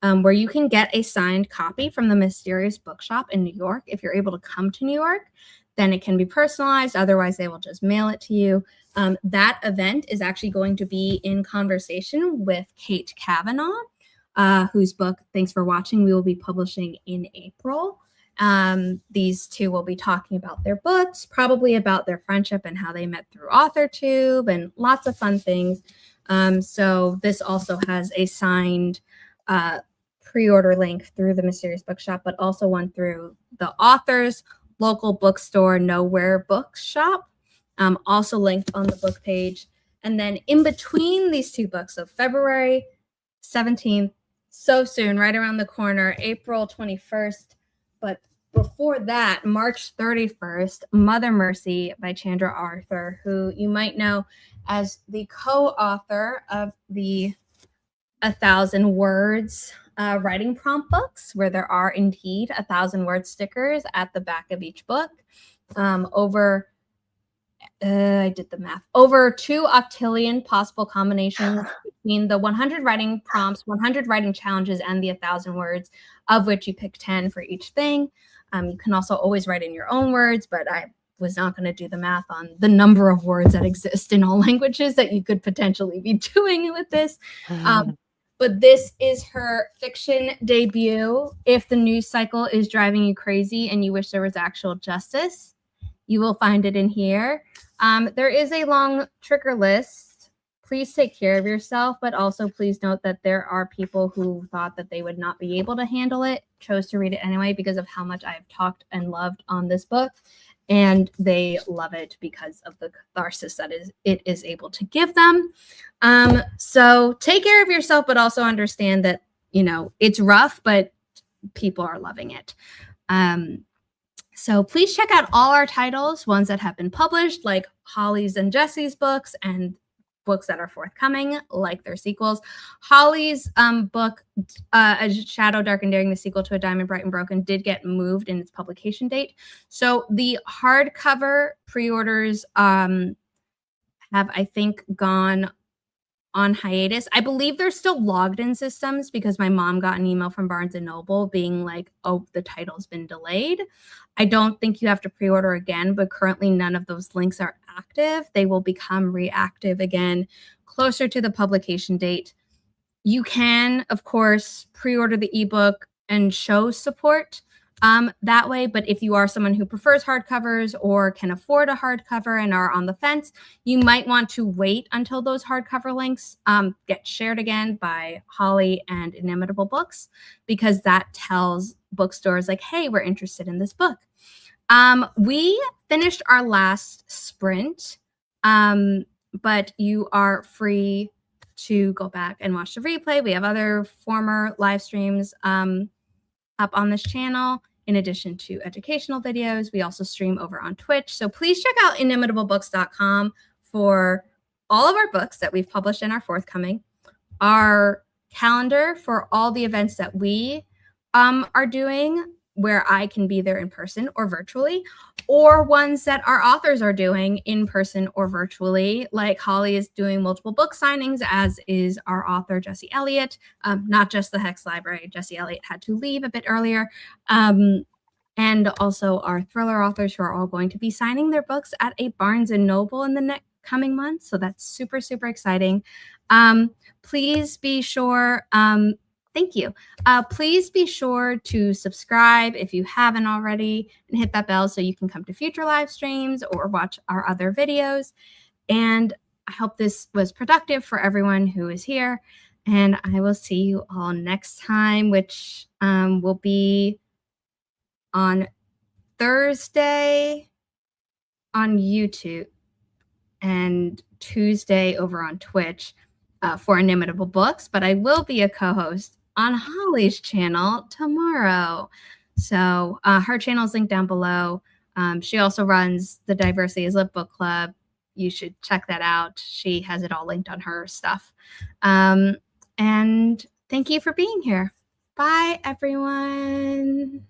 where you can get a signed copy from the Mysterious Bookshop in New York. If you're able to come to New York, then it can be personalized. Otherwise, they will just mail it to you. That event is actually going to be in conversation with Kate Kavanaugh, whose book, Thanks for Watching, we will be publishing in April. These two will be talking about their books, probably about their friendship and how they met through AuthorTube, and lots of fun things. So this also has a signed pre-order link through the Mysterious Bookshop, but also one through the author's local bookstore, Nowhere Bookshop. also linked on the book page. And then in between these two books, so February 17th, so soon, right around the corner, April 21st. But before that, March 31st, Mother Mercy by Chandra Arthur, who you might know as the co-author of the 1,000 Words writing prompt books, where there are indeed 1,000 word stickers at the back of each book. I did the math. Over 2 octillion possible combinations between the 100 writing prompts, 100 writing challenges, and the 1,000 words, of which you pick 10 for each thing. You can also always write in your own words, but I was not going to do the math on the number of words that exist in all languages that you could potentially be doing with this. But this is her fiction debut. If the news cycle is driving you crazy and you wish there was actual justice, you will find it in here. There is a long trigger list. Please take care of yourself, but also please note that there are people who thought that they would not be able to handle it, chose to read it anyway because of how much I have talked and loved on this book. And they love it because of the catharsis that it is able to give them. So take care of yourself, but also understand that, it's rough, but people are loving it. So please check out all our titles, ones that have been published, like Holly's and Jesse's books, and books that are forthcoming, like their sequels. Holly's book, A Shadow Dark and Daring, the sequel to A Diamond Bright and Broken, did get moved in its publication date. So the hardcover pre-orders have, I think, gone on hiatus. I believe they're still logged in systems because my mom got an email from Barnes & Noble being like, oh, the title's been delayed. I don't think you have to pre-order again, but currently none of those links are active. They will become reactive again closer to the publication date. You can, of course, pre-order the ebook and show support that way. But if you are someone who prefers hardcovers or can afford a hardcover and are on the fence, you might want to wait until those hardcover links get shared again by Holly and Inimitable Books, because that tells bookstores like, hey, we're interested in this book. We finished our last sprint, but you are free to go back and watch the replay. We have other former live streams up on this channel. In addition to educational videos, we also stream over on Twitch. So please check out inimitablebooks.com for all of our books that we've published and are forthcoming, our calendar for all the events that we are doing, where I can be there in person or virtually, or ones that our authors are doing in person or virtually. Like Holly is doing multiple book signings, as is our author, Jesse Elliott. Not just the Hex Library. Jesse Elliott had to leave a bit earlier. And also our thriller authors, who are all going to be signing their books at a Barnes & Noble in the next coming months. So that's super, super exciting. Please be sure... Thank you. Please be sure to subscribe if you haven't already, and hit that bell so you can come to future live streams or watch our other videos. And I hope this was productive for everyone who is here. And I will see you all next time, which will be on Thursday on YouTube and Tuesday over on Twitch for Inimitable Books. But I will be a co-host on Holly's channel tomorrow. So her channel is linked down below. She also runs the Diversity is Lit book club. You should check that out. She has it all linked on her stuff. And thank you for being here. Bye, everyone.